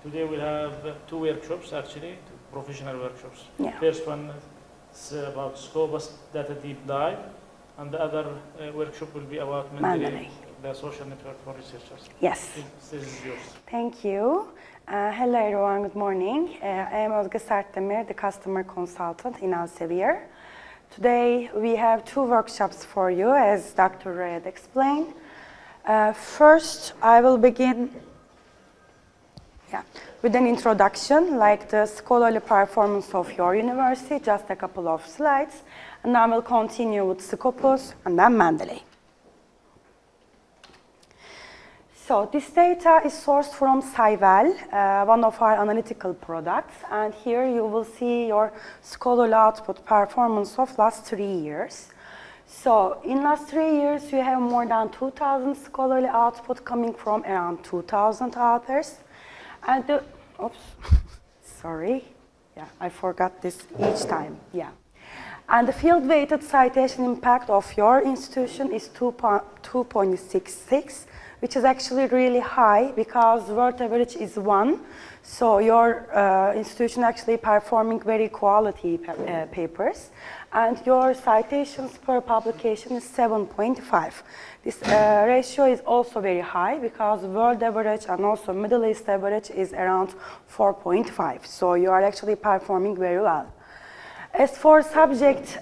Today we'll have two workshops, actually, two professional workshops. Yeah. First one is about Scopus data deep dive, and the other workshop will be about Mendeley, the social network for researchers. Yes. This is yours. Thank you. Hello everyone, good morning. I am Özge Sertdemir, the customer consultant in Elsevier. Today we have two workshops for you, as Dr. Ray had explained. First, I will begin with an introduction, like the scholarly performance of your university, just a couple of slides, and then we'll continue with Scopus and then Mendeley. So this data is sourced from Cyvel, one of our analytical products, and here you will see your scholarly output performance of last 3 years. So in last 3 years, you have more than 2,000 scholarly output coming from around 2,000 authors. And the, oops, sorry, I forgot this each time, And the field-weighted citation impact of your institution is 2.66, which is actually really high because world average is 1. So your institution actually performing very quality papers. And your citations per publication is 7.5. This ratio is also very high because world average and also Middle East average is around 4.5. So you are actually performing very well. As for subject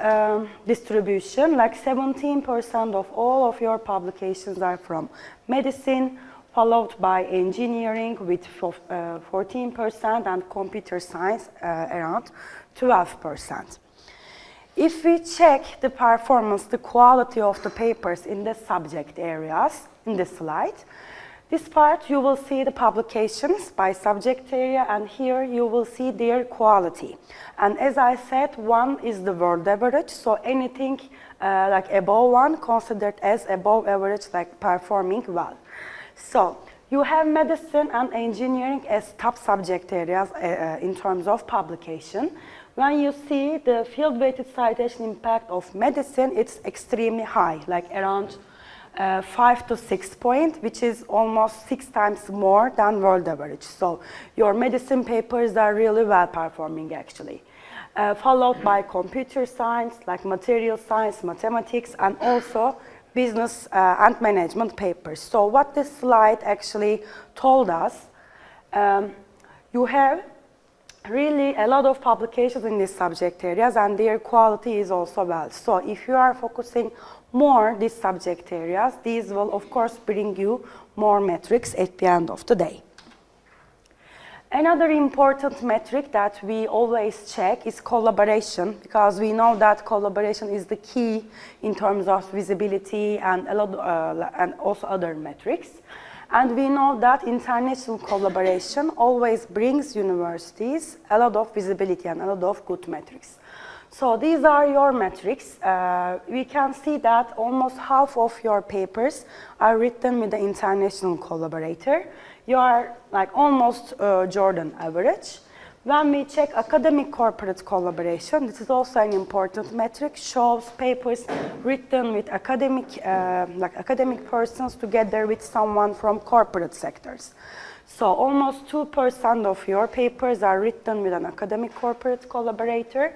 distribution, like 17% of all of your publications are from medicine, followed by engineering with 14% and computer science around 12%. If we check the performance, the quality of the papers in the subject areas in this slide, this part you will see the publications by subject area, and here you will see their quality. And as I said, 1 is the world average, so anything like above 1 considered as above average, like performing well. So you have medicine and engineering as top subject areas in terms of publication. When you see the field-weighted citation impact of medicine, it's extremely high, like around 5 to 6 points, which is almost 6 times more than world average. So your medicine papers are really well performing, actually. Followed by computer science, like material science, mathematics, and also business and management papers. So what this slide actually told us, you have really a lot of publications in these subject areas, and their quality is also well. So if you are focusing more these subject areas, these will of course bring you more metrics at the end of the day. Another important metric that we always check is collaboration, because we know that collaboration is the key in terms of visibility and and also other metrics. And we know that international collaboration always brings universities a lot of visibility and a lot of good metrics. So these are your metrics. We can see that almost half of your papers are written with the international collaborator. You are like almost Jordan average. When we check academic corporate collaboration, this is also an important metric, shows papers written with academic persons together with someone from corporate sectors. So almost 2% of your papers are written with an academic corporate collaborator.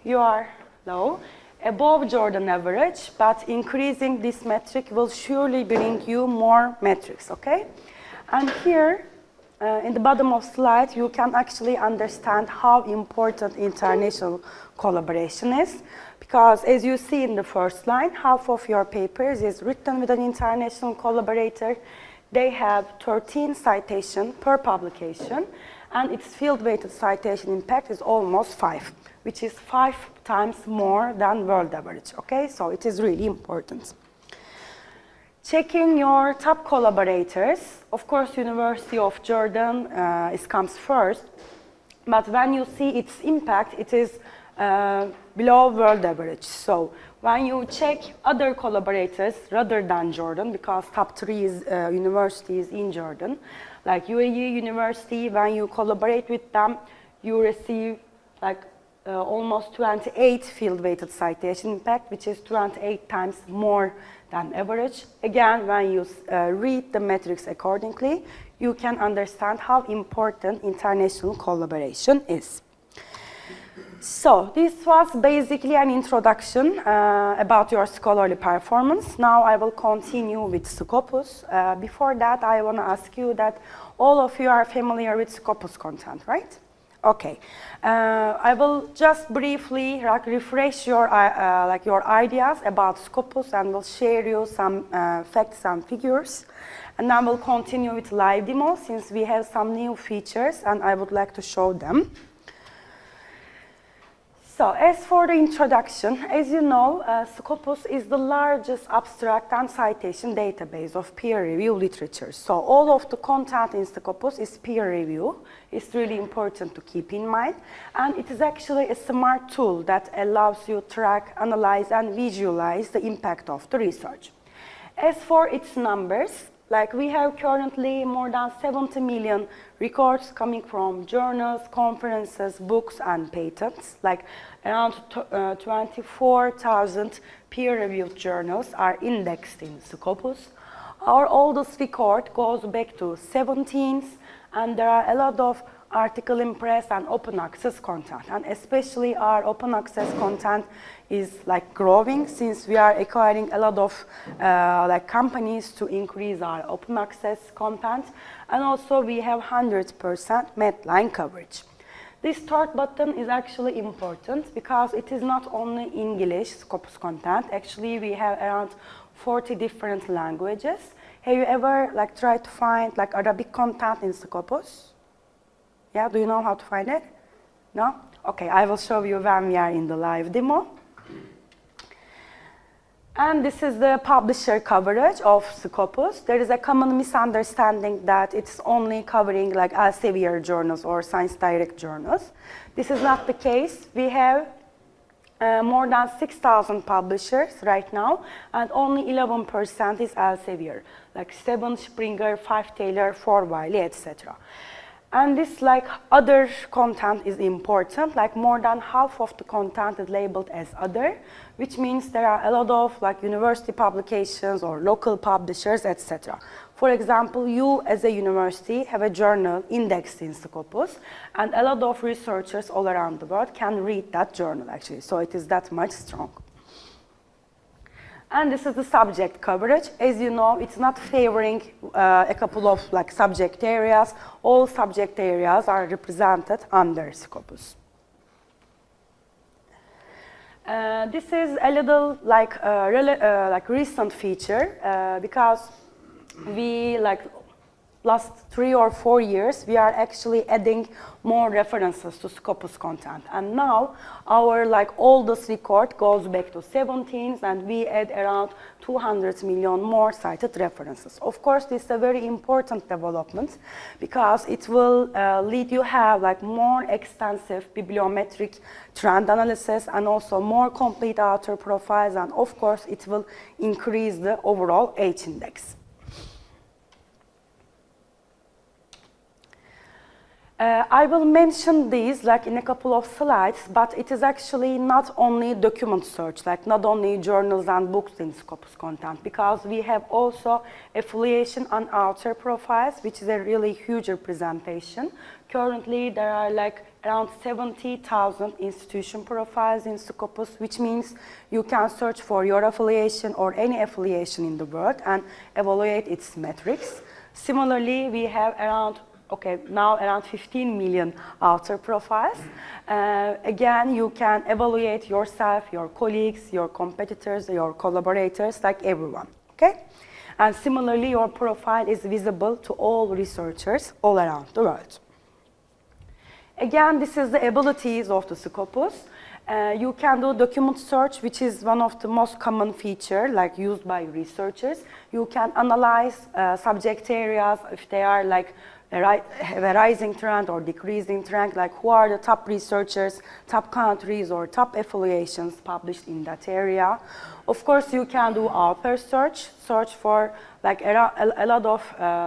You are low, above Jordan average, but increasing this metric will surely bring you more metrics, okay? And here, in the bottom of slide, you can actually understand how important international collaboration is, because as you see in the first line, half of your papers is written with an international collaborator. They have 13 citations per publication, and its field-weighted citation impact is almost 5, which is 5 times more than world average, okay? So it is really important. Checking your top collaborators, of course, University of Jordan comes first, but when you see its impact, it is below world average. So when you check other collaborators rather than Jordan, because top 3 is universities in Jordan, like UAE University, when you collaborate with them, you receive like almost 28 field-weighted citation impact, which is 28 times more than average. Again, when you read the metrics accordingly, you can understand how important international collaboration is. So this was basically an introduction about your scholarly performance. Now I will continue with Scopus. Before that, I want to ask you that all of you are familiar with Scopus content, right? Okay. I will just briefly refresh your your ideas about Scopus, and will share you some facts and figures. And then we'll continue with live demo since we have some new features and I would like to show them. So, as for the introduction, as you know, Scopus is the largest abstract and citation database of peer-reviewed literature. So, all of the content in Scopus is peer-reviewed. It's really important to keep in mind. And it is actually a smart tool that allows you to track, analyze, and visualize the impact of the research. As for its numbers, like we have currently more than 70 million records coming from journals, conferences, books, and patents. Like around 24,000 peer-reviewed journals are indexed in Scopus. Our oldest record goes back to 17th, and there are a lot of article in press and open access content, and especially our open access content is like growing since we are acquiring a lot of like companies to increase our open access content, and also we have 100% Medline coverage. This third button is actually important because it is not only English Scopus content. Actually, we have around 40 different languages. Have you ever like tried to find like Arabic content in Scopus? Yeah, do you know how to find it? No? Okay, I will show you when we are in the live demo. And this is the publisher coverage of Scopus. There is a common misunderstanding that it's only covering like Elsevier journals or Science Direct journals. This is not the case. We have more than 6,000 publishers right now, and only 11% is Elsevier, like 7 Springer, 5 Taylor, 4 Wiley, etc. And this like other content is important, like more than half of the content is labeled as other, which means there are a lot of like university publications or local publishers, etc. For example, you as a university have a journal indexed in Scopus, and a lot of researchers all around the world can read that journal actually, so it is that much strong. And this is the subject coverage. As you know, it's not favoring a couple of like subject areas. All subject areas are represented under Scopus. This is a little like recent feature because we like last 3 or 4 years, we are actually adding more references to Scopus content. And now our like oldest record goes back to 17th, and we add around 200 million more cited references. Of course, this is a very important development because it will lead you have like more extensive bibliometric trend analysis and also more complete author profiles, and of course it will increase the overall H index. I will mention these like in a couple of slides, but it is actually not only document search, like not only journals and books in Scopus content, because we have also affiliation and author profiles, which is a really huge representation. Currently, there are like around 70,000 institution profiles in Scopus, which means you can search for your affiliation or any affiliation in the world and evaluate its metrics. Similarly, we have around 15 million author profiles. Again, you can evaluate yourself, your colleagues, your competitors, your collaborators, like everyone, okay? And similarly, your profile is visible to all researchers all around the world. Again, this is the abilities of the Scopus. You can do document search, which is one of the most common features like used by researchers. You can analyze subject areas if they are like have a rising trend or decreasing trend, like who are the top researchers, top countries, or top affiliations published in that area. Of course, you can do author search for like a lot of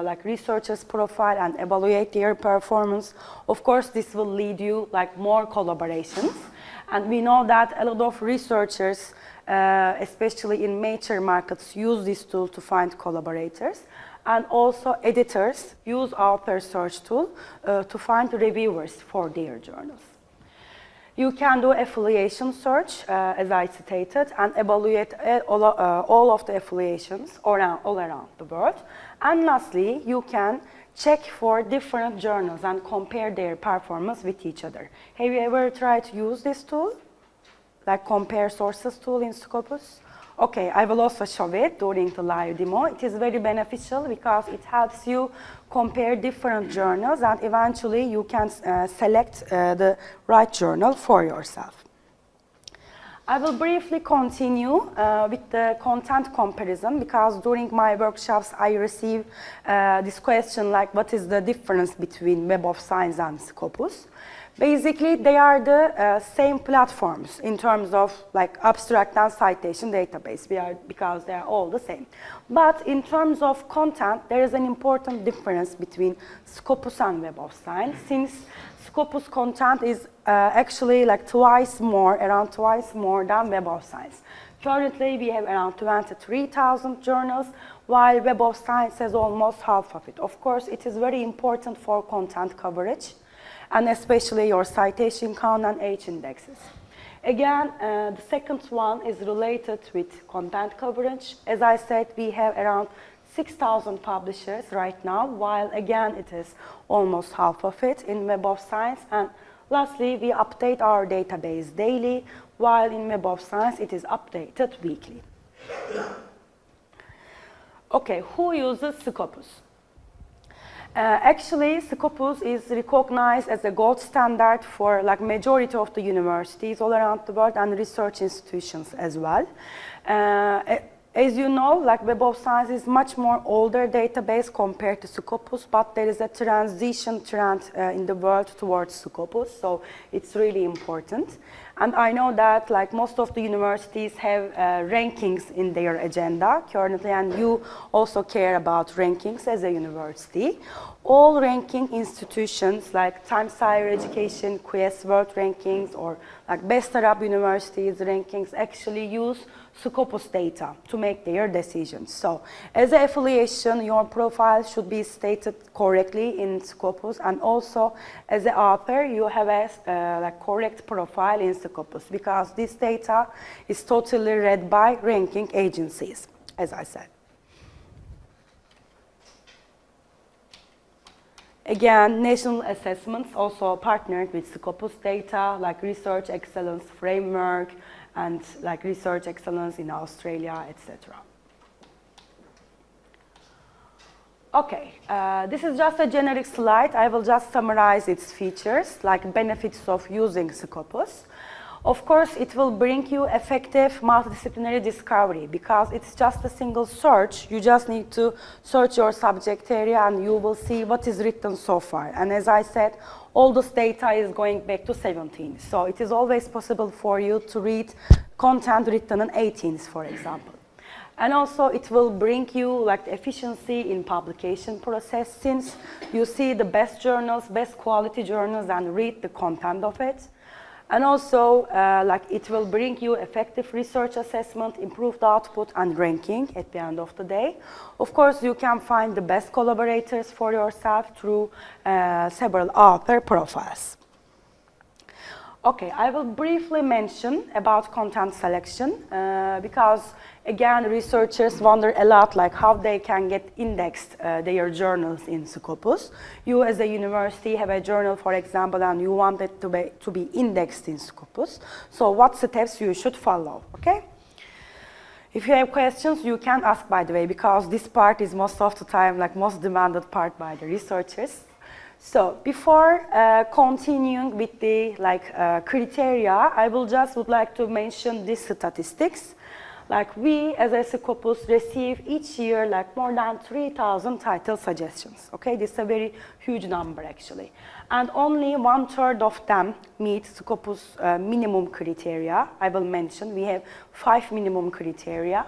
like researchers' profile and evaluate their performance. Of course, this will lead you like more collaborations. And we know that a lot of researchers, especially in major markets, use this tool to find collaborators. and also editors use author search tool to find reviewers for their journals. You can do affiliation search, as I stated, and evaluate all of the affiliations all around the world. And lastly, you can check for different journals and compare their performance with each other. Have you ever tried to use this tool? Like compare sources tool in Scopus? Okay, I will also show it during the live demo. It is very beneficial because it helps you compare different journals and eventually you can select the right journal for yourself. I will briefly continue with the content comparison because during my workshops I receive this question like what is the difference between Web of Science and Scopus? Basically, they are the same platforms in terms of like abstract and citation database because they are all the same. But in terms of content, there is an important difference between Scopus and Web of Science since Scopus content is actually like around twice more than Web of Science. Currently, we have around 23,000 journals, while Web of Science has almost half of it. Of course, it is very important for content coverage, and especially your citation count and H indexes. Again, the second one is related with content coverage. As I said, we have around 6,000 publishers right now, while again it is almost half of it in Web of Science. And lastly, we update our database daily, while in Web of Science it is updated weekly. Okay, who uses Scopus? Actually, Scopus is recognized as a gold standard for like majority of the universities all around the world and research institutions as well. As you know, like Web of Science is much more older database compared to Scopus, but there is a transition trend in the world towards Scopus, so it's really important. And I know that like most of the universities have rankings in their agenda currently, and you also care about rankings as a university. All ranking institutions like Times Higher Education, Quest World Rankings, or like Best Arab Universities rankings actually use Scopus data to make their decisions. So as an affiliation, your profile should be stated correctly in Scopus, and also as an author, you have a like correct profile in Scopus because this data is totally read by ranking agencies, as I said. Again, national assessments also partnered with Scopus data, like Research Excellence Framework, and like Research Excellence in Australia, etc. Okay, this is just a generic slide. I will just summarize its features, like benefits of using Scopus. Of course, it will bring you effective multidisciplinary discovery because it's just a single search. You just need to search your subject area and you will see what is written so far. And as I said, all this data is going back to 17. So it is always possible for you to read content written in 18s, for example. And also it will bring you like efficiency in publication process since you see the best journals, best quality journals and read the content of it. And also, like it will bring you effective research assessment, improved output, and ranking at the end of the day. Of course, you can find the best collaborators for yourself through several author profiles. Okay, I will briefly mention about content selection because again, researchers wonder a lot like how they can get indexed their journals in Scopus. You as a university have a journal, for example, and you want it to be indexed in Scopus. So what steps you should follow, okay? If you have questions, you can ask, by the way, because this part is most of the time like most demanded part by the researchers. So before continuing with the criteria, I would like to mention these statistics. Like we as a Scopus receive each year like more than 3,000 title suggestions. Okay, this is a very huge number actually. And only 1/3 of them meet Scopus minimum criteria. I will mention we have 5 minimum criteria.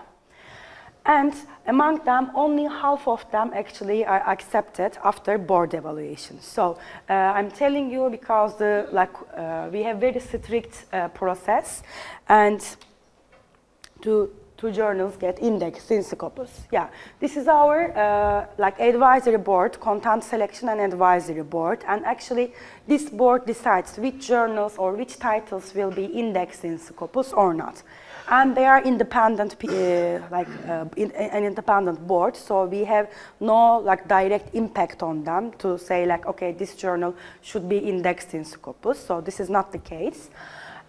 And among them, only half of them actually are accepted after board evaluation. So I'm telling you because we have very strict process, and to two journals get indexed in Scopus. Yeah, this is our like advisory board, content selection and advisory board, and actually this board decides which journals or which titles will be indexed in Scopus or not. And they are independent, an independent board, so we have no like direct impact on them to say like, okay, this journal should be indexed in Scopus. So this is not the case.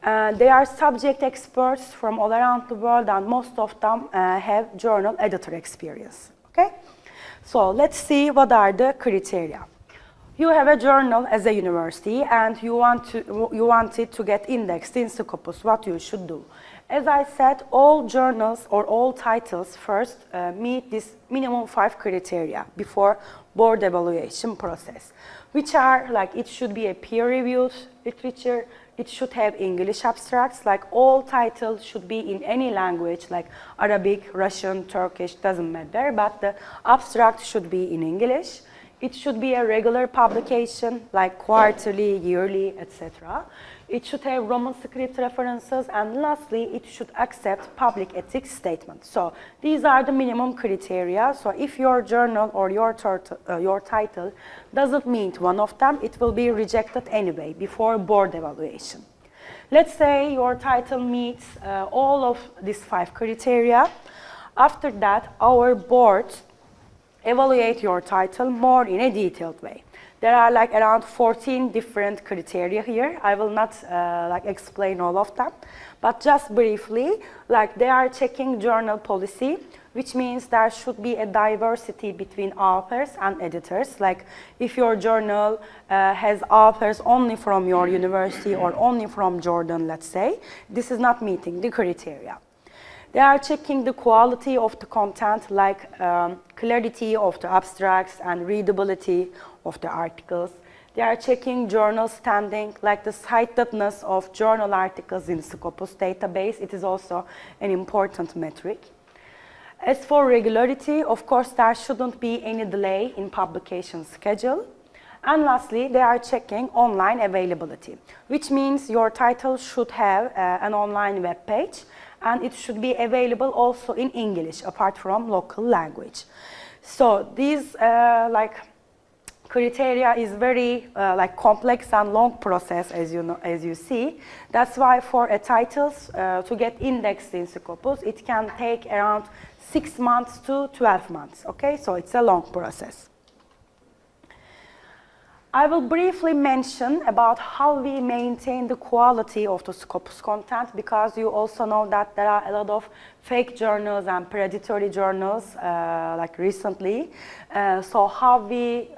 They are subject experts from all around the world, and most of them have journal editor experience. Okay, so let's see what are the criteria. You have a journal as a university, and you want it to get indexed in Scopus. What you should do? As I said, all journals or all titles first meet this minimum 5 criteria before board evaluation process, which are like it should be a peer-reviewed literature, it should have English abstracts, like all titles should be in any language like Arabic, Russian, Turkish, doesn't matter, but the abstract should be in English. It should be a regular publication like quarterly, yearly, etc. It should have Roman script references, and lastly, it should accept public ethics statements. So these are the minimum criteria. So if your journal or your title doesn't meet one of them, it will be rejected anyway before board evaluation. Let's say your title meets all of these 5 criteria. After that, our board evaluate your title more in a detailed way. There are like around 14 different criteria here. I will not like explain all of them, but just briefly, like they are checking journal policy, which means there should be a diversity between authors and editors. Like if your journal has authors only from your university or only from Jordan, let's say, this is not meeting the criteria. They are checking the quality of the content, like clarity of the abstracts and readability of the articles. They are checking journal standing, like the citedness of journal articles in Scopus database. It is also an important metric. As for regularity, of course, there shouldn't be any delay in publication schedule. And lastly, they are checking online availability, which means your title should have an online web page, and it should be available also in English apart from local language. So these like criteria is very like complex and long process, as you know, as you see. That's why for a titles to get indexed in Scopus, it can take around 6 months to 12 months. Okay, so it's a long process. I will briefly mention about how we maintain the quality of the Scopus content, because you also know that there are a lot of fake journals and predatory journals like recently. So how we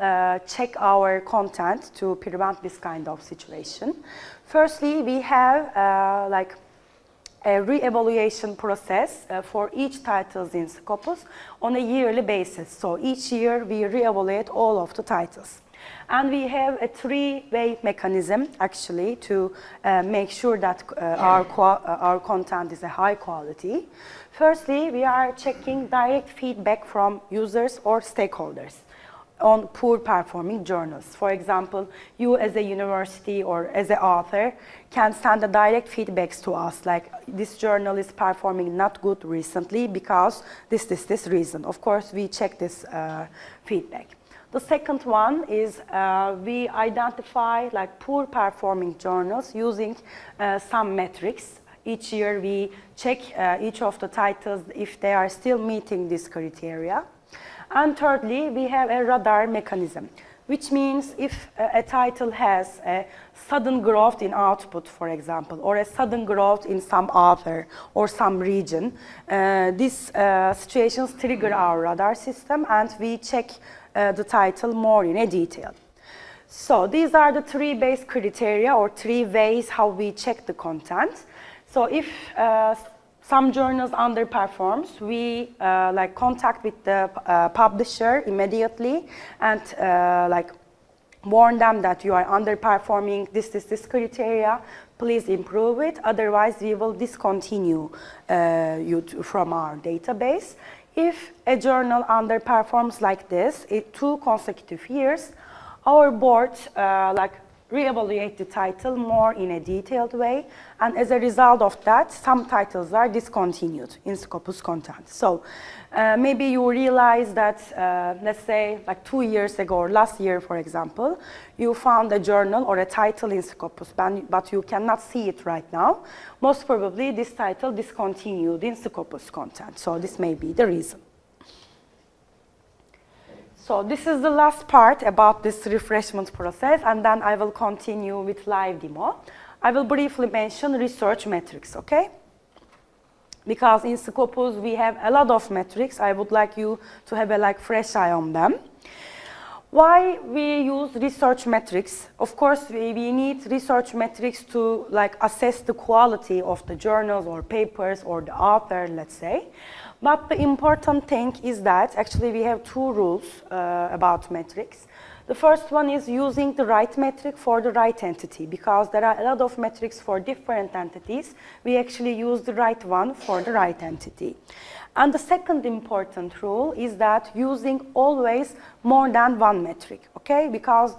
check our content to prevent this kind of situation. Firstly, we have like a re-evaluation process for each titles in Scopus on a yearly basis. So each year we re-evaluate all of the titles. And we have a 3-way mechanism actually to make sure that our content is a high quality. Firstly, we are checking direct feedback from users or stakeholders on poor performing journals. For example, you as a university or as an author can send a direct feedbacks to us, like this journal is performing not good recently because this reason. Of course, we check this feedback. The second one is we identify like poor performing journals using some metrics. Each year we check each of the titles if they are still meeting this criteria. And thirdly, we have a radar mechanism, which means if a title has a sudden growth in output, for example, or a sudden growth in some author or some region, these situations trigger our radar system and we check the title more in a detail. So these are the 3 base criteria or 3 ways how we check the content. So if some journals underperforms, we like contact with the publisher immediately and like warn them that you are underperforming this criteria, please improve it, otherwise we will discontinue you from our database. If a journal underperforms like this in 2 consecutive years, our board like reevaluate the title more in a detailed way, and as a result of that, some titles are discontinued in Scopus content. So maybe you realize that, let's say, like 2 years ago or last year, for example, you found a journal or a title in Scopus, but you cannot see it right now. Most probably, this title discontinued in Scopus content. So this may be the reason. So this is the last part about this refreshment process, and then I will continue with live demo. I will briefly mention research metrics, okay? Because in Scopus we have a lot of metrics. I would like you to have a fresh eye on them. Why we use research metrics? Of course, we need research metrics to assess the quality of the journals or papers or the author, let's say. But the important thing is that actually we have 2 rules about metrics. The first one is using the right metric for the right entity, because there are a lot of metrics for different entities. We actually use the right one for the right entity. And the second important rule is that using always more than one metric, okay? Because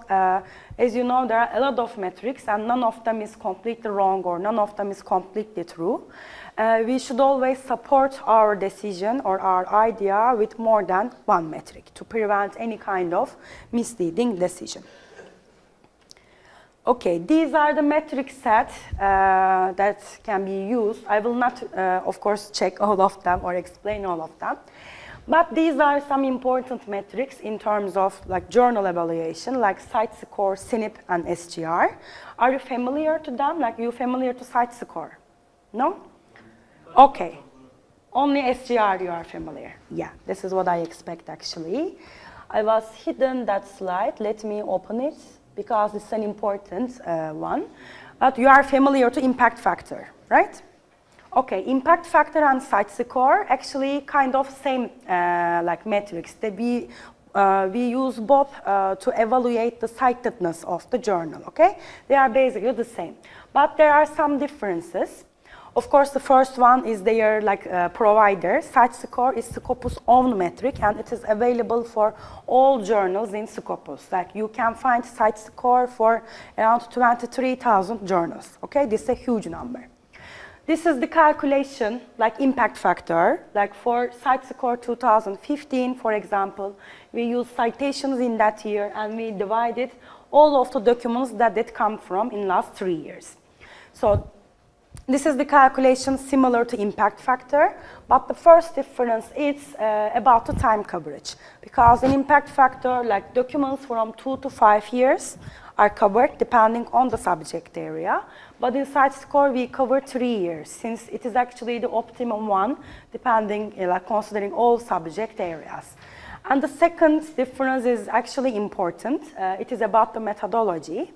as you know, there are a lot of metrics and none of them is completely wrong or none of them is completely true. We should always support our decision or our idea with more than one metric to prevent any kind of misleading decision. Okay, these are the metric sets that can be used. I will not, of course, check all of them or explain all of them. But these are some important metrics in terms of journal evaluation, like site score, SNIP, and SGR. Are you familiar to them? You familiar to site score? No? Okay. Only SGR you are familiar. Yeah, this is what I expect actually. I was hidden that slide. Let me open it because it's an important one. But you are familiar to impact factor, right? Okay, impact factor and site score actually kind of same metrics. We use both to evaluate the citedness of the journal, okay? They are basically the same. But there are some differences. Of course, the first one is their provider. Site score is Scopus' own metric, and it is available for all journals in Scopus. You can find site score for around 23,000 journals. Okay, this is a huge number. This is the calculation, impact factor. For site score 2015, for example, we use citations in that year, and we divided all of the documents that did come from in last 3 years. So this is the calculation similar to impact factor, but the first difference is about the time coverage. Because in impact factor, documents from 2 to 5 years are covered depending on the subject area. But in site score, we cover 3 years, since it is actually the optimum one, depending, considering all subject areas. And the second difference is actually important. It is about the methodology.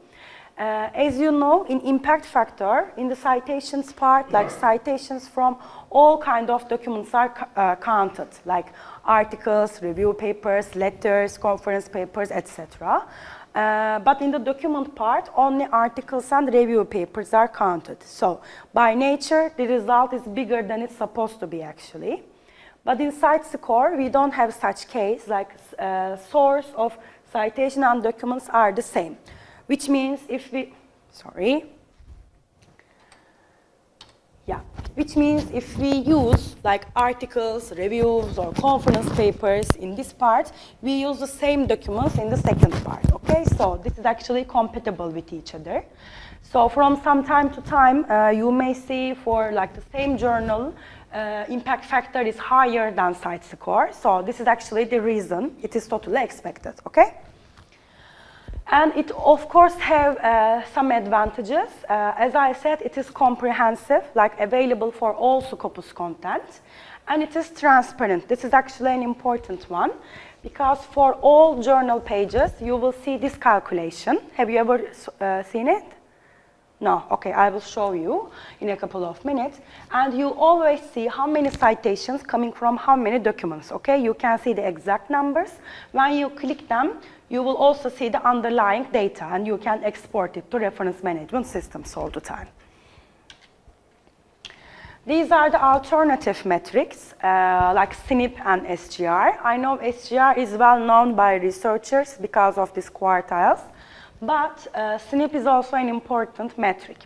As you know, in impact factor, in the citations part, citations from all kind of documents are counted, like articles, review papers, letters, conference papers, etc. But in the document part, only articles and review papers are counted. So by nature, the result is bigger than it's supposed to be actually. But in site score, we don't have such case, source of citation and documents are the same. Which means if we, if we use articles, reviews, or conference papers in this part, we use the same documents in the second part, okay? So this is actually compatible with each other. So from some time to time, you may see for the same journal, impact factor is higher than site score. So this is actually the reason. It is totally expected, okay? And it, of course, have some advantages. As I said, it is comprehensive, available for all Scopus content. And it is transparent. This is actually an important one, because for all journal pages, you will see this calculation. Have you ever seen it? No? Okay, I will show you in a couple of minutes. And you always see how many citations coming from how many documents, okay? You can see the exact numbers. When you click them, you will also see the underlying data, and you can export it to reference management systems all the time. These are the alternative metrics, like SNIP and SGR. I know SGR is well known by researchers because of these quartiles. But SNIP is also an important metric.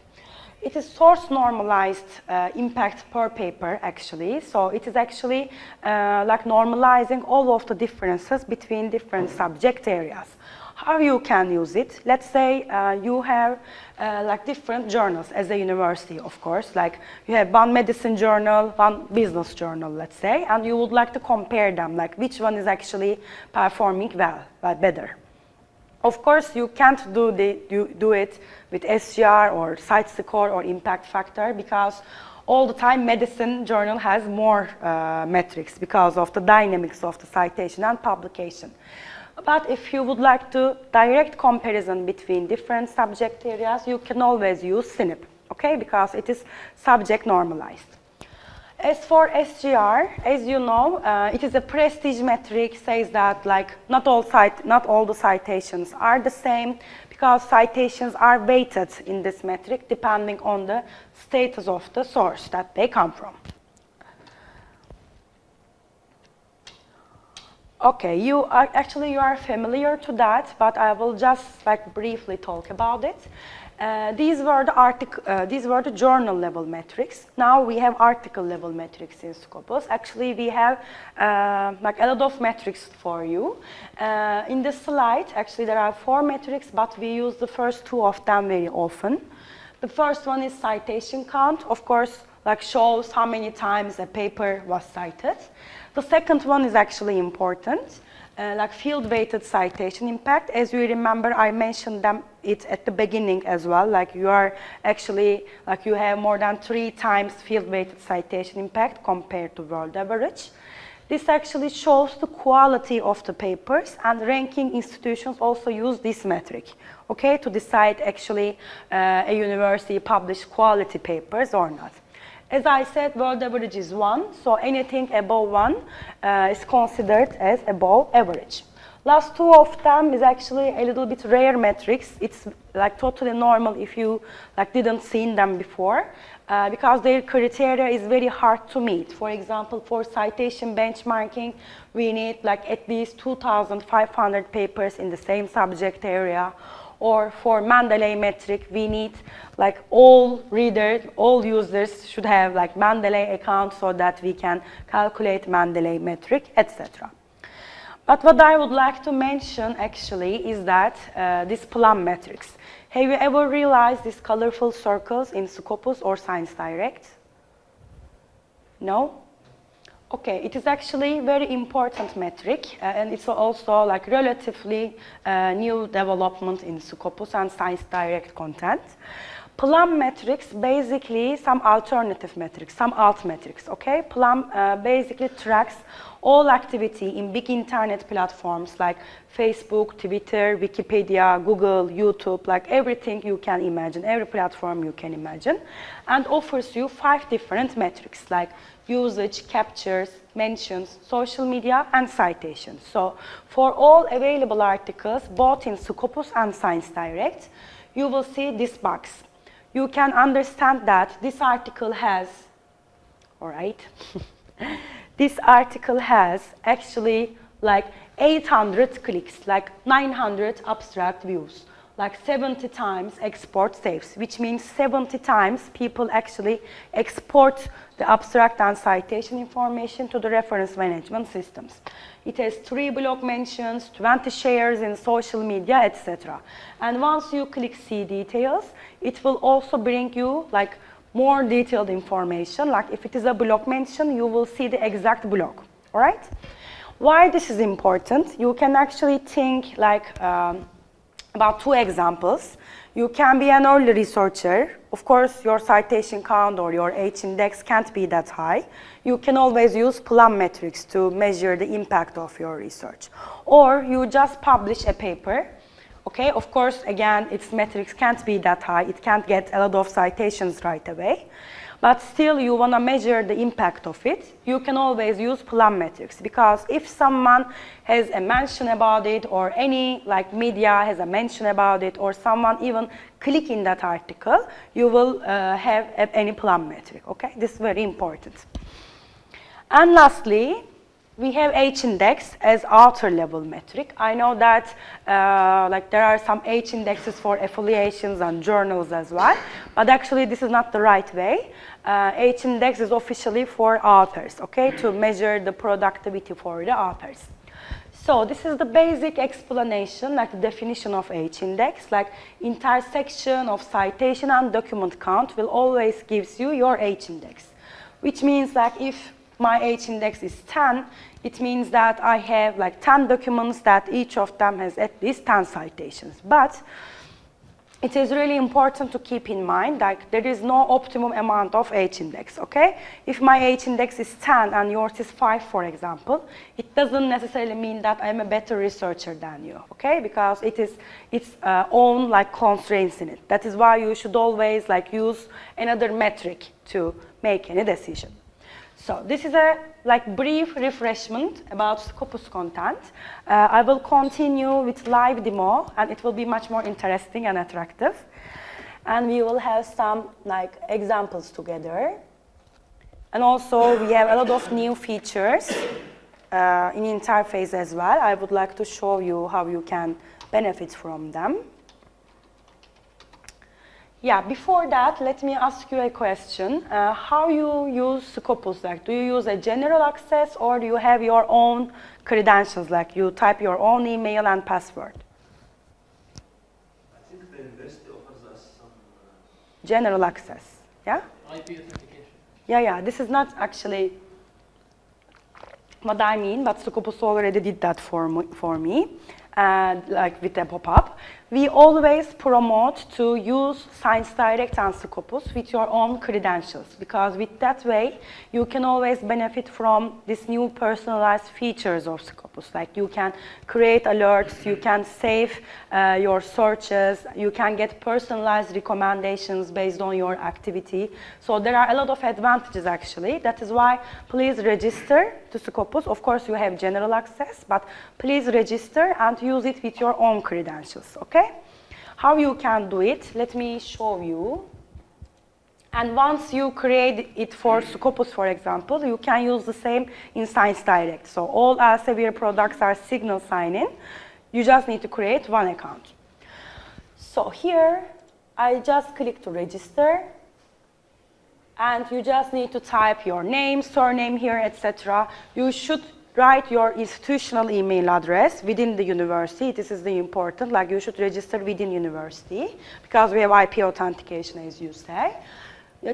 It is source normalized impact per paper actually. So it is actually like normalizing all of the differences between different subject areas. How you can use it? Let's say you have like different journals as a university, of course. Like you have one medicine journal, one business journal, let's say, and you would like to compare them, like which one is actually performing well, better. Of course, you can't do it with SGR or site score or impact factor because all the time medicine journal has more metrics because of the dynamics of the citation and publication. But if you would like to direct comparison between different subject areas, you can always use SNIP, okay? Because it is subject normalized. As for SGR, as you know, it is a prestige metric, says that like not all the citations are the same because citations are weighted in this metric depending on the status of the source that they come from. Okay, you are familiar to that, but I will just like briefly talk about it. These were the journal level metrics. Now we have article level metrics in Scopus. Actually, we have like a lot of metrics for you. In this slide, actually there are 4 metrics, but we use the first 2 of them very often. The first one is citation count. Of course, like shows how many times a paper was cited. The second one is actually important, like field-weighted citation impact. As you remember, I mentioned it at the beginning as well. Like you are actually, like you have more than 3 times field-weighted citation impact compared to world average. This actually shows the quality of the papers, and ranking institutions also use this metric, okay, to decide actually a university published quality papers or not. As I said, world average is 1, so anything above 1 is considered as above average. Last 2 of them is actually a little bit rare metrics. It's like totally normal if you like didn't seen them before, because their criteria is very hard to meet. For example, for citation benchmarking, we need like at least 2,500 papers in the same subject area. Or for Mendeley metric, we need like all readers, all users should have like Mendeley account so that we can calculate Mendeley metric, etc. But what I would like to mention actually is that this Plum Metrics. Have you ever realized these colorful circles in Scopus or Science Direct? No? Okay, it is actually very important metric, and it's also like relatively new development in Scopus and Science Direct content. Plum metrics, basically some alternative metrics, some alt metrics, okay? Plum basically tracks all activity in big internet platforms like Facebook, Twitter, Wikipedia, Google, YouTube, like everything you can imagine, every platform you can imagine, and offers you 5 different metrics like usage, captures, mentions, social media, and citations. So for all available articles, both in Scopus and Science Direct, you will see this box. You can understand that this article has, all right, this article has actually like 800 clicks, like 900 abstract views, like 70 times export saves, which means 70 times people actually export the abstract and citation information to the reference management systems. It has 3 blog mentions, 20 shares in social media, etc. And once you click see details, it will also bring you like more detailed information. Like if it is a blog mention, you will see the exact blog, all right? Why this is important? You can actually think like about 2 examples. You can be an early researcher. Of course, your citation count or your H-index can't be that high. You can always use Plum Metrics to measure the impact of your research. Or you just publish a paper. Okay, of course, again, its metrics can't be that high. It can't get a lot of citations right away. But still, you want to measure the impact of it. You can always use Plum Metrics, because if someone has a mention about it, or any like media has a mention about it, or someone even click in that article, you will have any Plum Metric. Okay, this is very important. And lastly, we have H-index as outer level metric. I know that like there are some H-indexes for affiliations and journals as well, but actually this is not the right way. H-index is officially for authors, okay, to measure the productivity for the authors. So this is the basic explanation, like the definition of H-index, like intersection of citation and document count will always gives you your H-index, which means like if my H-index is 10, it means that I have like 10 documents that each of them has at least 10 citations. But it is really important to keep in mind that there is no optimum amount of H-index, okay? If my H-index is 10 and yours is 5, for example, it doesn't necessarily mean that I'm a better researcher than you, okay? Because it is its own like constraints in it. That is why you should always like use another metric to make any decision. So this is a like brief refreshment about Scopus content. I will continue with live demo, and it will be much more interesting and attractive. And we will have some like examples together. And also we have a lot of new features in interface as well. I would like to show you how you can benefit from them. Yeah, before that, let me ask you a question. How you use Scopus? Like, do you use a general access or do you have your own credentials? Like, you type your own email and password? I think the university offers us some general access, yeah? IP authentication. Yeah, this is not actually what I mean, but Scopus already did that for me. Like with a pop-up. We always promote to use Science Direct and Scopus with your own credentials, because with that way you can always benefit from this new personalized features of Scopus. Like you can create alerts, you can save your searches, you can get personalized recommendations based on your activity. So there are a lot of advantages actually. That is why please register to Scopus. Of course you have general access, but please register and use it with your own credentials, okay? How you can do it, let me show you. And once you create it for Scopus, for example, you can use the same in Science Direct. So all Elsevier products are single sign-in. You just need to create one account. So here, I just click to register. And you just need to type your name, surname here, etc. You should write your institutional email address within the university. This is the important, like you should register within university because we have IP authentication, as you say.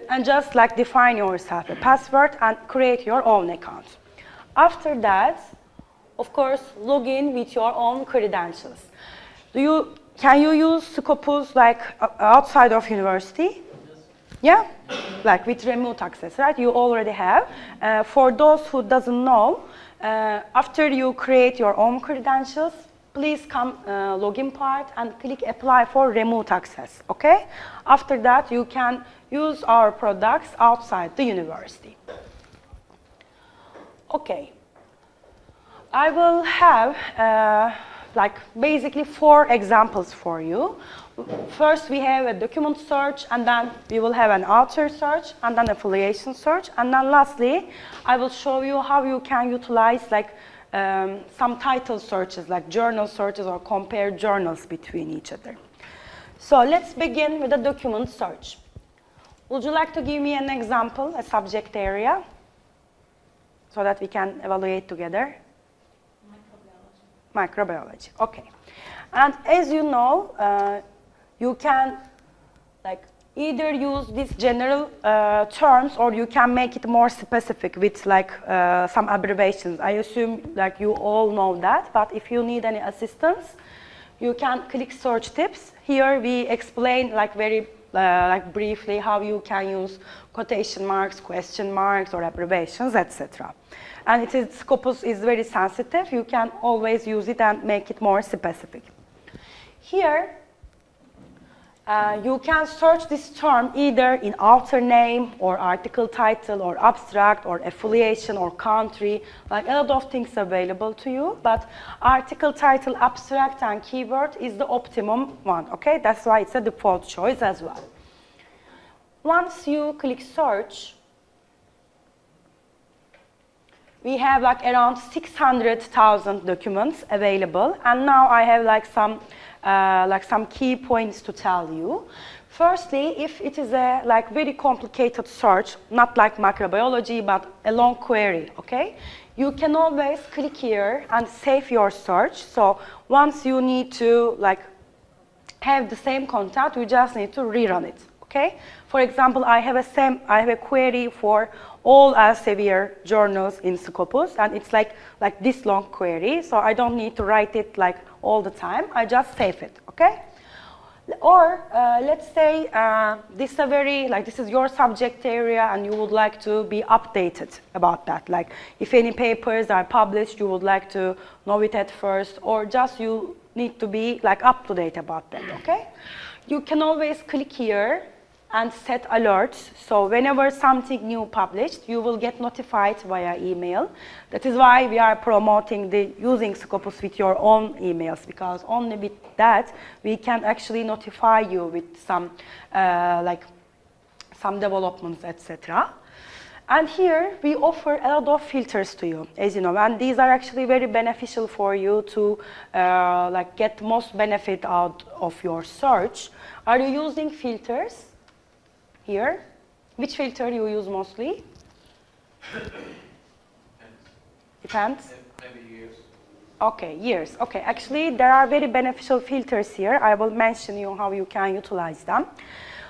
And just like define yourself a password and create your own account. After that, of course, log in with your own credentials. Can you use Scopus like outside of university? Yeah, like with remote access, right? You already have. For those who doesn't know, after you create your own credentials, please come login part and click apply for remote access, okay? After that, you can use our products outside the university. Okay, I will have like basically 4 examples for you. First, we have a document search, and then we will have an author search, and then affiliation search, and then lastly, I will show you how you can utilize like some title searches, like journal searches, or compare journals between each other. So let's begin with the document search. Would you like to give me an example, a subject area, so that we can evaluate together? Microbiology, okay. And as you know, you can like either use these general terms, or you can make it more specific with like some abbreviations. I assume like you all know that, but if you need any assistance, you can click search tips. Here we explain like very like briefly how you can use quotation marks, question marks, or abbreviations, etc. And Scopus is very sensitive. You can always use it and make it more specific. Here, you can search this term either in author name, or article title, or abstract, or affiliation, or country, like a lot of things available to you. But article title, abstract, and keyword is the optimum one, okay? That's why it's a default choice as well. Once you click search, we have like around 600,000 documents available, and now I have like some key points to tell you. Firstly, if it is a like very complicated search, not like microbiology, but a long query, okay? You can always click here and save your search. So once you need to like have the same content, you just need to rerun it, okay? For example, I have a query for all Elsevier journals in Scopus, and it's like this long query, so I don't need to write it like all the time. I just save it, okay? Or let's say this is your subject area and you would like to be updated about that. Like if any papers are published, you would like to know it at first, or just you need to be like up to date about that, okay? You can always click here and set alerts. So whenever something new published, you will get notified via email. That is why we are promoting using Scopus with your own emails, because only with that we can actually notify you with some developments, etc. And here we offer a lot of filters to you, as you know, and these are actually very beneficial for you to get most benefit out of your search. Are you using filters? Here, which filter you use mostly? Depends. Maybe years. Okay, years. Okay, actually there are very beneficial filters here. I will mention you how you can utilize them.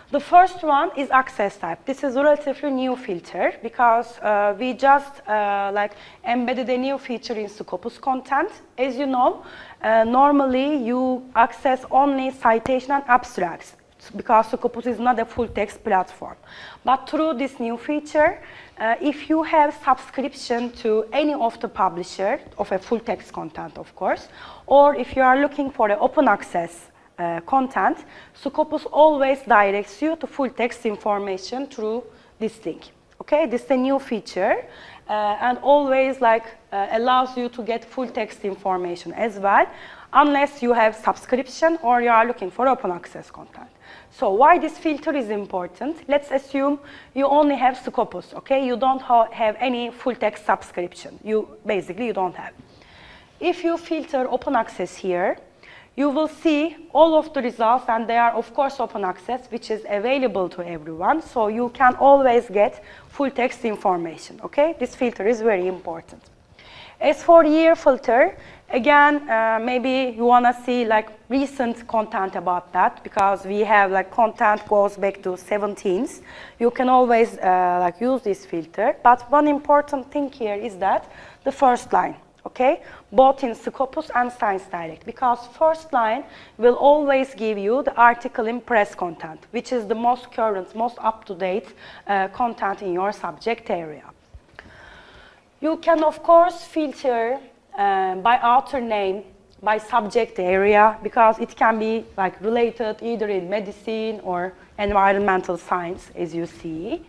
The first one is access type. This is a relatively new filter because we just embedded a new feature in Scopus content. As you know, normally you access only citation and abstracts, because Scopus is not a full-text platform. But through this new feature, if you have subscription to any of the publisher of a full-text content, of course, or if you are looking for an open access content, Scopus always directs you to full-text information through this link. Okay, this is a new feature and always allows you to get full-text information as well, unless you have subscription or you are looking for open access content. So why this filter is important? Let's assume you only have Scopus, okay? You don't have any full-text subscription. You don't have. If you filter open access here, you will see all of the results, and they are of course open access, which is available to everyone, so you can always get full-text information, okay? This filter is very important. As for year filter, again, maybe you want to see recent content about that, because we have content goes back to 17th. You can always use this filter, but one important thing here is that the first line, okay, both in Scopus and Science Direct, because first line will always give you the article in press content, which is the most current, most up-to-date content in your subject area. You can, of course, filter by author name, by subject area, because it can be related either in medicine or environmental science, as you see.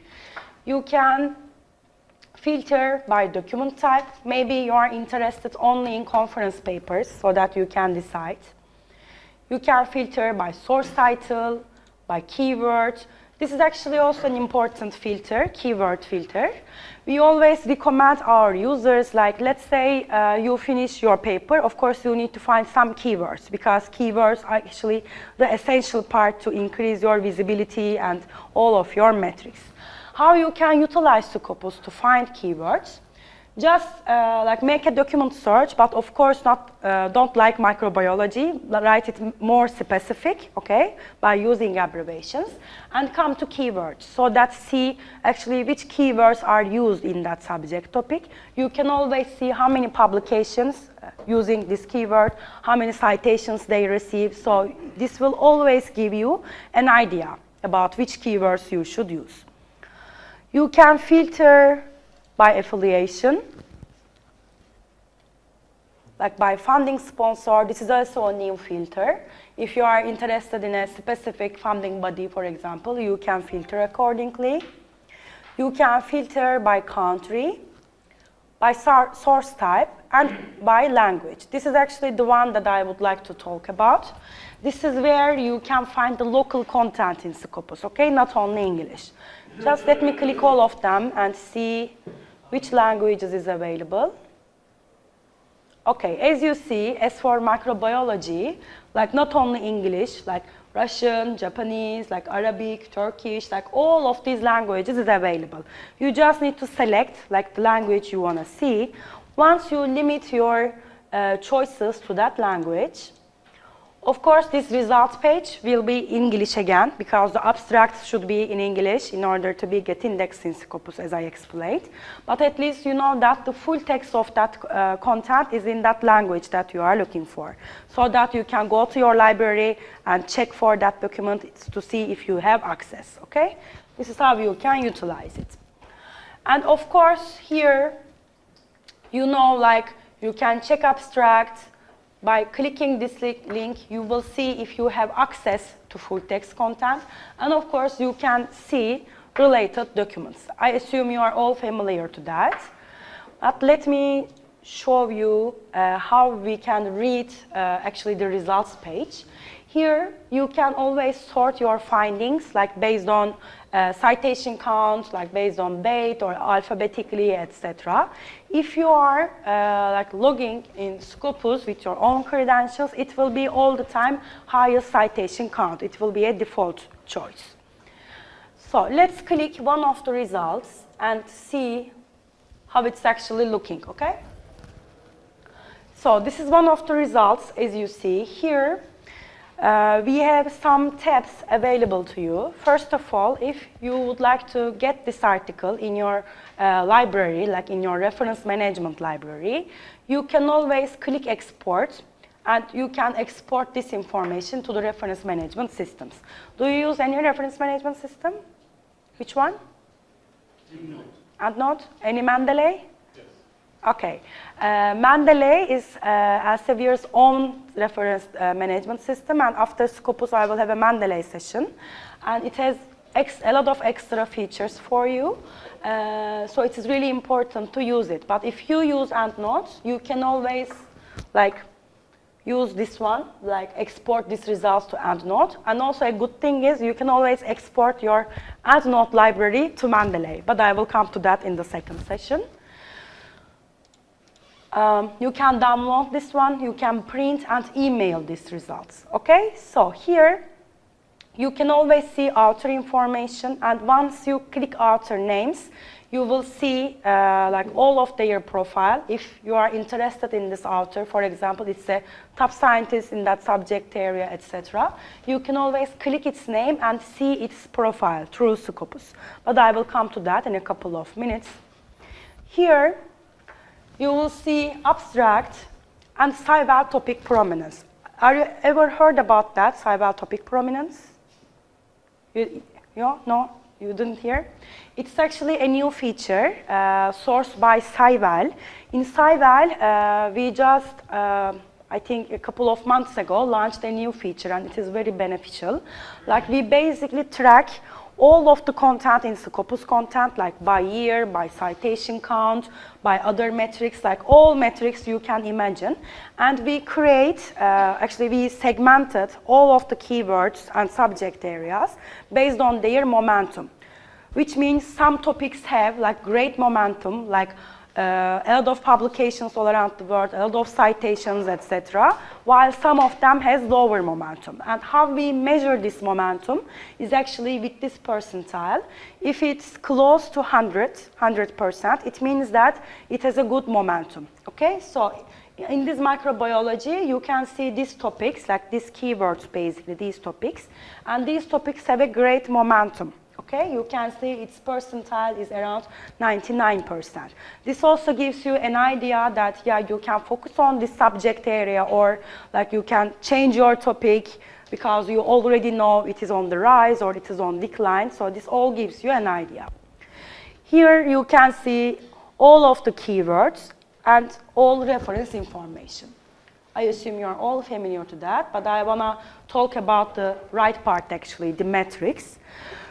You can filter by document type. Maybe you are interested only in conference papers, so that you can decide. You can filter by source title, by keyword. This is actually also an important filter, keyword filter. We always recommend our users, let's say you finish your paper, of course you need to find some keywords, because keywords are actually the essential part to increase your visibility and all of your metrics. How you can utilize Scopus to find keywords? Just make a document search, but of course don't like microbiology. Write it more specific, okay, by using abbreviations, and come to keywords, so that see actually which keywords are used in that subject topic. You can always see how many publications using this keyword, how many citations they receive. So this will always give you an idea about which keywords you should use. You can filter by affiliation, by funding sponsor. This is also a new filter. If you are interested in a specific funding body, for example, you can filter accordingly. You can filter by country, by source type, and by language. This is actually the one that I would like to talk about. This is where you can find the local content in Scopus, okay, not only English. Just let me click all of them and see Which languages is available? Okay, as you see, as for microbiology, like not only English, like Russian, Japanese, like Arabic, Turkish, like all of these languages is available. You just need to select like the language you want to see. Once you limit your choices to that language, of course, this results page will be English again because the abstracts should be in English in order to be get indexed in Scopus, as I explained. But at least you know that the full text of that content is in that language that you are looking for, so that you can go to your library and check for that document to see if you have access, okay? This is how you can utilize it. And of course, here, you know, like you can check abstract. By clicking this link, you will see if you have access to full text content. And of course, you can see related documents. I assume you are all familiar to that. But let me show you how we can read actually the results page. Here, you can always sort your findings, like based on citation count, like based on date or alphabetically, etc. If you are like logging in Scopus with your own credentials, it will be all the time highest citation count. It will be a default choice. So let's click one of the results and see how it's actually looking, okay? So this is one of the results, as you see here. We have some tabs available to you. First of all, if you would like to get this article in your library, like in your reference management library, you can always click export, and you can export this information to the reference management systems. Do you use any reference management system? Which one? EndNote. Any Mendeley? Okay, Mendeley is Elsevier's own reference management system, and after Scopus I will have a Mendeley session, and it has a lot of extra features for you, so it is really important to use it. But if you use EndNote, you can always like use this one, like export these results to EndNote, and also a good thing is you can always export your EndNote library to Mendeley, but I will come to that in the second session. You can download this one, you can print and email these results, okay? So here, you can always see author information, and once you click author names, you will see like all of their profile. If you are interested in this author, for example, it's a top scientist in that subject area, etc., you can always click its name and see its profile through Scopus. But I will come to that in a couple of minutes. Here, you will see abstract and SciVal topic prominence. Are you ever heard about that, SciVal topic prominence? No, you didn't hear? It's actually a new feature sourced by SciVal. In SciVal, we just, I think a couple of months ago, launched a new feature, and it is very beneficial. Like we basically track all of the content in Scopus content, like by year, by citation count, by other metrics, like all metrics you can imagine. And we create, actually we segmented all of the keywords and subject areas based on their momentum, which means some topics have like great momentum, like a lot of publications all around the world, a lot of citations, etc., while some of them has lower momentum. And how we measure this momentum is actually with this percentile. If it's close to 100%, it means that it has a good momentum, okay? So in this microbiology, you can see these topics, like these keywords, basically, these topics, and these topics have a great momentum. Okay, you can see its percentile is around 99%. This also gives you an idea that, yeah, you can focus on this subject area, or like you can change your topic because you already know it is on the rise or it is on decline. So this all gives you an idea. Here you can see all of the keywords and all reference information. I assume you're all familiar to that, but I want to talk about the right part, actually, the metrics.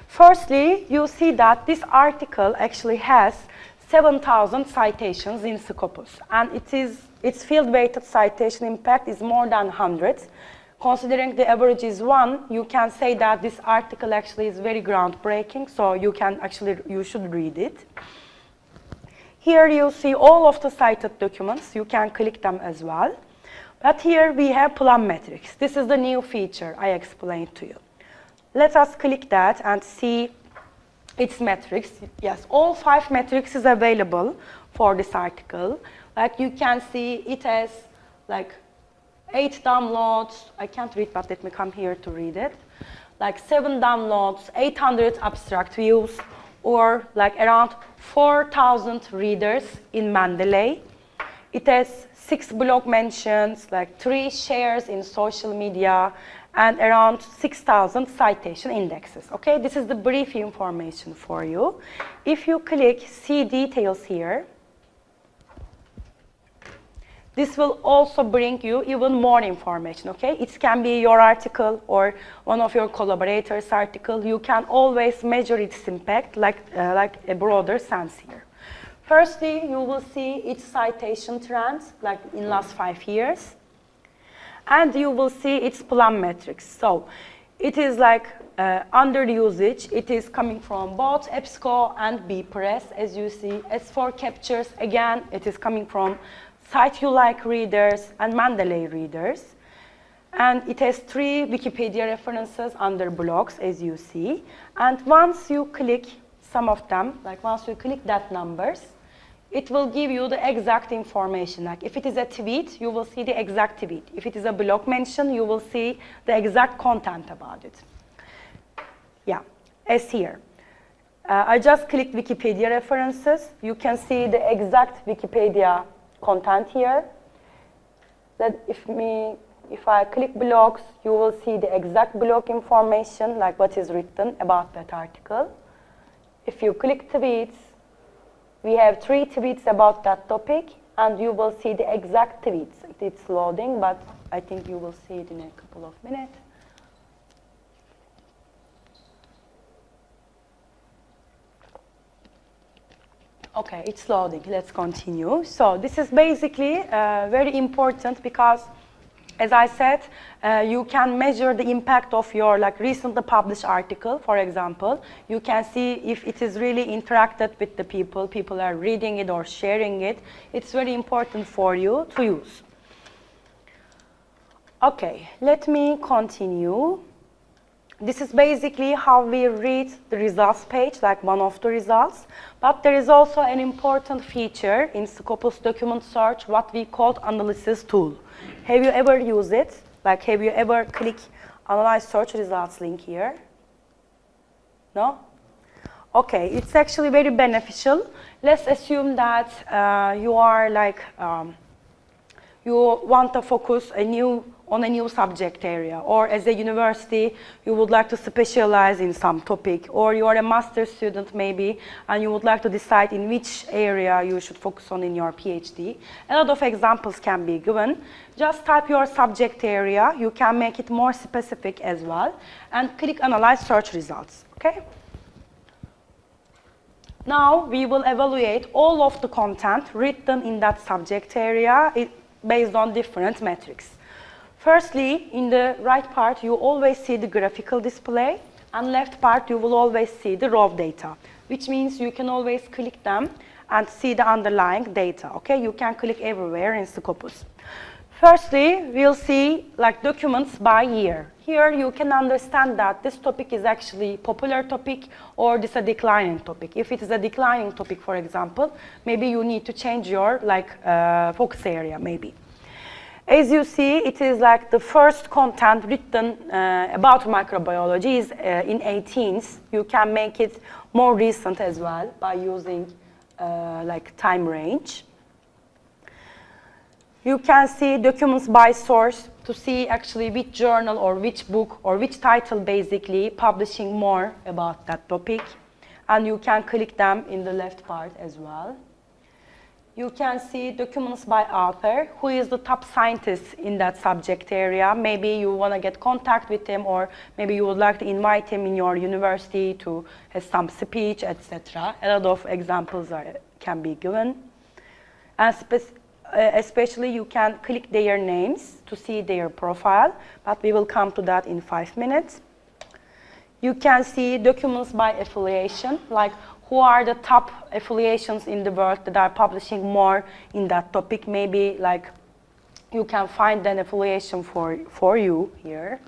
Firstly, you see that this article actually has 7,000 citations in Scopus, and its field-weighted citation impact is more than 100. Considering the average is 1, you can say that this article actually is very groundbreaking, so you should read it. Here you see all of the cited documents. You can click them as well. But here we have Plum Metrics. This is the new feature I explained to you. Let us click that and see its metrics. Yes, all 5 metrics is available for this article. Like you can see it has like 8 downloads. I can't read, but let me come here to read it. Like 7 downloads, 800 abstract views, or like around 4,000 readers in Mendeley. It has 6 blog mentions, like 3 shares in social media, and around 6,000 citation indexes. Okay, this is the brief information for you. If you click see details here, this will also bring you even more information, okay? It can be your article or one of your collaborators' article. You can always measure its impact like a broader sense here. Firstly, you will see its citation trends, like in last 5 years. And you will see its Plum Metrics. So it is like under usage. It is coming from both EBSCO and BPress, as you see. As for captures, again, it is coming from Cite You Like readers and Mendeley readers. And it has 3 Wikipedia references under blogs, as you see. And once you click some of them, like once you click that numbers, it will give you the exact information. Like if it is a tweet, you will see the exact tweet. If it is a blog mention, you will see the exact content about it. Yeah, as here. I just clicked Wikipedia references. You can see the exact Wikipedia content here. That if I click blogs, you will see the exact blog information, like what is written about that article. If you click tweets, we have 3 tweets about that topic, and you will see the exact tweets. It's loading, but I think you will see it in a couple of minutes. Okay, it's loading. Let's continue. So this is basically very important because, as I said, you can measure the impact of your recently published article, for example. You can see if it is really interacted with the people. People are reading it or sharing it. It's very important for you to use. Okay, let me continue. This is basically how we read the results page, like one of the results. But there is also an important feature in Scopus document search, what we call analysis tool. Have you ever used it? Like, have you ever clicked analyze search results link here? No? Okay, it's actually very beneficial. Let's assume that you are you want to focus on a new subject area, or as a university, you would like to specialize in some topic, or you are a master's student maybe, and you would like to decide in which area you should focus on in your PhD. A lot of examples can be given. Just type your subject area. You can make it more specific as well, and click Analyze Search Results, okay? Now, we will evaluate all of the content written in that subject area based on different metrics. Firstly, in the right part, you always see the graphical display, and left part, you will always see the raw data, which means you can always click them and see the underlying data, okay? You can click everywhere in Scopus. Firstly, we'll see documents by year. Here, you can understand that this topic is actually a popular topic, or this is a declining topic. If it is a declining topic, for example, maybe you need to change your focus area, maybe. As you see, it is the first content written about microbiology is in 18th. You can make it more recent as well by using time range. You can see documents by source to see actually which journal or which book or which title basically publishing more about that topic. And you can click them in the left part as well. You can see documents by author, who is the top scientist in that subject area. Maybe you want to get contact with him, or maybe you would like to invite him in your university to have some speech, etc. A lot of examples can be given. And especially you can click their names to see their profile, but we will come to that in 5 minutes. You can see documents by affiliation, like who are the top affiliations in the world that are publishing more in that topic. Maybe like you can find an affiliation for you here.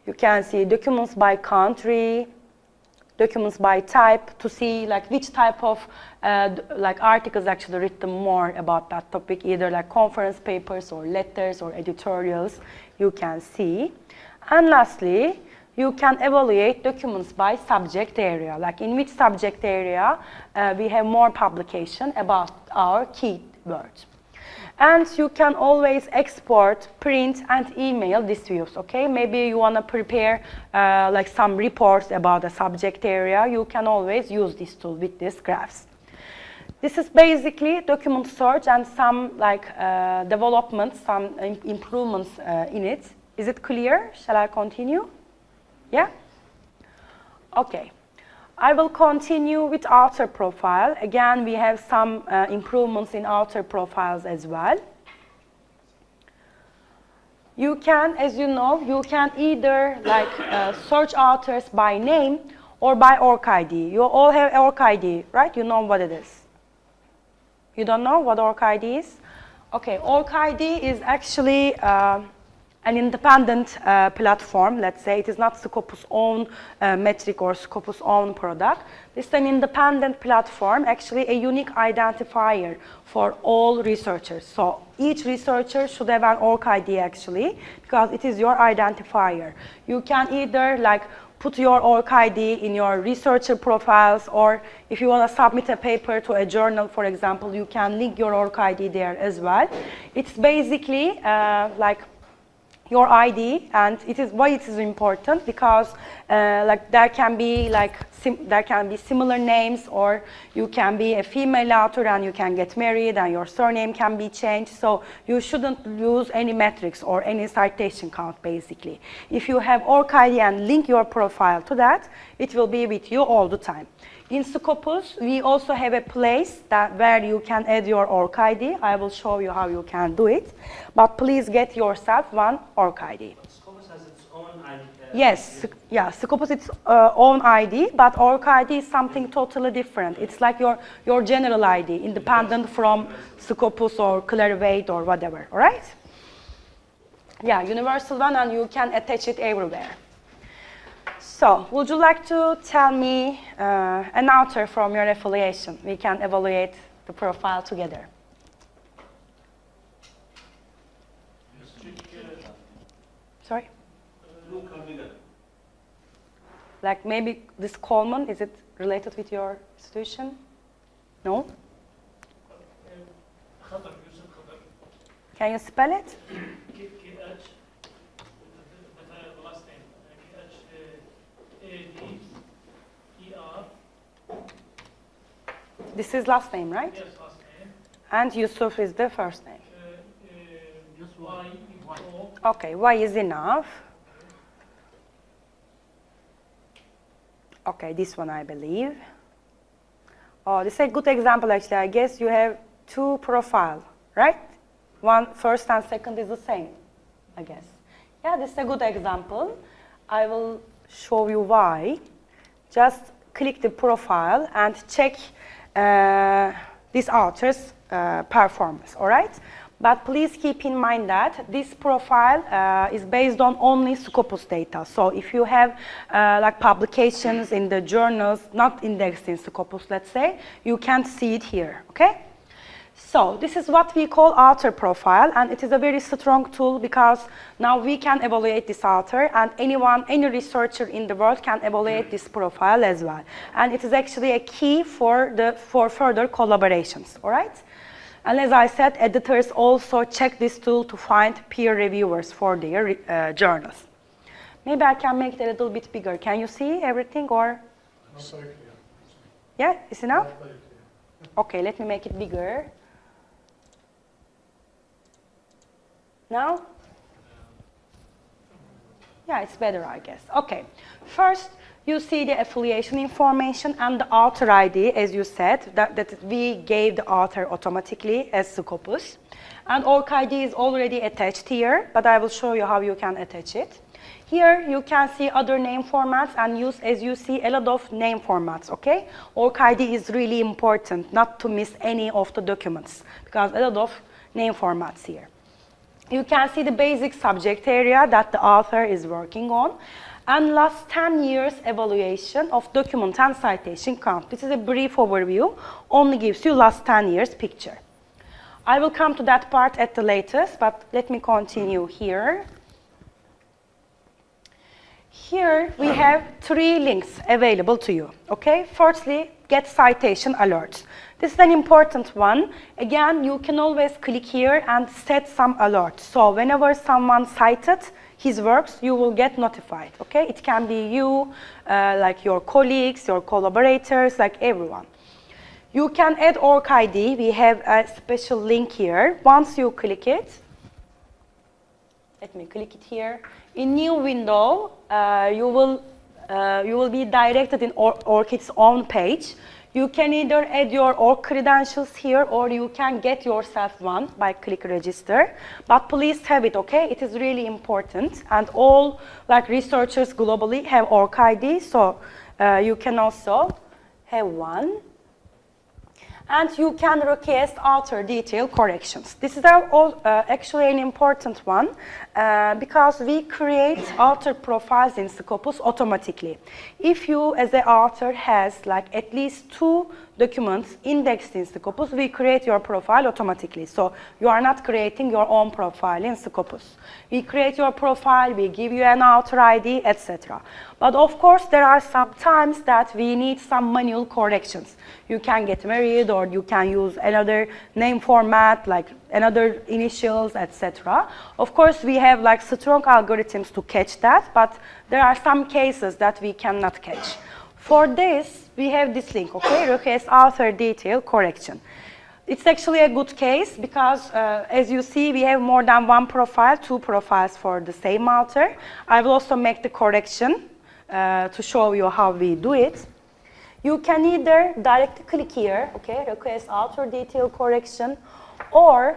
You can see documents by country, documents by type, to see like which type of like articles actually written more about that topic, either like conference papers or letters or editorials, you can see. And lastly, you can evaluate documents by subject area, like in which subject area we have more publication about our keywords. And you can always export, print, and email these views, okay? Maybe you want to prepare like some reports about a subject area. You can always use this tool with these graphs. This is basically document search and some like developments, some improvements in it. Is it clear? Shall I continue? Yeah? Okay. I will continue with author profile. Again, we have some improvements in author profiles as well. You can, as you know, you can either like search authors by name or by org ID. You all have org ID, right? You know what it is. You don't know what org ID is? Okay, org ID is actually an independent platform, let's say. It is not Scopus' own metric or Scopus' own product. This is an independent platform, actually a unique identifier for all researchers. So each researcher should have an org ID actually, because it is your identifier. You can either like put your org ID in your researcher profiles, or if you want to submit a paper to a journal, for example, you can link your org ID there as well. It's basically like your ID, and it is why it is important, because like there can be like similar names, or you can be a female author and you can get married and your surname can be changed. So you shouldn't use any metrics or any citation count basically. If you have org ID and link your profile to that, it will be with you all the time. In Scopus, we also have a place where you can add your org ID. I will show you how you can do it. But please get yourself one org ID. Scopus has its own ID. Yes, yeah, Scopus its own ID, but org ID is something totally different. It's like your general ID, independent from Scopus or Clarivate or whatever, all right? Yeah, universal one, and you can attach it everywhere. So, would you like to tell me an author from your affiliation? We can evaluate the profile together. Sorry? Like maybe this Coleman, is it related with your institution? No? Can you spell it? This is last name, right? Yes, last name. And Yusuf is the first name. Just Y. Okay, Y is enough. Okay, this one I believe. Oh, this is a good example actually. I guess you have two profiles, right? One first and second is the same, I guess. Yeah, this is a good example. I will show you why. Just click the profile and check this author's performance, all right? But please keep in mind that this profile is based on only Scopus data. So if you have like publications in the journals not indexed in Scopus, let's say, you can't see it here, okay? So this is what we call author profile, and it is a very strong tool because now we can evaluate this author, and any researcher in the world can evaluate this profile as well. And it is actually a key for further collaborations, all right? And as I said, editors also check this tool to find peer reviewers for their journals. Maybe I can make it a little bit bigger. Can you see everything, or? Not very clear. Yeah, is enough? Not very clear. Okay, let me make it bigger. Now? Yeah, it's better, I guess. Okay, first you see the affiliation information and the author ID, as you said, that we gave the author automatically as Scopus. And org ID is already attached here, but I will show you how you can attach it. Here you can see other name formats and use, as you see, a lot of name formats, okay? ORCID is really important not to miss any of the documents because a lot of name formats here. You can see the basic subject area that the author is working on. And last 10 years evaluation of document and citation count. This is a brief overview, only gives you last 10 years picture. I will come to that part at the latest, but let me continue here. Here we have 3 links available to you, okay? Firstly, get citation alerts. This is an important one. Again, you can always click here and set some alerts. So whenever someone cited his works, you will get notified, okay? It can be you, like your colleagues, your collaborators, like everyone. You can add ORCID. We have a special link here. Once you click it, let me click it here. In new window, you will be directed in ORCID's own page. You can either add your ORC credentials here or you can get yourself one by click register. But please have it, okay? It is really important. And all like researchers globally have ORCID, so you can also have one. And you can request author detail corrections. This is actually an important one because we create author profiles in Scopus automatically. If you as an author has like at least 2 documents indexed in Scopus, we create your profile automatically. So you are not creating your own profile in Scopus. We create your profile, we give you an author ID, etc. But of course, there are some times that we need some manual corrections. You can get married or you can use another name format, like another initials, etc. Of course, we have like strong algorithms to catch that, but there are some cases that we cannot catch. For this, we have this link, okay? Request author detail correction. It's actually a good case because, as you see, we have more than 1 profile, 2 profiles for the same author. I will also make the correction to show you how we do it. You can either directly click here, okay, request author detail correction, or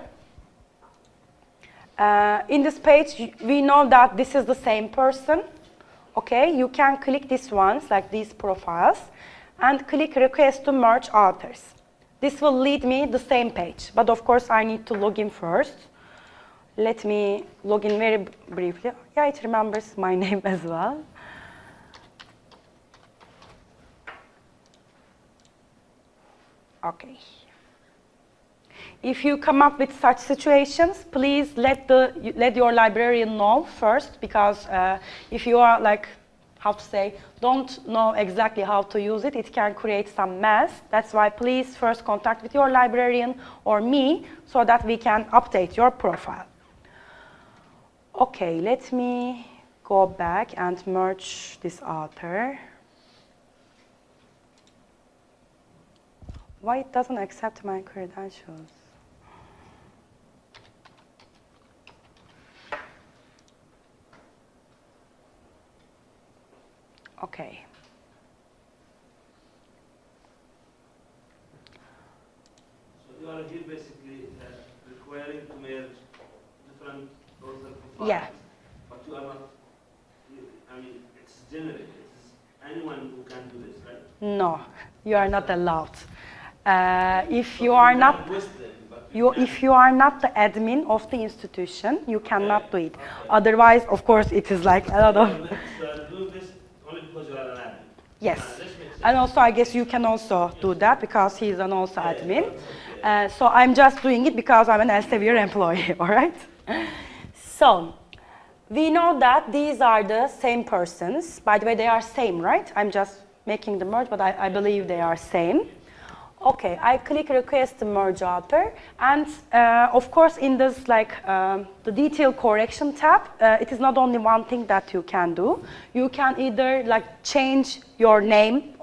in this page, we know that this is the same person. Okay, you can click these ones, like these profiles, and click request to merge authors. This will lead me the same page, but of course I need to log in first. Let me log in very briefly. Yeah, it remembers my name as well. Okay. If you come up with such situations, please let your librarian know first, because if you are like, how to say, don't know exactly how to use it, it can create some mess. That's why please first contact with your librarian or me so that we can update your profile. Okay, let me go back and merge this author. Why it doesn't accept my credentials? Okay. So you are here basically requiring to merge different author profiles. Yeah. But you are not, I mean, it's generated. It's anyone who can do this, right? No, you are not allowed. If you are not, if you are not the admin of the institution, you cannot do it. Okay. Otherwise, of course, it is like a lot of. You are doing this only because you are an admin. Yes. This makes sense. And also, I guess you can also do that because he is an also admin. So I'm just doing it because I'm an Elsevier employee, all right? So we know that these are the same persons. By the way, they are same, right? I'm just making the merge, but I believe they are same. Okay, I click request to merge author, and of course in this like the detail correction tab, it is not only one thing that you can do. You can either like change your name,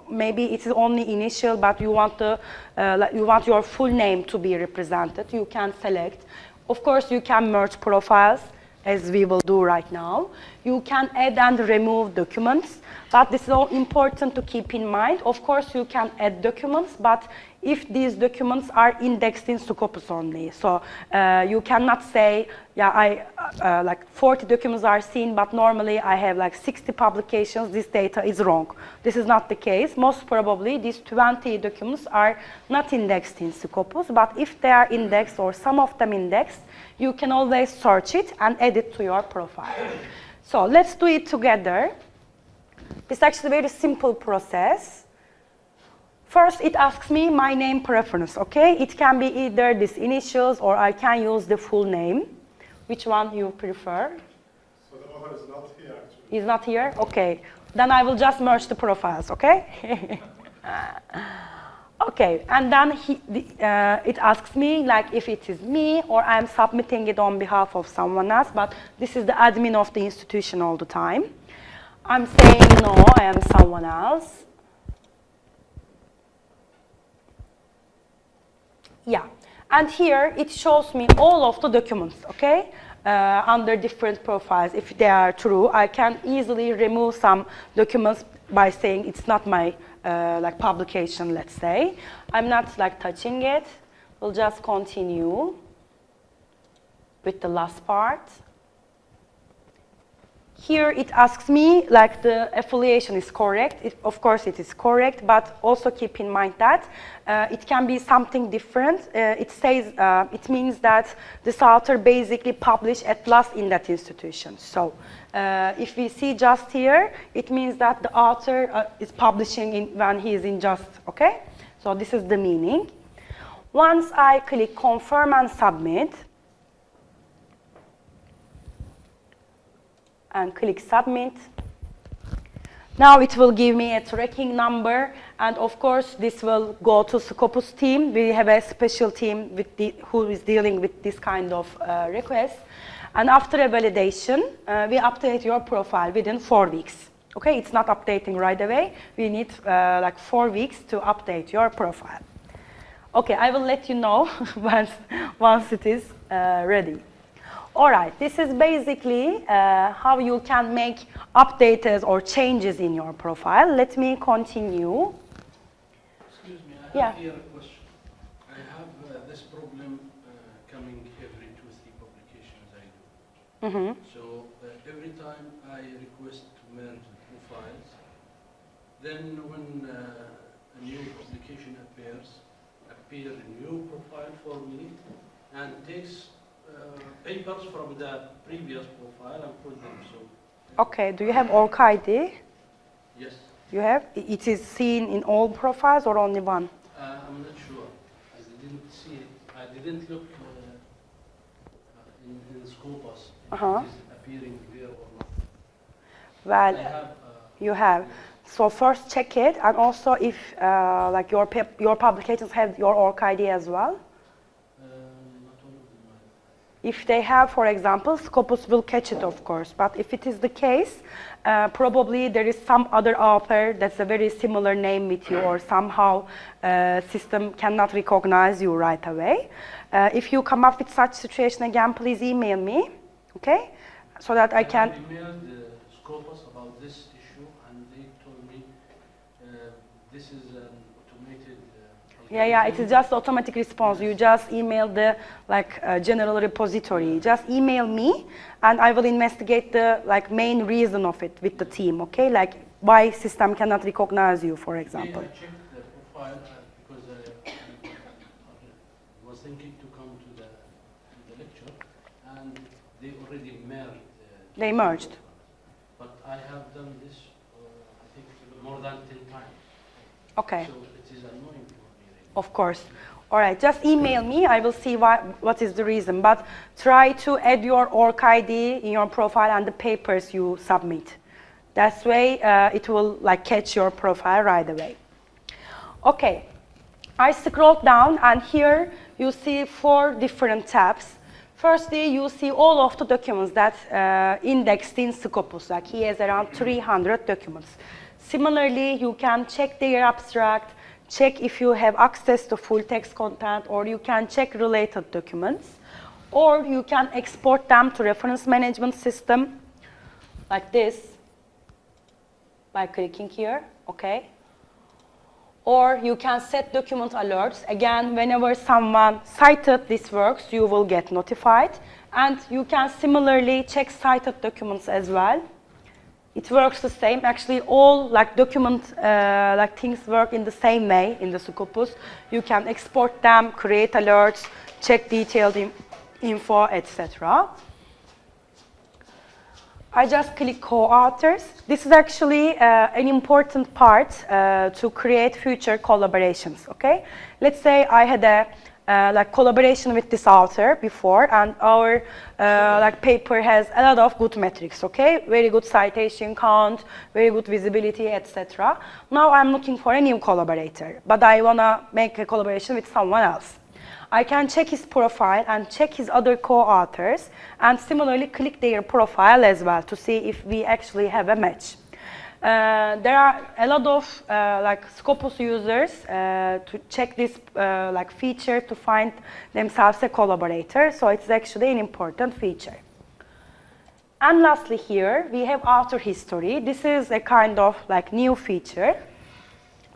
maybe it is only initial, but you want you want your full name to be represented. You can select. Of course, you can merge profiles, as we will do right now. You can add and remove documents, but this is all important to keep in mind. Of course, you can add documents, but if these documents are indexed in Scopus only. So you cannot say, yeah, like 40 documents are seen, but normally I have like 60 publications, this data is wrong. This is not the case. Most probably these 20 documents are not indexed in Scopus, but if they are indexed or some of them indexed, you can always search it and add it to your profile. So let's do it together. It's actually a very simple process. First, it asks me my name preference, okay? It can be either these initials or I can use the full name. Which one you prefer? So the author is not here, actually. Is not here? Okay. Then I will just merge the profiles, okay? Okay, and then it asks me like if it is me or I'm submitting it on behalf of someone else, but this is the admin of the institution all the time. I'm saying no, I am someone else. Yeah, and here it shows me all of the documents, okay? Under different profiles. If they are true, I can easily remove some documents by saying it's not my like publication, let's say. I'm not like touching it. We'll just continue with the last part. Here it asks me like the affiliation is correct. Of course it is correct, but also keep in mind that it can be something different. It says, it means that this author basically published at last in that institution. So if we see just here, it means that the author is publishing when he is in J.U.S.T, okay? So this is the meaning. Once I click confirm and submit, and click submit. Now it will give me a tracking number, and of course this will go to Scopus team. We have a special team with who is dealing with this kind of requests. And after a validation, we update your profile within 4 weeks. Okay, it's not updating right away. We need like 4 weeks to update your profile. Okay, I will let you know once it is ready. All right, this is basically how you can make updates or changes in your profile. Let me continue. Excuse me, I Yeah. have here a question. I have this problem coming every 2-3 publications I do. Mm-hmm. So every time I request to merge the profiles, then when a new publication appear a new profile for me and takes papers from the previous profile and put them. So Okay, do you have org ID? yes, You have? It is seen in all profiles or only one? I'm not sure. I didn't see it. I didn't look in Scopus if Uh-huh. it is appearing there or not. Well, I have. you have. So first check it, and also if like your publications have your org ID as well. Not all of them. If they have, for example, Scopus will catch it, of course. But if it is the case, probably there is some other author that's a very similar name with you, or somehow system cannot recognize you right away. If you come up with such situation again, please email me, okay? So that I can. I emailed Scopus about this issue, and they told me this is an automated. Yeah, it is just automatic response. You just email the general repository. Just email me, and I will investigate the main reason of it with the team. Okay, like why system cannot recognize you, for example. I checked the profile because I was thinking to come to the lecture, and they already merged. They merged. But I have done this, I think, more than 10 times. Okay. So it is annoying for me. Really. Of course. All right, just email me. I will see what is the reason. But try to add your org ID in your profile and the papers you submit. That way, it will catch your profile right away. Okay, I scrolled down, and here you see 4 different tabs. Firstly, you see all of the documents that indexed in Scopus. Like he has around 300 documents. Similarly, you can check their abstract, check if you have access to full text content, or you can check related documents, or you can export them to reference management system like this by clicking here, okay? Or you can set document alerts. Again, whenever someone cited these works, you will get notified. And you can similarly check cited documents as well. It works the same. Actually, all like document like things work in the same way in the Scopus. You can export them, create alerts, check detailed info, etc. I just click co-authors. This is actually an important part to create future collaborations. Okay, let's say I had a like collaboration with this author before, and our like paper has a lot of good metrics. Okay, very good citation count, very good visibility, etc. Now I'm looking for a new collaborator, but I wanna make a collaboration with someone else. I can check his profile and check his other co-authors, and similarly click their profile as well to see if we actually have a match. There are a lot of like Scopus users to check this like feature to find themselves a collaborator, so it's actually an important feature. And lastly here, we have author history. This is a kind of like new feature.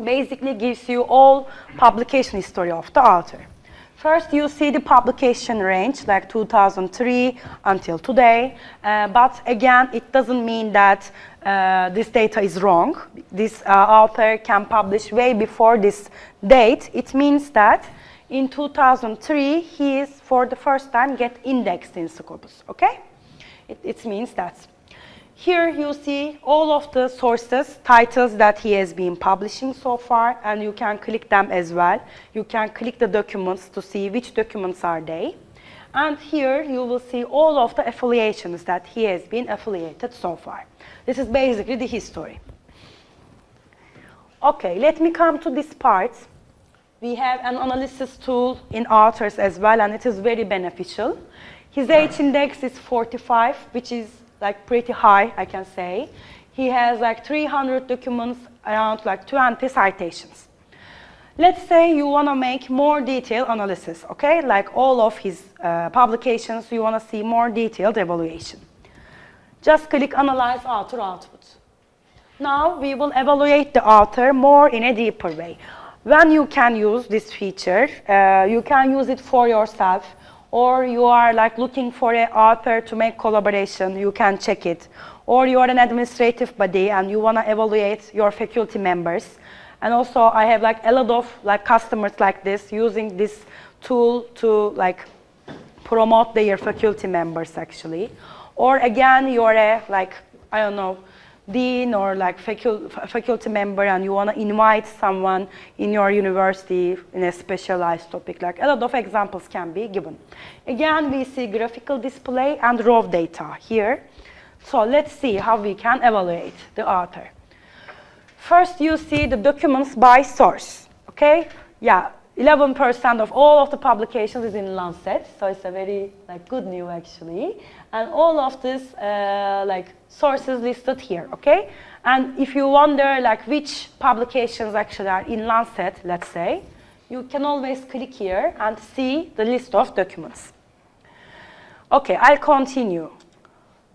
Basically gives you all publication history of the author. First, you see the publication range, like 2003 until today. But again, it doesn't mean that this data is wrong. This author can publish way before this date. It means that in 2003, he is for the first time get indexed in Scopus, okay? It means that. Here you see all of the sources, titles that he has been publishing so far, and you can click them as well. You can click the documents to see which documents are they. And here you will see all of the affiliations that he has been affiliated so far. This is basically the history. Okay, let me come to this part. We have an analysis tool in authors as well, and it is very beneficial. His H index is 45, which is like pretty high, I can say. He has like 300 documents, around like 20 citations. Let's say you want to make more detailed analysis, okay? Like all of his publications, you want to see more detailed evaluation. Just click Analyze Author Output. Now we will evaluate the author more in a deeper way. When you can use this feature, you can use it for yourself, or you are like looking for an author to make collaboration, you can check it. Or you are an administrative body and you want to evaluate your faculty members. And also I have like a lot of like customers like this using this tool to like promote their faculty members actually. Or again, you're a like, I don't know, dean or like faculty member and you want to invite someone in your university in a specialized topic. Like a lot of examples can be given. Again, we see graphical display and raw data here. So let's see how we can evaluate the author. First, you see the documents by source, okay? Yeah, 11% of all of the publications is in Lancet, so it's a very like good news actually. And all of this like sources listed here, okay? And if you wonder like which publications actually are in Lancet, let's say, you can always click here and see the list of documents. Okay, I'll continue.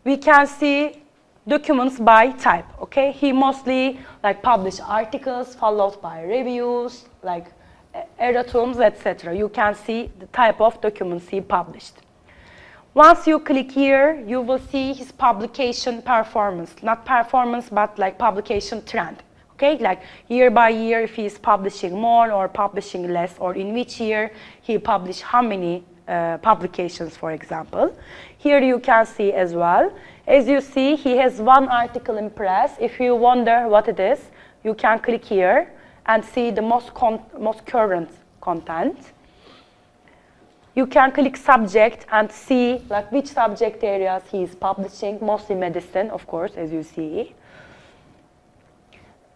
We can see documents by type, okay? He mostly like publish articles followed by reviews, like erratums, etc. You can see the type of documents he published. Once you click here, you will see his publication performance. Not performance, but like publication trend. Okay, like year by year, if he is publishing more or publishing less, or in which year he published how many publications, for example. Here you can see as well. As you see, he has one article in press. If you wonder what it is, you can click here and see the most current content. You can click subject and see like which subject areas he is publishing, mostly medicine, of course, as you see.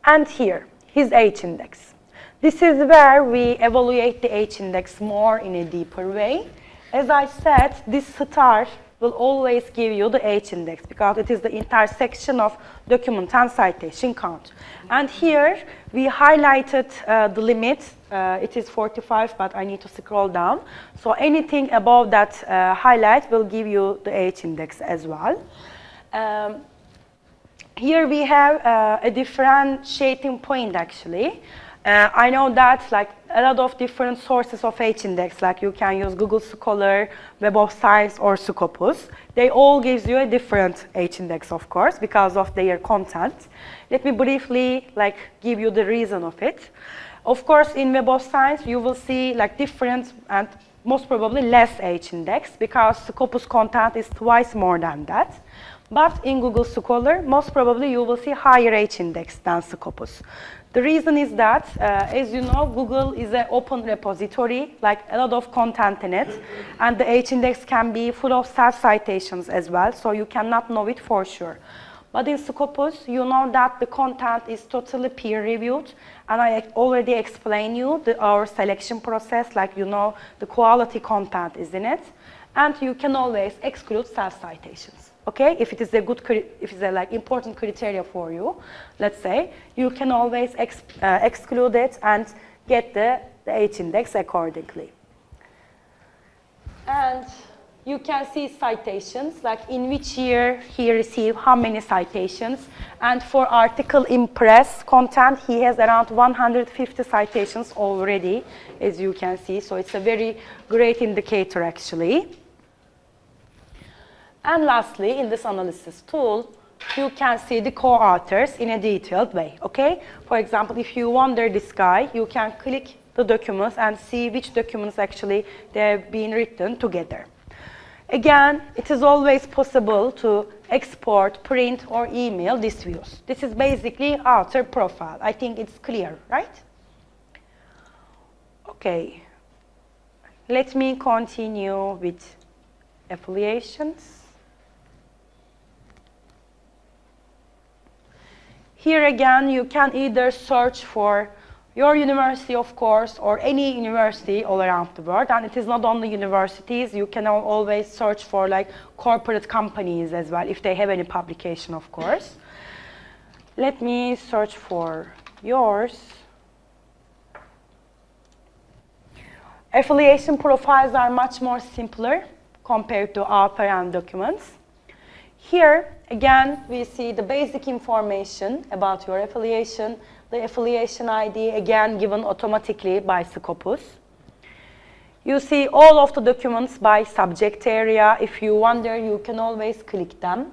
And here, his H index. This is where we evaluate the H index more in a deeper way. As I said, this star will always give you the H index because it is the intersection of document and citation count. And here we highlighted the limit. It is 45, but I need to scroll down. So anything above that highlight will give you the H index as well. Here we have a differentiating point actually. I know that like a lot of different sources of H-index, like you can use Google Scholar, Web of Science, or Scopus. They all gives you a different H-index, of course, because of their content. Let me briefly like give you the reason of it. Of course, in Web of Science, you will see like different and most probably less H-index because Scopus content is twice more than that. But in Google Scholar, most probably you will see higher H-index than Scopus. The reason is that, as you know, Google is an open repository, like a lot of content in it, and the H-index can be full of self-citations as well, so you cannot know it for sure. But in Scopus, you know that the content is totally peer-reviewed, and I already explained you our selection process, like you know the quality content is in it, and you can always exclude self-citations. Okay, if it is a good, if it's a like important criteria for you, let's say, you can always exclude it and get the H-index accordingly. And you can see citations, like in which year he received how many citations. And for article in press content, he has around 150 citations already, as you can see. So it's a very great indicator, actually. And lastly, in this analysis tool, you can see the co-authors in a detailed way, okay? For example, if you wonder this guy, you can click the documents and see which documents actually they've been written together. Again, it is always possible to export, print, or email these views. This is basically author profile. I think it's clear, right? Okay. Let me continue with affiliations. Here again, you can either search for your university, of course, or any university all around the world. And it is not only universities. You can always search for like corporate companies as well, if they have any publication, of course. Let me search for yours. Affiliation profiles are much more simpler compared to author and documents. Here, again, we see the basic information about your affiliation, the affiliation ID, again, given automatically by Scopus. You see all of the documents by subject area. If you wonder, you can always click them,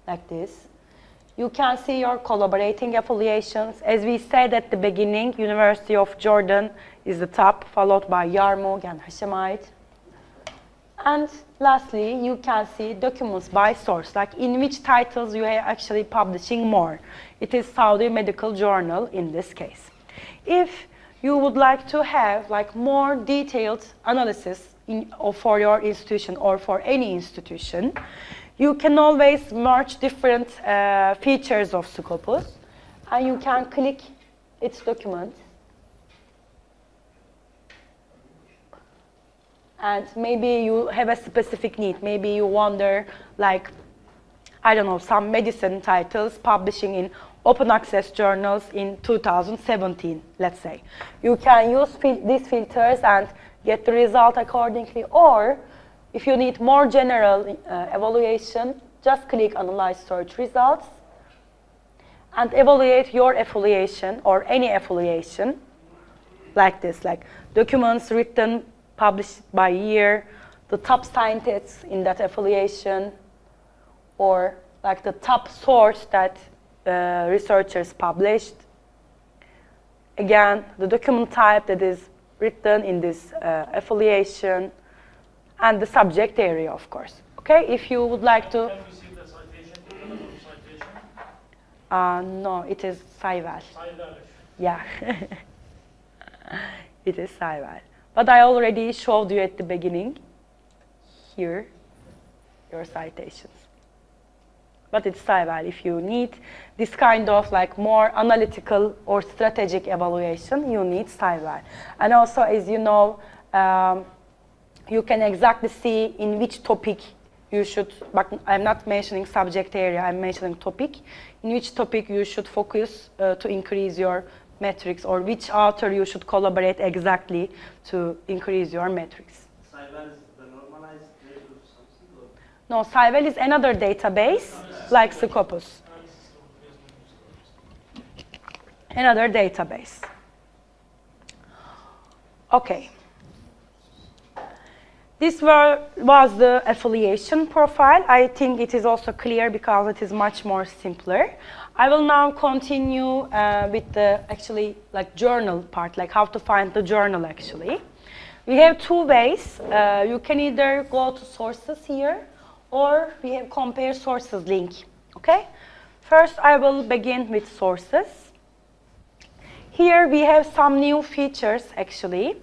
like this. You can see your collaborating affiliations. As we said at the beginning, University of Jordan is the top, followed by Yarmouk and Hashemite. And lastly, you can see documents by source, like in which titles you are actually publishing more. It is Saudi Medical Journal in this case. If you would like to have like more detailed analysis for your institution or for any institution, you can always merge different features of Scopus, and you can click its document. And maybe you have a specific need. Maybe you wonder, like, I don't know, some medicine titles publishing in open access journals in 2017, let's say. You can use these filters and get the result accordingly. Or if you need more general evaluation, just click Analyze Search Results and evaluate your affiliation or any affiliation like this, like documents written, published by year, the top scientists in that affiliation, or like the top source that researchers published. Again, the document type that is written in this affiliation, and the subject area, of course. Okay, if you would like to. Can we see the citation, the level of citation? No, it is Sayval. Sayval. Yeah, it is Sayval. But I already showed you at the beginning, here, your citations. But it's Sayval. If you need this kind of like more analytical or strategic evaluation, you need Sayval. And also, as you know, you can exactly see in which topic you should, but I'm not mentioning subject area, I'm mentioning topic, in which topic you should focus to increase your metrics, or which author you should collaborate exactly to increase your metrics. Cyber is the normalized rate of something? Or? No, Sayval is another database like Scopus. Another database. Okay. This was the affiliation profile. I think it is also clear because it is much more simpler. I will now continue with the actually like journal part, like how to find the journal actually. We have two ways. You can either go to sources here or we have compare sources link, okay? First, I will begin with sources. Here we have some new features actually.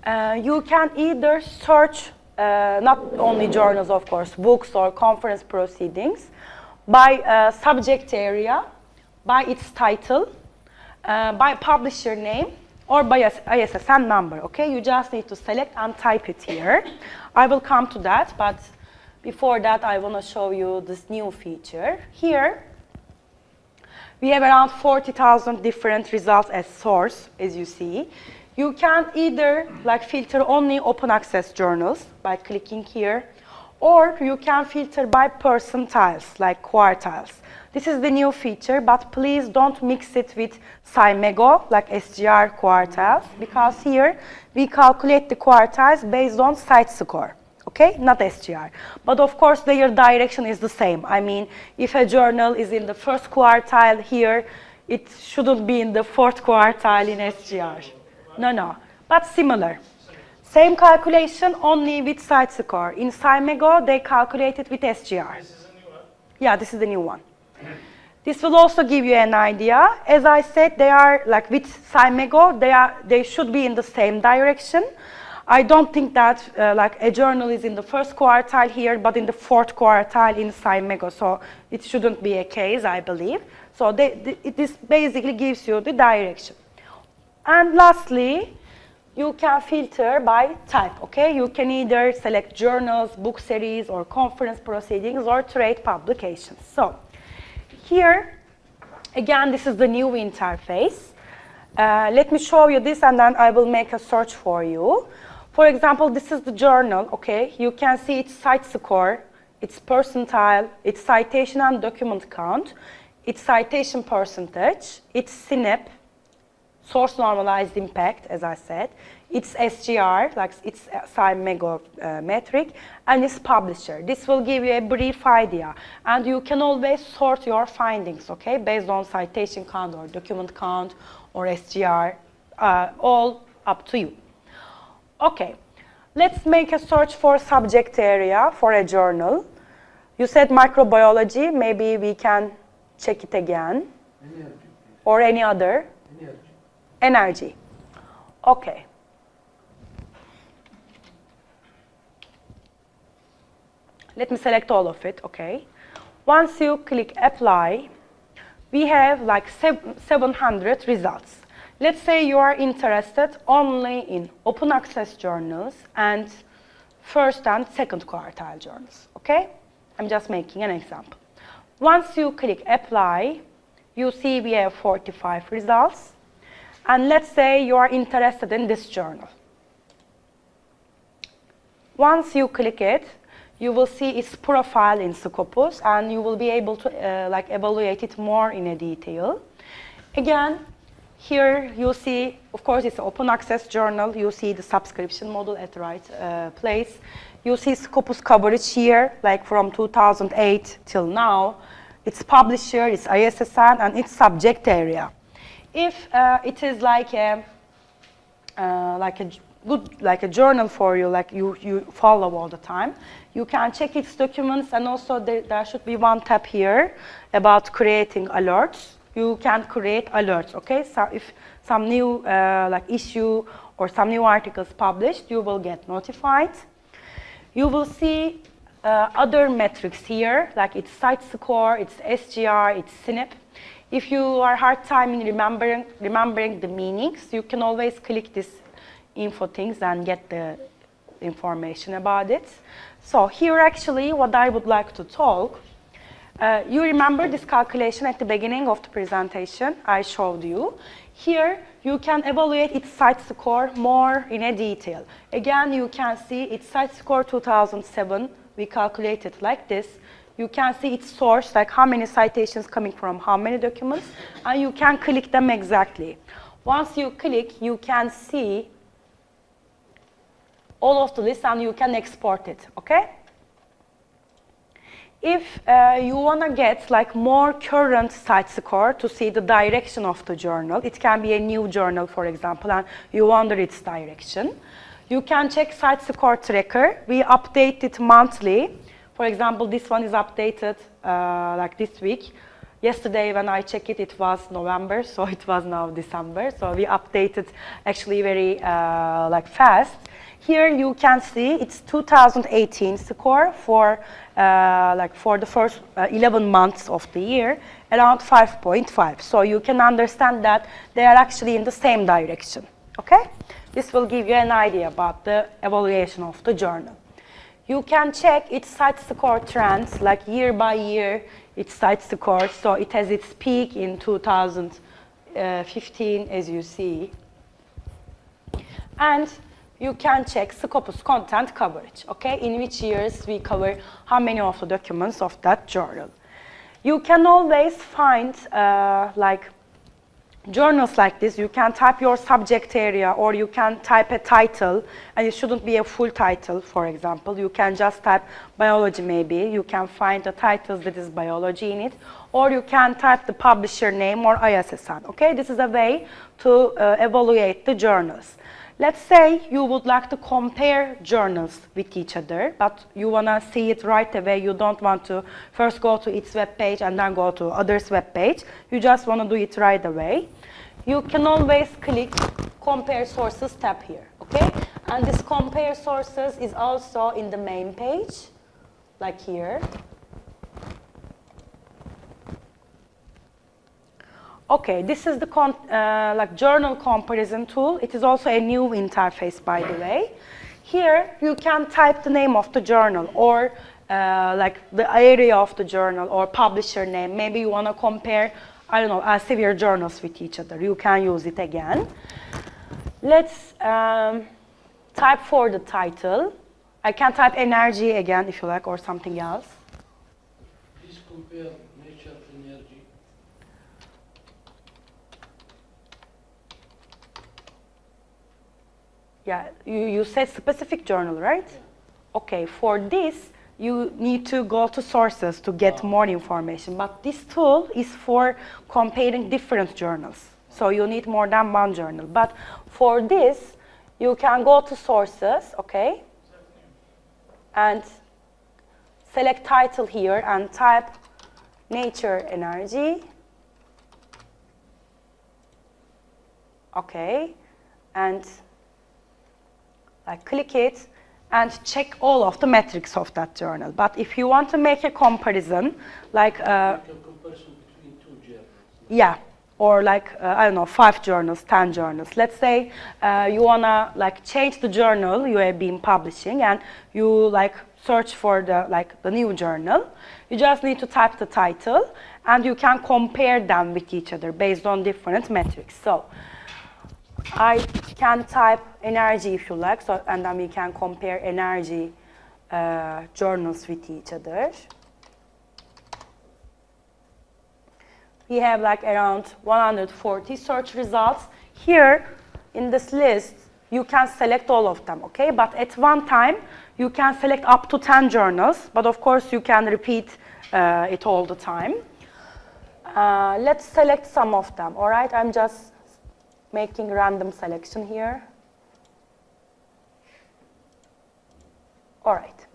You can either search, not only journals of course, books or conference proceedings, by subject area, by its title, by publisher name, or by ISSN number, okay? You just need to select and type it here. I will come to that, but before that I want to show you this new feature. Here, we have around 40,000 different results as source, as you see. You can either like filter only open access journals by clicking here, or you can filter by percentiles, like quartiles. This is the new feature, but please don't mix it with SCIMEGO, like SGR quartiles, because here we calculate the quartiles based on site score, okay, not SGR. But of course, their direction is the same. I mean, if a journal is in the first quartile here, it shouldn't be in the fourth quartile in SGR. No, but similar. Same calculation, only with site score. In SCIMEGO, they calculate it with SGR. This is a new one? Yeah, this is the new one. This will also give you an idea. As I said, they are like with SCIMEGO, they should be in the same direction. I don't think that like a journal is in the first quartile here, but in the fourth quartile in SCIMEGO. So it shouldn't be a case, I believe. So this basically gives you the direction. And lastly, you can filter by type, okay? You can either select journals, book series, or conference proceedings, or trade publications. So here, again, this is the new interface. Let me show you this, and then I will make a search for you. For example, this is the journal, okay? You can see its site score, its percentile, its citation and document count, its citation percentage, its SNIP, source normalized impact, as I said, its SGR, like its SCIMEGO metric, and its publisher. This will give you a brief idea. And you can always sort your findings, okay, based on citation count or document count or SGR, all up to you. Okay, let's make a search for subject area for a journal. You said microbiology, maybe we can check it again. Energy. Or any other. Energy. Energy. Okay. Let me select all of it, okay. Once you click apply, we have like 700 results. Let's say you are interested only in open access journals and first and second quartile journals, okay? I'm just making an example. Once you click apply, you see we have 45 results. And let's say you are interested in this journal. Once you click it, you will see its profile in Scopus, and you will be able to like evaluate it more in a detail. Again, here you see, of course, it's an open access journal. You see the subscription model at the right place. You see Scopus coverage here, like from 2008 till now. Its publisher, its ISSN, and its subject area. If it is like a journal for you, like you follow all the time, you can check its documents, and also there should be one tab here about creating alerts. You can create alerts, okay? So if some new like issue or some new articles published, you will get notified. You will see other metrics here, like its site score, its SGR, its SNIP. If you are hard time in remembering the meanings, you can always click this info things and get the information about it. So here actually what I would like to talk, you remember this calculation at the beginning of the presentation I showed you. Here you can evaluate its site score more in a detail. Again, you can see its site score 2007, we calculated like this. You can see its source, like how many citations coming from how many documents, and you can click them exactly. Once you click, you can see all of the list and you can export it, okay? If you want to get like more current site score to see the direction of the journal, it can be a new journal, for example, and you wonder its direction. You can check site score tracker. We update it monthly. For example, this one is updated like this week. Yesterday when I checked it, it was November, so it was now December. So we updated actually very like fast. Here you can see it's 2018 score for like for the first 11 months of the year, around 5.5. So you can understand that they are actually in the same direction, okay? This will give you an idea about the evaluation of the journal. You can check its site score trends, like year by year, its site score. So it has its peak in 2015, as you see. And you can check Scopus content coverage, okay? In which years we cover how many of the documents of that journal. You can always find like journals like this. You can type your subject area or you can type a title, and it shouldn't be a full title, for example. You can just type biology maybe. You can find the titles that is biology in it, or you can type the publisher name or ISSN, okay? This is a way to evaluate the journals. Let's say you would like to compare journals with each other, but you want to see it right away. You don't want to first go to its web page and then go to others' web page. You just want to do it right away. You can always click Compare Sources tab here, okay? And this Compare Sources is also in the main page, like here. Okay, this is the like journal comparison tool. It is also a new interface, by the way. Here you can type the name of the journal or like the area of the journal or publisher name. Maybe you want to compare, I don't know, Elsevier journals with each other. You can use it again. Let's type for the title. I can type energy again if you like, or something else. Please compare nature energy. Yeah, you said specific journal, right? Yeah. Okay, for this, you need to go to sources to get more information. But this tool is for comparing different journals. So you need more than one journal. But for this, you can go to sources, okay? And select title here and type nature energy. Okay, and click it and check all of the metrics of that journal. But if you want to make a comparison, like Make a comparison between two journals. yeah, or like I don't know, 5 journals, 10 journals. Let's say you wanna like change the journal you have been publishing, and you like search for the new journal. You just need to type the title, and you can compare them with each other based on different metrics. So I can type energy if you like, so, and then we can compare energy journals with each other. We have like around 140 search results. Here in this list, you can select all of them, okay? But at one time, you can select up to 10 journals, but of course you can repeat it all the time. Let's select some of them, all right? I'm just making random selection here. All right.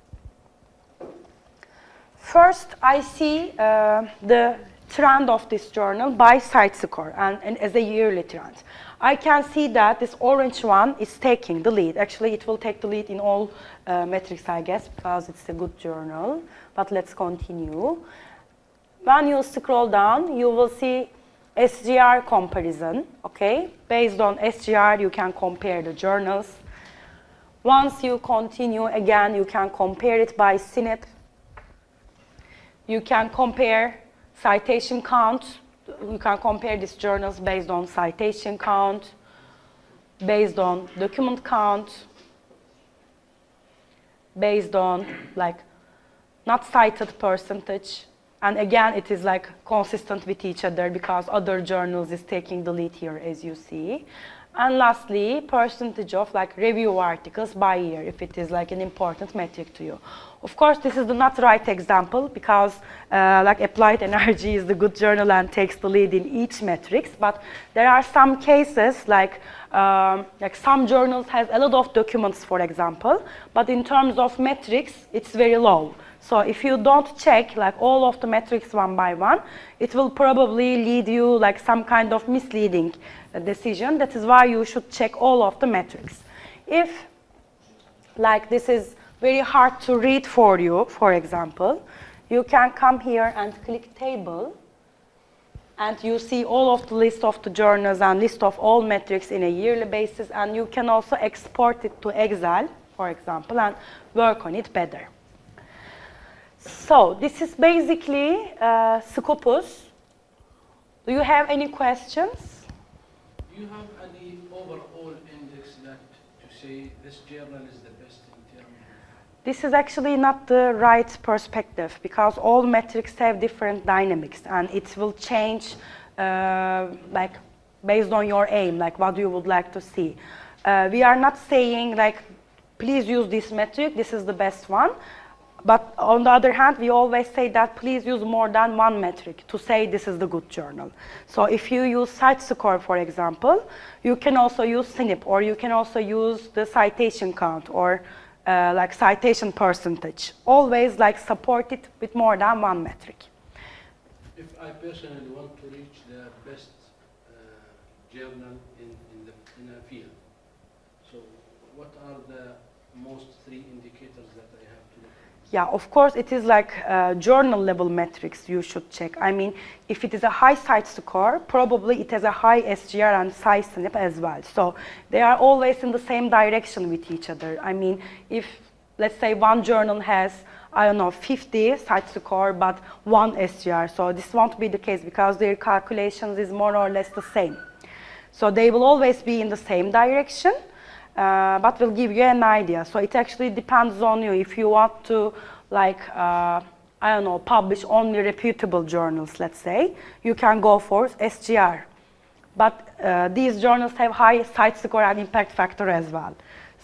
First, I see the trend of this journal by site score and as a yearly trend. I can see that this orange one is taking the lead. Actually, it will take the lead in all metrics, I guess, because it's a good journal. But let's continue. When you scroll down, you will see SGR comparison, okay? Based on SGR, you can compare the journals. Once you continue, again, you can compare it by SNIP. You can compare citation count. You can compare these journals based on citation count, based on document count, based on like not cited percentage. And again, it is like consistent with each other because other journals is taking the lead here, as you see. And lastly, percentage of like review articles by year, if it is like an important metric to you. Of course, this is the not right example because like applied energy is the good journal and takes the lead in each metrics. But there are some cases like some journals has a lot of documents, for example, but in terms of metrics, it's very low. So if you don't check like all of the metrics one by one, it will probably lead you like some kind of misleading decision. That is why you should check all of the metrics. If like this is very hard to read for you, for example, you can come here and click table, and you see all of the list of the journals and list of all metrics in a yearly basis, and you can also export it to Excel, for example, and work on it better. So this is basically Scopus. Do you have any questions? Do you have any overall index that to say this journal is the best in terms of? This is actually not the right perspective because all metrics have different dynamics and it will change like based on your aim, like what you would like to see. We are not saying like, please use this metric, this is the best one. But on the other hand, we always say that please use more than one metric to say this is the good journal. So if you use site score, for example, you can also use SNIP, or you can also use the citation count or like citation percentage. Always like support it with more than one metric. If I personally want to reach the best journal in a field, so what are the most three indicators that I have to look at? Yeah, of course, it is like journal level metrics you should check. I mean, if it is a high site score, probably it has a high SGR and high SNIP as well. So they are always in the same direction with each other. I mean, if let's say one journal has, I don't know, 50 site score, but 1 SGR. So this won't be the case because their calculations is more or less the same. So they will always be in the same direction. But will give you an idea. So it actually depends on you. If you want to, like, I don't know, publish only reputable journals, let's say, you can go for SGR. But these journals have high site score and impact factor as well.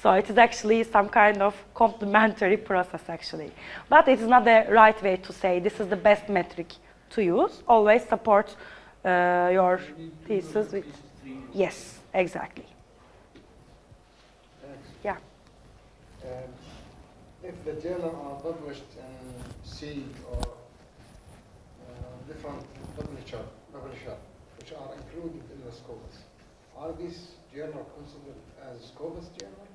So it is actually some kind of complementary process, actually. But it's not the right way to say this is the best metric to use. Always support your thesis with. Yes, exactly. Yeah. If the journal are published in seed or different publisher, which are included in the Scopus, are these journals considered as Scopus journal?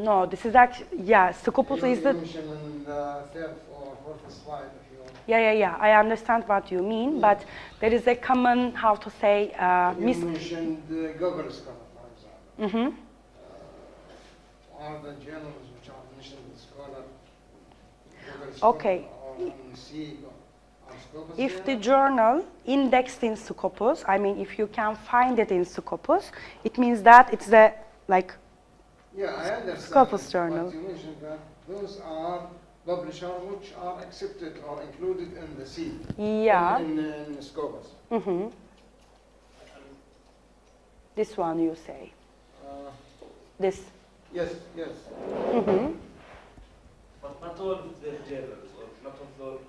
No, this is actually, yeah, Scopus is the. You mentioned in the third or fourth slide if you want. Yeah, I understand what you mean, but there is a common, how to say, You mentioned the Google Scholar, for example. Are the journals which are mentioned in Scholar, Google Scholar, Okay. or in seed or Scopus If the journal? journal indexed in Scopus, I mean, if you can find it in Scopus, it means that it's the, like, Yeah, I understand. Scopus journal. But you mentioned that those are publishers which are accepted or included in the seed. yeah. In Scopus. This one you say. This. Yes. But not all of their journals, or not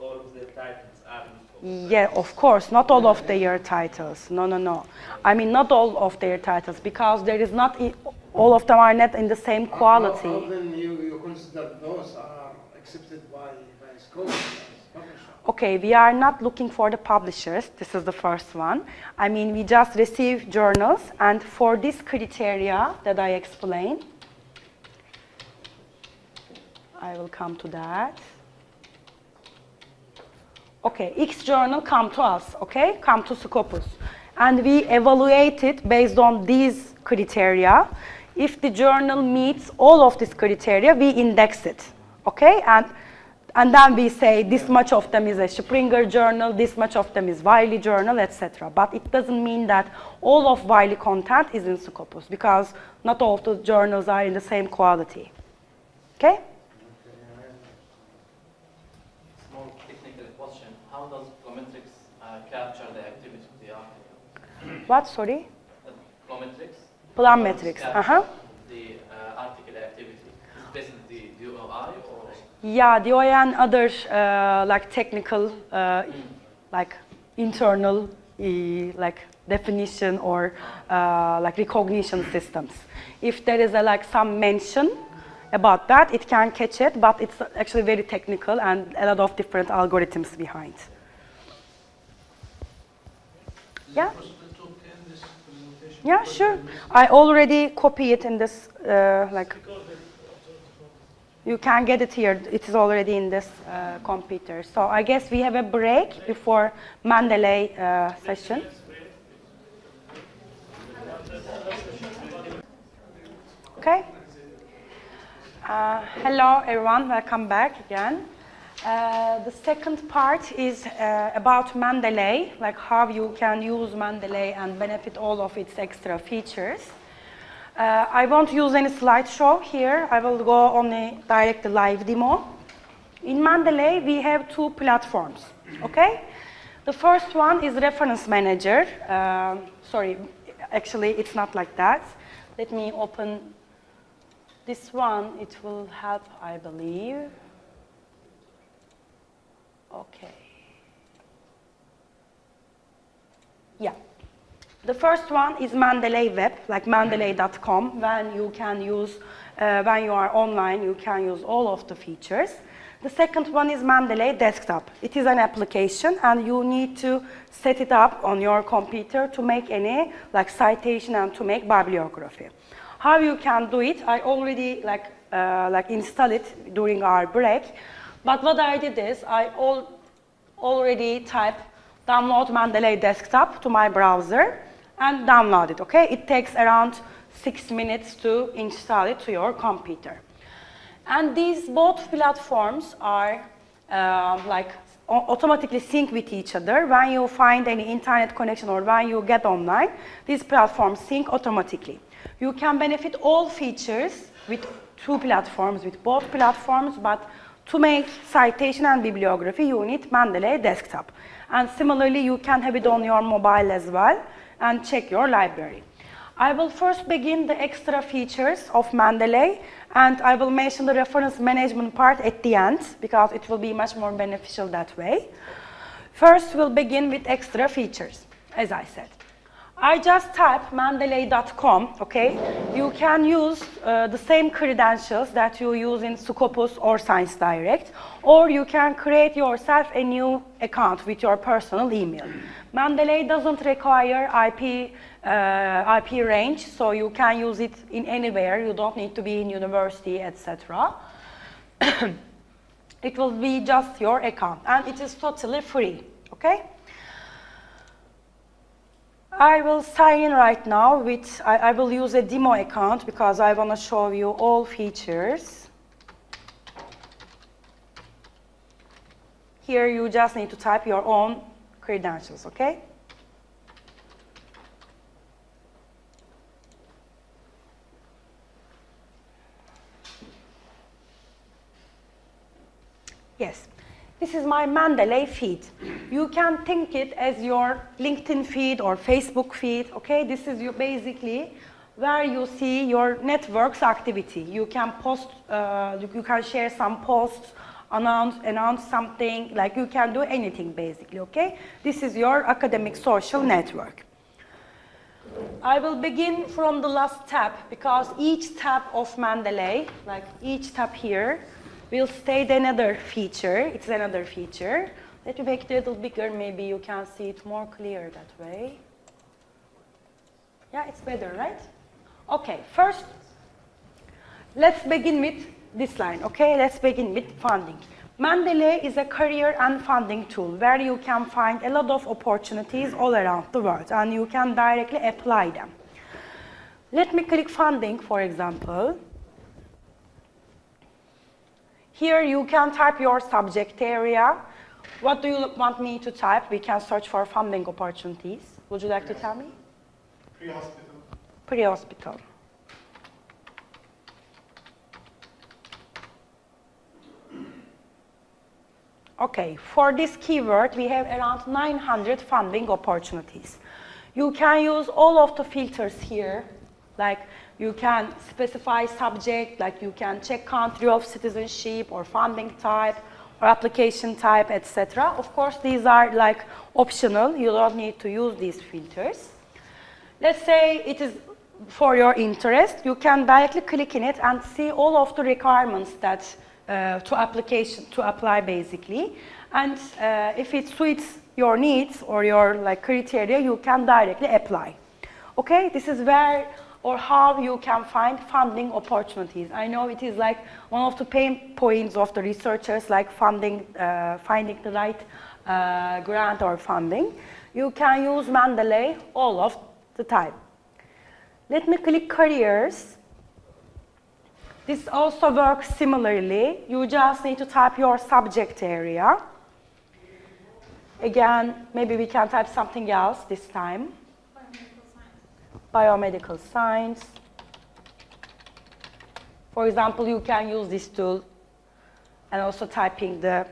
all of their titles are in Scopus. Yeah, of course, not all of their titles. No. I mean, not all of their titles, because there is not, all of them are not in the same quality. How then you consider those are accepted by Scopus as publishers? Okay, we are not looking for the publishers. This is the first one. I mean, we just receive journals, and for this criteria that I explained, I will come to that. Okay, X journal come to us, okay? Come to Scopus. And we evaluate it based on these criteria. If the journal meets all of these criteria, we index it, okay? And then we say this much of them is a Springer journal, this much of them is Wiley journal, etc. But it doesn't mean that all of Wiley content is in Scopus, because not all of the journals are in the same quality, okay? Small technical question. How does Plum Metrics capture the activity of the article? What, sorry? Plum Metrics. Plum Metrics. Uh-huh. The article activity. Is basically the DOI or? Yeah, DOI and other like technical, like internal, like definition or like recognition systems. If there is a, like some mention about that, it can catch it, but it's actually very technical and a lot of different algorithms behind. Yeah. Yeah, sure. I already copy it in this, like, you can get it here. It is already in this computer. So I guess we have a break before Mendeley session. Okay. Hello, everyone. Welcome back again. The second part is about Mendeley, like how you can use Mendeley and benefit all of its extra features. I won't use any slideshow here. I will go on a direct live demo. In Mendeley, we have two platforms, okay? The first one is Reference Manager. Sorry, actually, it's not like that. Let me open this one. It will help, I believe. Okay. Yeah. The first one is Mendeley Web, like mendeley.com. When you can use, when you are online, you can use all of the features. The second one is Mendeley Desktop. It is an application, and you need to set it up on your computer to make any like citation and to make bibliography. How you can do it? I already like installed it during our break. But what I did is I already typed download Mendeley Desktop to my browser and download it, okay? It takes around 6 minutes to install it to your computer. And these both platforms are like automatically sync with each other. When you find any internet connection or when you get online, these platforms sync automatically. You can benefit all features with two platforms, with both platforms, but to make citation and bibliography, you need Mendeley Desktop. And similarly, you can have it on your mobile as well and check your library. I will first begin the extra features of Mendeley, and I will mention the reference management part at the end because it will be much more beneficial that way. First, we'll begin with extra features, as I said. I just type mendeley.com, okay? You can use the same credentials that you use in Scopus or Science Direct, or you can create yourself a new account with your personal email. Mendeley doesn't require IP range, so you can use it in anywhere. You don't need to be in university, etc. It will be just your account, and it is totally free, okay? I will sign in right now with, I will use a demo account because I want to show you all features. Here you just need to type your own credentials, okay? Yes. This is my Mendeley feed. You can think it as your LinkedIn feed or Facebook feed, okay? This is your basically where you see your network's activity. You can post, you can share some posts, announce something, like you can do anything basically, okay? This is your academic social network. I will begin from the last tab because each tab of Mendeley, like each tab here, will state another feature. It's another feature. Let me make it a little bigger. Maybe you can see it more clear that way. Yeah, it's better, right? Okay, first, let's begin with this line, okay? Let's begin with funding. Mendeley is a career and funding tool where you can find a lot of opportunities all around the world and you can directly apply them. Let me click funding, for example. Here you can type your subject area. What do you want me to type? We can search for funding opportunities. Would you like to tell me? Pre-hospital. Pre-hospital. Okay, for this keyword, we have around 900 funding opportunities. You can use all of the filters here. Like you can specify subject, like you can check country of citizenship or funding type or application type, etc. Of course, these are like optional. You don't need to use these filters. Let's say it is for your interest. You can directly click in it and see all of the requirements that to apply basically. And if it suits your needs or your like criteria, you can directly apply. Okay, this is where or how you can find funding opportunities. I know it is like one of the pain points of the researchers, like finding the right grant or funding. You can use Mendeley all of the time. Let me click careers. This also works similarly. You just need to type your subject area. Again, maybe we can type something else this time. Biomedical science. For example, you can use this tool and also typing the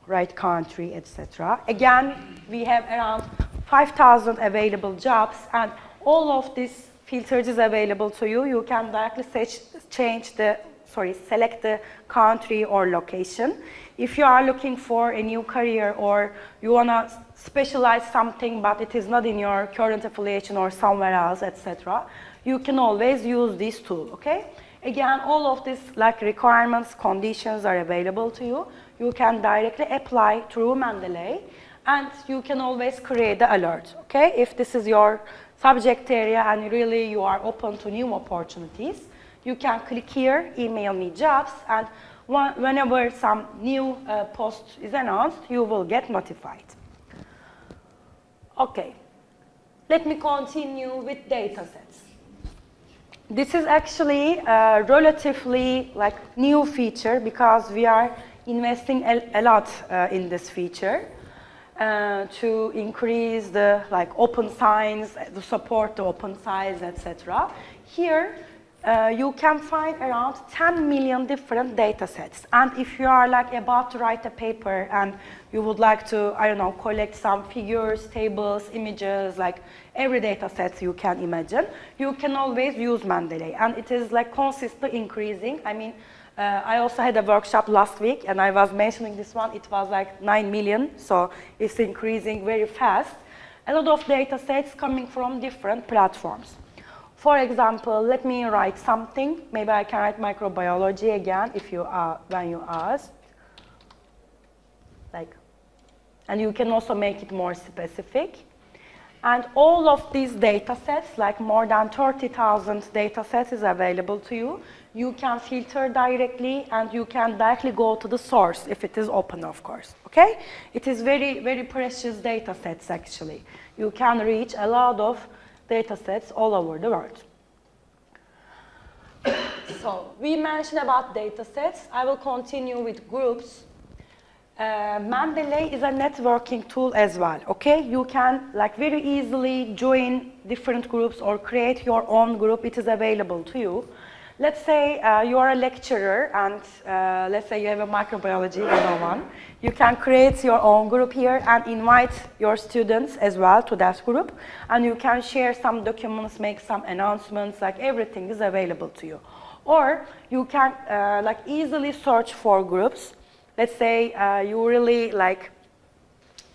right country, etc. Again, we have around 5,000 available jobs, and all of these filters is available to you. You can directly select the country or location. If you are looking for a new career or you want to specialize something but it is not in your current affiliation or somewhere else, etc., you can always use this tool, okay? Again, all of these like requirements, conditions are available to you. You can directly apply through Mendeley, and you can always create the alert, okay? If this is your subject area and really you are open to new opportunities, you can click here, email me jobs, and whenever some new post is announced, you will get notified. Okay, let me continue with datasets. This is actually a relatively like new feature because we are investing a lot in this feature to increase the like open science, to support the open science, etc. Here, you can find around 10 million different data sets. And if you are like about to write a paper and you would like to, I don't know, collect some figures, tables, images, like every data set you can imagine, you can always use Mendeley. And it is like consistently increasing. I mean, I also had a workshop last week and I was mentioning this one, it was like 9 million, so it's increasing very fast. A lot of data sets coming from different platforms. For example, let me write something. Maybe I can write microbiology again if you when you ask. Like, and you can also make it more specific. And all of these data sets, like more than 30,000 data sets is available to you. You can filter directly and you can directly go to the source if it is open, of course, okay? It is very, very precious data sets actually. You can reach a lot of data sets all over the world. So we mentioned about data sets. I will continue with groups. Mendeley is a networking tool as well, okay? You can like very easily join different groups or create your own group. It is available to you. Let's say you are a lecturer and let's say you have a microbiology 101. You can create your own group here and invite your students as well to that group. And you can share some documents, make some announcements, like everything is available to you. Or you can like easily search for groups. Let's say you really like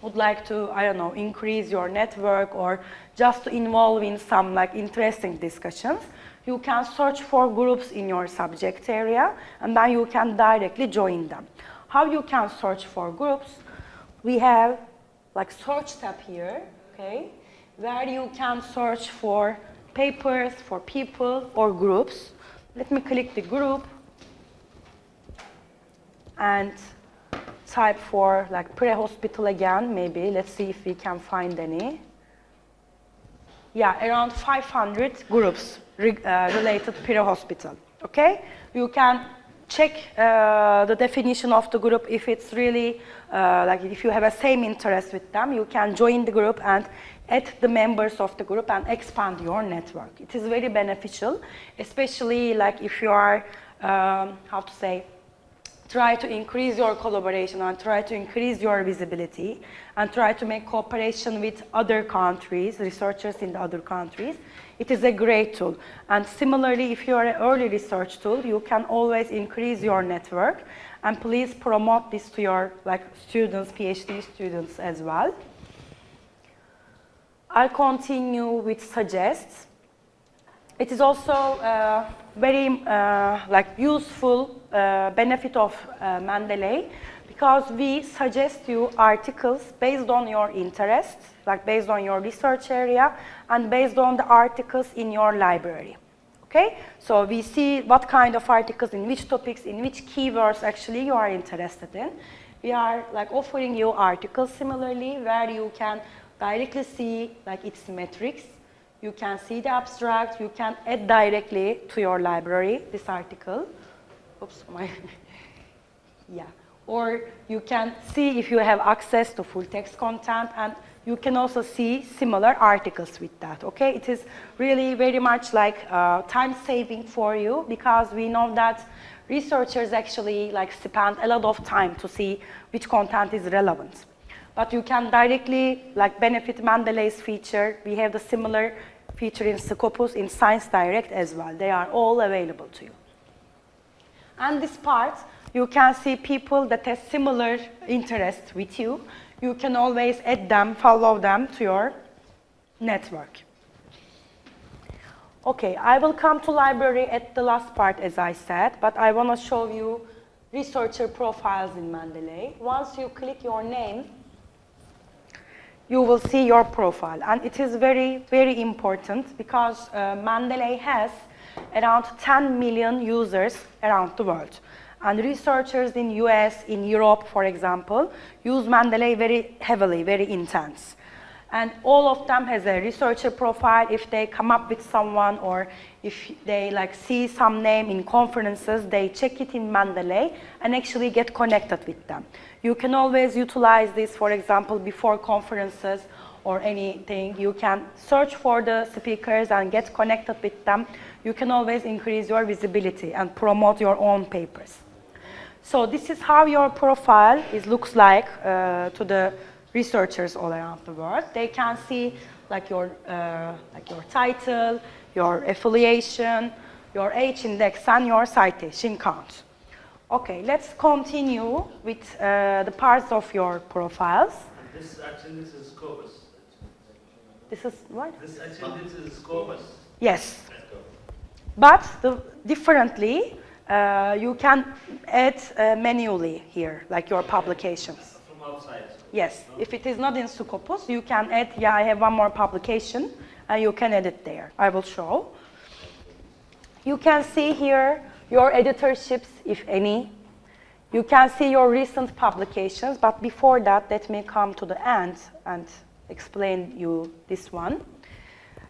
would like to, I don't know, increase your network or just to involve in some like interesting discussions. You can search for groups in your subject area and then you can directly join them. How you can search for groups? We have like search tab here, okay, where you can search for papers, for people or groups. Let me click the group and type for like pre-hospital again, maybe. Let's see if we can find any. Yeah, around 500 groups related to pre-hospital, okay? You can check the definition of the group if it's really, like if you have a same interest with them, you can join the group and add the members of the group and expand your network. It is very beneficial, especially like if you are, how to say, try to increase your collaboration and try to increase your visibility and try to make cooperation with other countries, researchers in the other countries, it is a great tool. And similarly, if you are an early research tool, you can always increase your network, and please promote this to your students, PhD students as well. I'll continue with suggests. It is also very useful benefit of Mendeley, because we suggest you articles based on your interests, based on your research area, and based on the articles in your library. Okay? So we see what kind of articles, in which topics, in which keywords actually you are interested in. We are offering you articles similarly where you can directly see its metrics. You can see the abstract, you can add directly to your library this article. Oops, yeah. Or you can see if you have access to full text content, and you can also see similar articles with that, okay? It is really very much time saving for you, because we know that researchers actually spend a lot of time to see which content is relevant. But you can directly benefit Mendeley's feature. We have the similar feature in Scopus, in Science Direct as well. They are all available to you. And this part, you can see people that have similar interests with you. You can always add them, follow them to your network. Okay, I will come to library at the last part, as I said, but I want to show you researcher profiles in Mendeley. Once you click your name, you will see your profile. And it is very, very important, because Mendeley has around 10 million users around the world. And researchers in US, in Europe, for example, use Mendeley very heavily, very intense. And all of them has a researcher profile. If they come up with someone, or if they see some name in conferences, they check it in Mendeley and actually get connected with them. You can always utilize this, for example, before conferences or anything. You can search for the speakers and get connected with them. You can always increase your visibility and promote your own papers. So this is how your profile looks like to the researchers all around the world. They can see your title, your affiliation, your H index, and your citation count. Okay, let's continue with the parts of your profiles. This is Scopus. This is what? This is Scopus. Yes. But differently, you can add manually here, your publications. From outside. Yes. If it is not in Scopus, you can add, I have one more publication, and you can edit there. I will show. You can see here your editorships, if any. You can see your recent publications, but before that, let me come to the end and explain you this one.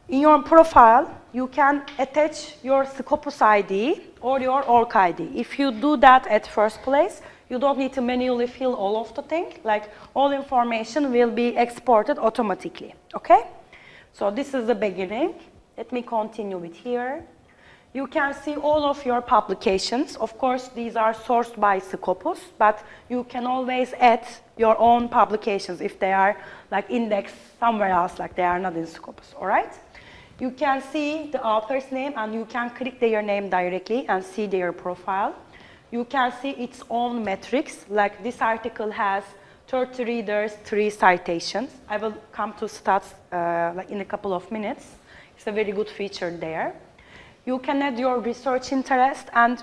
In your profile, you can attach your Scopus ID or your org ID. If you do that at first place, you don't need to manually fill all of the things. All information will be exported automatically, okay? So this is the beginning. Let me continue with here. You can see all of your publications. Of course, these are sourced by Scopus, but you can always add your own publications if they are indexed somewhere else, they are not in Scopus, all right? You can see the author's name, and you can click their name directly and see their profile. You can see its own metrics, this article has 30 readers, 3 citations. I will come to stats in a couple of minutes. It's a very good feature there. You can add your research interest, and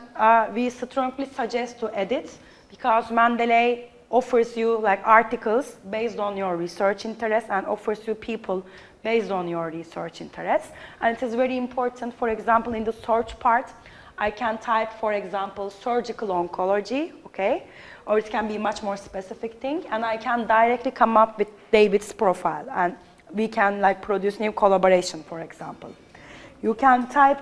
we strongly suggest to add it, because Mendeley offers you articles based on your research interest and offers you people based on your research interests. And it is very important, for example, in the search part, I can type, for example, surgical oncology, okay? Or it can be much more specific thing, and I can directly come up with David's profile, and we can produce new collaboration, for example. You can type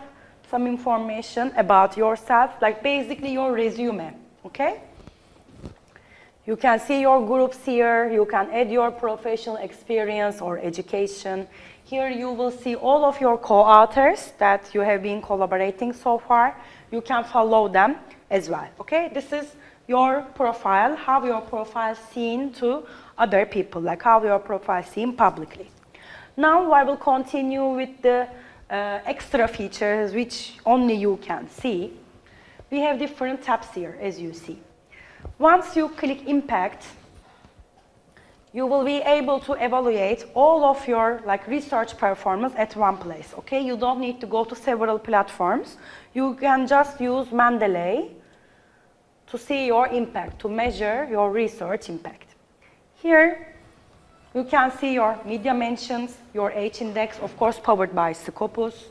some information about yourself, basically your resume, okay? You can see your groups here. You can add your professional experience or education. Here you will see all of your co-authors that you have been collaborating so far. You can follow them. as well, okay? This is your profile, how your profile is seen to other people, like how your profile is seen publicly. Now I will continue with the extra features which only you can see. We have different tabs here, as you see. Once you click impact, you will be able to evaluate all of your research performance at one place, okay? You don't need to go to several platforms. You can just use Mendeley to see your impact, to measure your research impact. Here, you can see your media mentions, your H-index, of course powered by Scopus,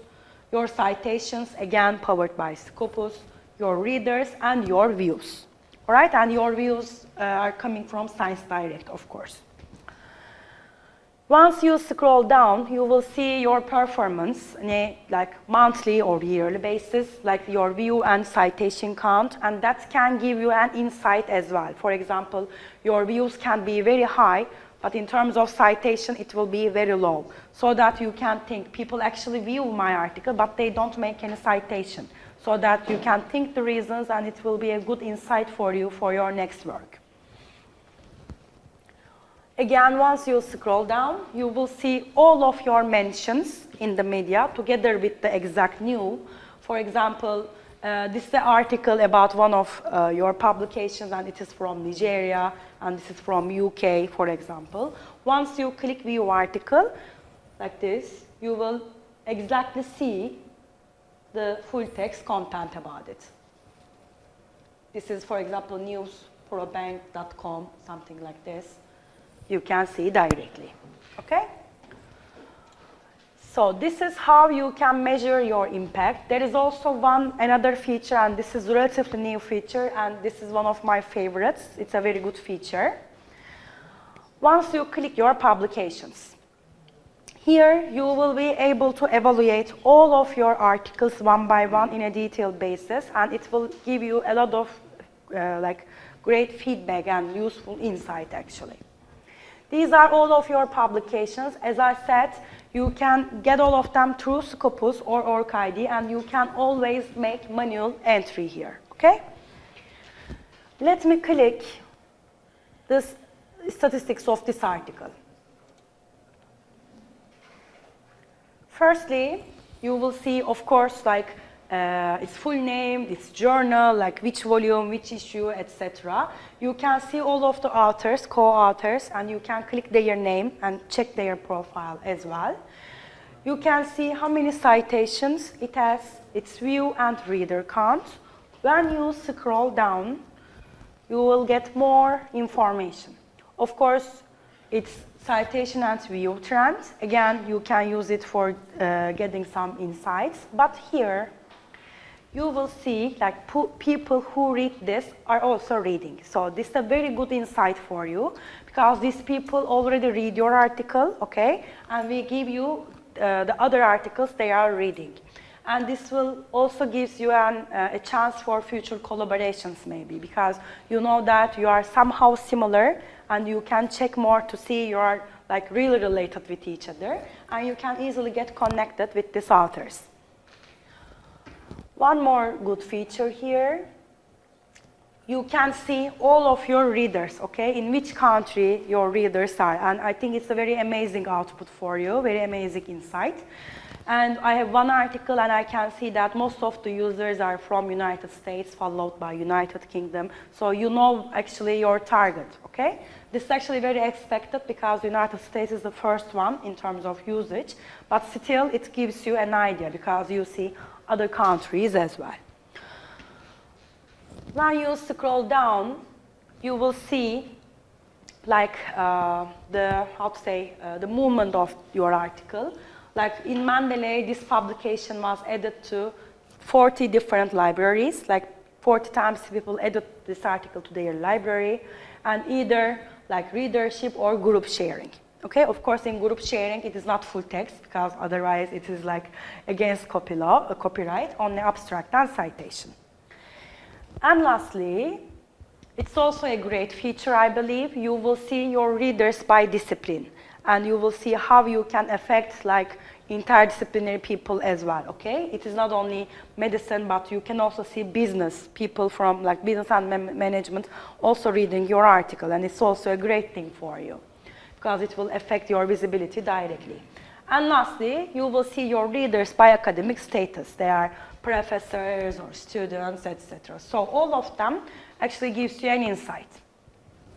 your citations, again powered by Scopus, your readers, and your views. All right, and your views are coming from Science Direct, of course. Once you scroll down, you will see your performance on a monthly or yearly basis, like your view and citation count, and that can give you an insight as well. For example, your views can be very high, but in terms of citation, it will be very low, so that you can think, people actually view my article, but they don't make any citation, so that you can think the reasons, and it will be a good insight for you for your next work. Again, once you scroll down, you will see all of your mentions in the media together with the exact news. For example, this is an article about one of your publications, and it is from Nigeria, and this is from UK, for example. Once you click view article, like this, you will exactly see the full text content about it. This is, for example, newsprobank.com, something like this. You can see directly, okay? So this is how you can measure your impact. There is also another feature, and this is a relatively new feature, and this is one of my favorites. It's a very good feature. Once you click your publications, here you will be able to evaluate all of your articles one by one in a detailed basis, and it will give you a lot of great feedback and useful insight, actually. These are all of your publications. As I said, you can get all of them through Scopus or OrgID, and you can always make manual entry here, okay? Let me click the statistics of this article. Firstly, you will see, of course, its full name, its journal, which volume, which issue, etc. You can see all of the authors, co-authors, and you can click their name and check their profile as well. You can see how many citations it has, its view and reader count. When you scroll down, you will get more information. Of course, it's citation and view trends. Again, you can use it for getting some insights, but here, you will see people who read this are also reading. So this is a very good insight for you, because these people already read your article, okay? And we give you the other articles they are reading. And this will also give you a chance for future collaborations maybe, because you know that you are somehow similar, and you can check more to see you are really related with each other, and you can easily get connected with these authors. One more good feature here, you can see all of your readers, okay, in which country your readers are, and I think it's a very amazing output for you, very amazing insight. And I have one article, and I can see that most of the users are from United States, followed by United Kingdom, so you know actually your target, okay? This is actually very expected, because United States is the first one in terms of usage, but still it gives you an idea, because you see other countries as well. When you scroll down, you will see the movement of your article. In Mendeley, this publication was added to 40 different libraries. 40 times people added this article to their library, and either readership or group sharing. Okay, of course, in group sharing, it is not full text, because otherwise it is against copyright, only abstract and citation. And lastly, it's also a great feature, I believe. You will see your readers by discipline, and you will see how you can affect interdisciplinary people as well, okay? It is not only medicine, but you can also see business people from like business and management also reading your article, and it's also a great thing for you because it will affect your visibility directly. And lastly, you will see your readers by academic status. They are professors or students, etc. So all of them actually gives you an insight,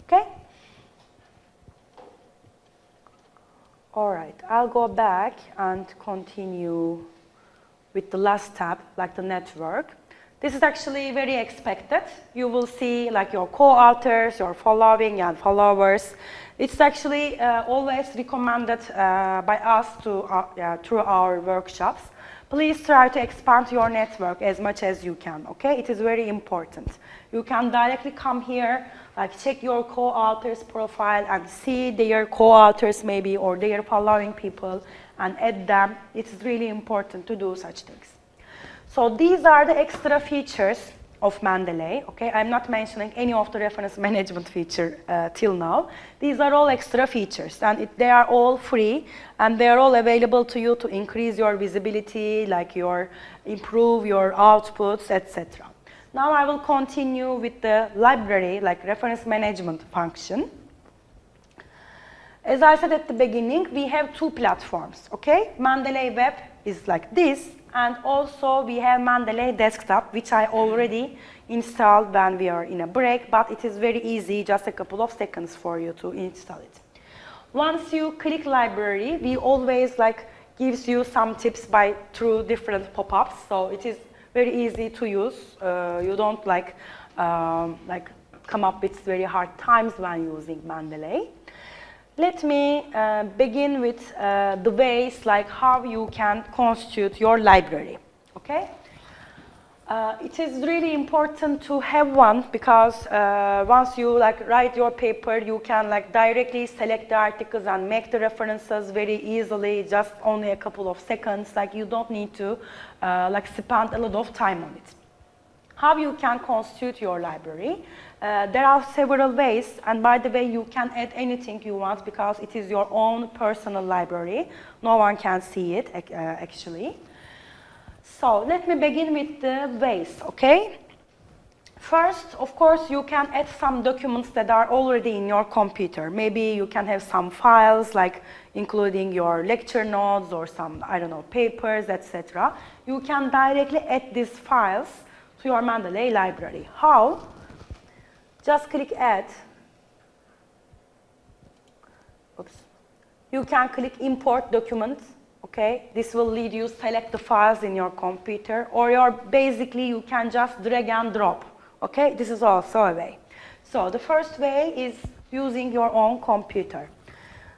okay? All right, I'll go back and continue with the last tab, like the network. This is actually very expected. You will see like your co-authors, your following and followers. It's actually always recommended by us through our workshops. Please try to expand your network as much as you can, okay? It is very important. You can directly come here, like check your co-author's profile and see their co-authors maybe or their following people and add them. It's really important to do such things. So these are the extra features of Mendeley, okay? I'm not mentioning any of the reference management feature till now. These are all extra features and they are all free and they are all available to you to increase your visibility, like improve your outputs, etc. Now I will continue with the library, like reference management function. As I said at the beginning, we have two platforms, okay? Mendeley Web is like this, and also we have Mendeley Desktop, which I already installed when we are in a break, but it is very easy, just a couple of seconds for you to install it. Once you click library, we always like gives you some tips through different pop-ups, so it is very easy to use. You don't come up with very hard times when using Mendeley. Let me begin with the ways like how you can constitute your library, okay? It is really important to have one because once you write your paper, you can directly select the articles and make the references very easily, just only a couple of seconds. You don't need to spend a lot of time on it. How you can constitute your library? There are several ways, and by the way, you can add anything you want because it is your own personal library. No one can see it, actually. So let me begin with the ways, okay? First, of course, you can add some documents that are already in your computer. Maybe you can have some files, including your lecture notes or some, papers, etc. You can directly add these files to your Mendeley library. How? Just click Add. Oops. You can click Import Documents. Okay, this will lead you select the files in your computer, or basically you can just drag and drop. Okay, this is also a way. So the first way is using your own computer.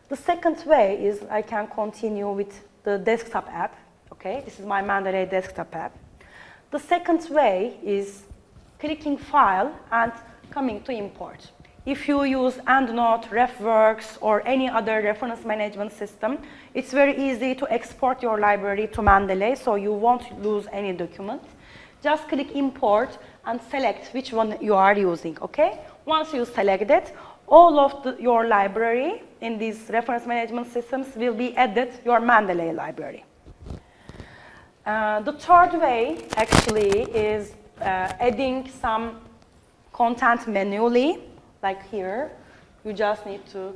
The second way is I can continue with the desktop app. Okay, this is my Mendeley desktop app. The second way is clicking File and coming to Import. If you use EndNote, RefWorks, or any other reference management system, it's very easy to export your library to Mendeley, so you won't lose any document. Just click Import and select which one you are using, okay? Once you select it, all of your library in these reference management systems will be added to your Mendeley library. The third way, actually, is adding some content manually. Like here, you just need to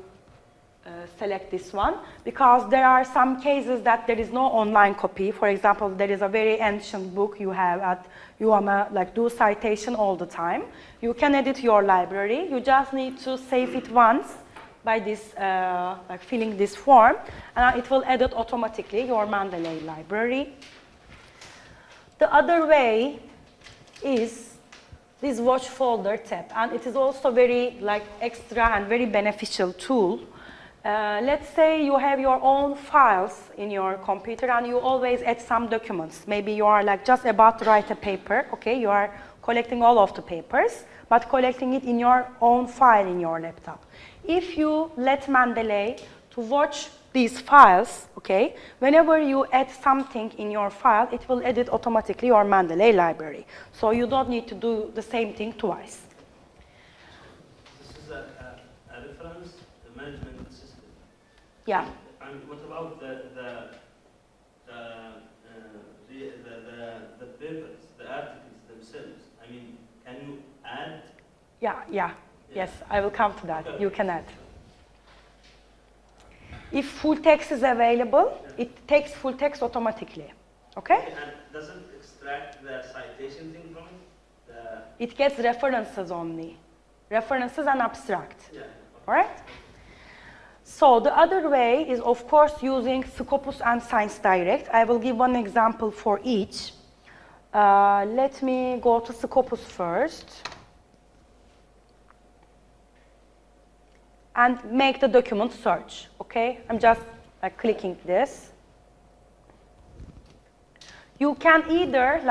select this one because there are some cases that there is no online copy. For example, there is a very ancient book you have at UAMA, do citation all the time. You can edit your library. You just need to save it once by this, filling this form, and it will edit automatically your Mendeley library. The other way is this watch folder tab, and it is also very extra and very beneficial tool. Let's say you have your own files in your computer and you always add some documents. Maybe you are just about to write a paper, okay? You are collecting all of the papers, but collecting it in your own file in your laptop. If you let Mendeley to watch these files, okay, whenever you add something in your file, it will edit automatically your Mendeley library. So you don't need to do the same thing twice. This is a reference management system. Yeah. And what about the Yeah. Yes, I will come to that. You can add. If full text is available, it takes full text automatically. Okay? And doesn't extract the citation thing from it? It gets references only. References and abstract. Yeah. All right? So the other way is, of course, using Scopus and Science Direct. I will give one example for each. Let me go to Scopus first. And make the document search, okay? I'm just clicking this. You can either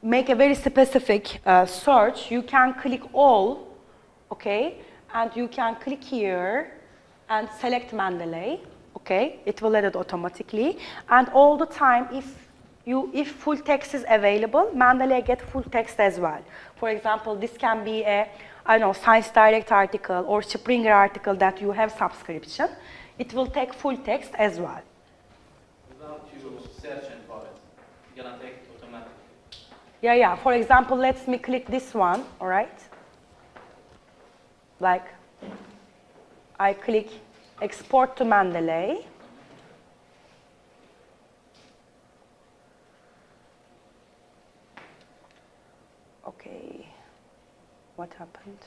make a very specific search. You can click all, okay? And you can click here and select Mendeley, okay? It will add it automatically. And all the time, if full text is available, Mendeley get full text as well. For example, this can be a Science Direct article or Springer article that you have subscription. It will take full text as well. Without you searching for it, you're gonna take it automatically. Yeah. For example, let me click this one, all right? I click export to Mendeley. Okay. What happened?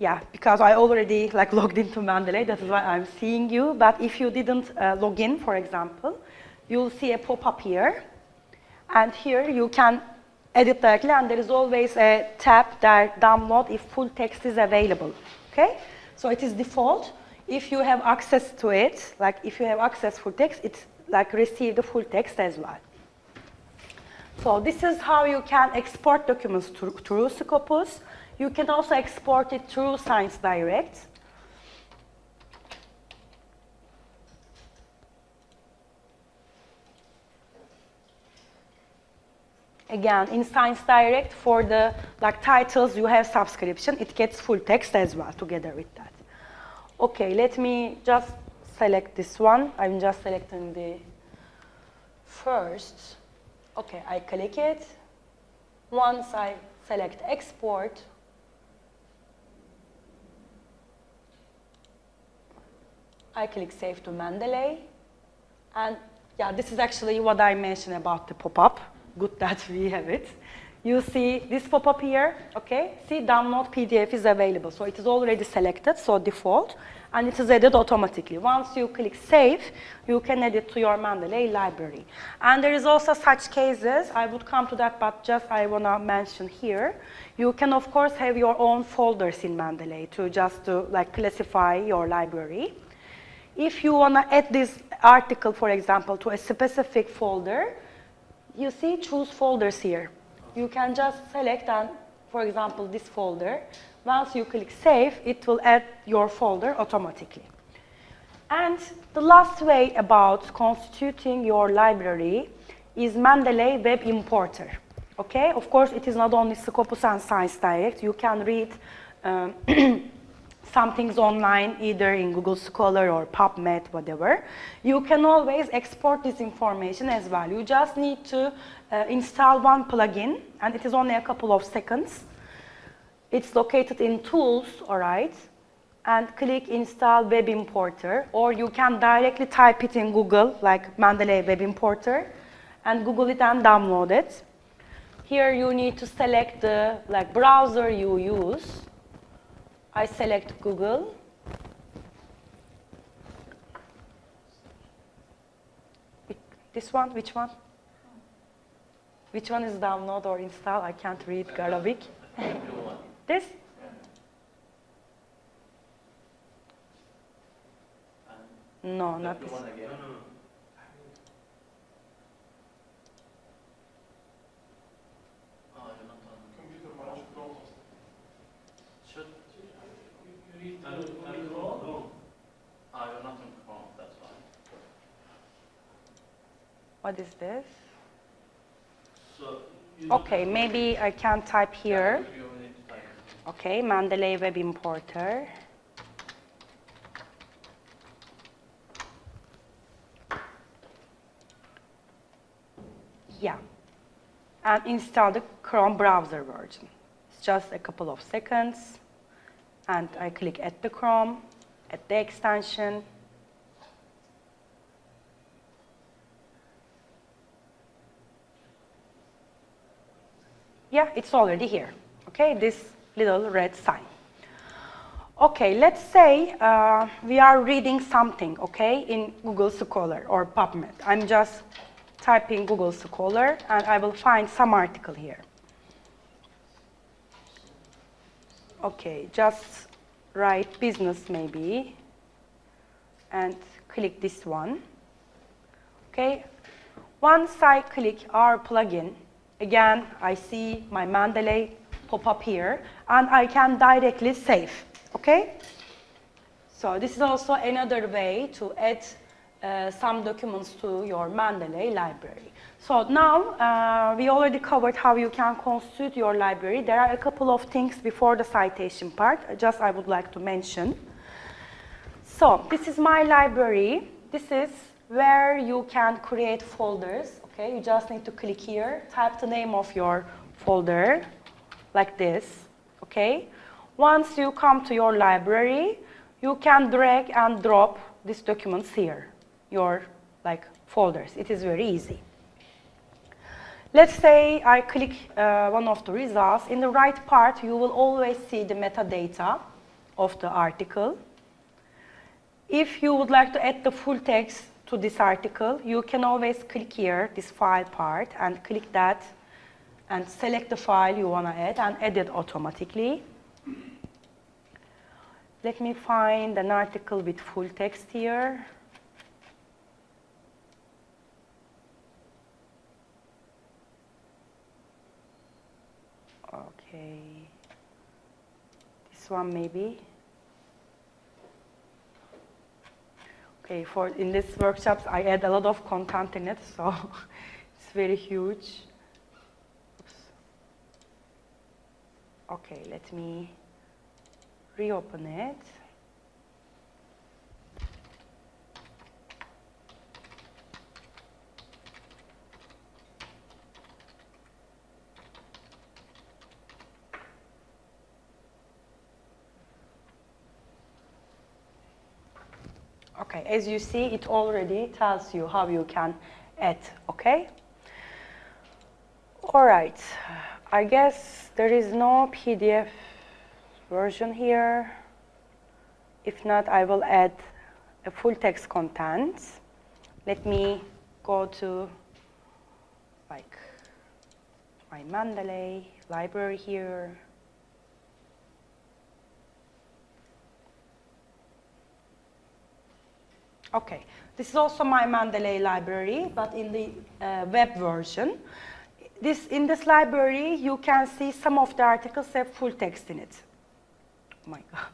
Yeah, because I already logged into Mendeley, that is why I'm seeing you. But if you didn't log in, for example, you'll see a pop-up here. And here you can edit directly, and there is always a tab that download if full text is available, okay? So it is default. If you have access to it, if you have access full text, it's receive the full text as well. So this is how you can export documents through Scopus. You can also export it through Science Direct. Again, in Science Direct, for the titles, you have subscription. It gets full text as well together with that. Okay, let me just select this one. I'm just selecting the first. Okay, I click it. Once I select export, I click save to Mendeley. And yeah, this is actually what I mentioned about the pop-up. Good that we have it. You see this pop-up here, okay? See, download PDF is available. So it is already selected, so default, and it is added automatically. Once you click save, you can add it to your Mendeley library. And there is also such cases, I would come to that, but just I wanna mention here. You can, of course, have your own folders in Mendeley to classify your library. If you wanna add this article, for example, to a specific folder, you see choose folders here. You can just select, and, for example, this folder. Once you click save, it will add your folder automatically. And the last way about constituting your library is Mendeley Web Importer. Okay, of course, it is not only Scopus and Science Direct. You can read some things online, either in Google Scholar or PubMed, whatever. You can always export this information as well. You just need to install one plugin, and it is only a couple of seconds. It's located in Tools, all right, and click Install Web Importer, or you can directly type it in Google, like Mendeley Web Importer, and Google it and download it. Here you need to select the browser you use. I select Google. This one, which one? Which one is download or install? I can't read Arabic. This? No, not this. You're not on Chrome, that's fine. What is this? So Okay, maybe I can type here. Okay, Mendeley Web Importer. Yeah, and install the Chrome browser version. It's just a couple of seconds, and I click Add the Chrome, add the extension. Yeah, it's already here, okay, this little red sign. Okay, let's say we are reading something, okay, in Google Scholar or PubMed. I'm just typing Google Scholar, and I will find some article here. Okay, just write business maybe, and click this one. Okay, once I click our plugin, again, I see my Mendeley pop up here, and I can directly save, okay? So this is also another way to add some documents to your Mendeley library. So now we already covered how you can constitute your library. There are a couple of things before the citation part, I would like to mention. So this is my library. This is where you can create folders. Okay, you just need to click here, type the name of your folder, like this, okay? Once you come to your library, you can drag and drop these documents here, your folders. It is very easy. Let's say I click one of the results. In the right part, you will always see the metadata of the article. If you would like to add the full text to this article, you can always click here, this file part, and click that and select the file you want to add and add it automatically. Let me find an article with full text here. Okay, this one maybe. Okay, in these workshops, I add a lot of content in it, so it's very huge. Oops. Okay, let me reopen it. Okay, as you see, it already tells you how you can add, okay? All right, I guess there is no PDF version here. If not, I will add a full text content. Let me go to my Mendeley library here. Okay, this is also my Mendeley library, but in the web version. In this library, you can see some of the articles have full text in it. Oh my God,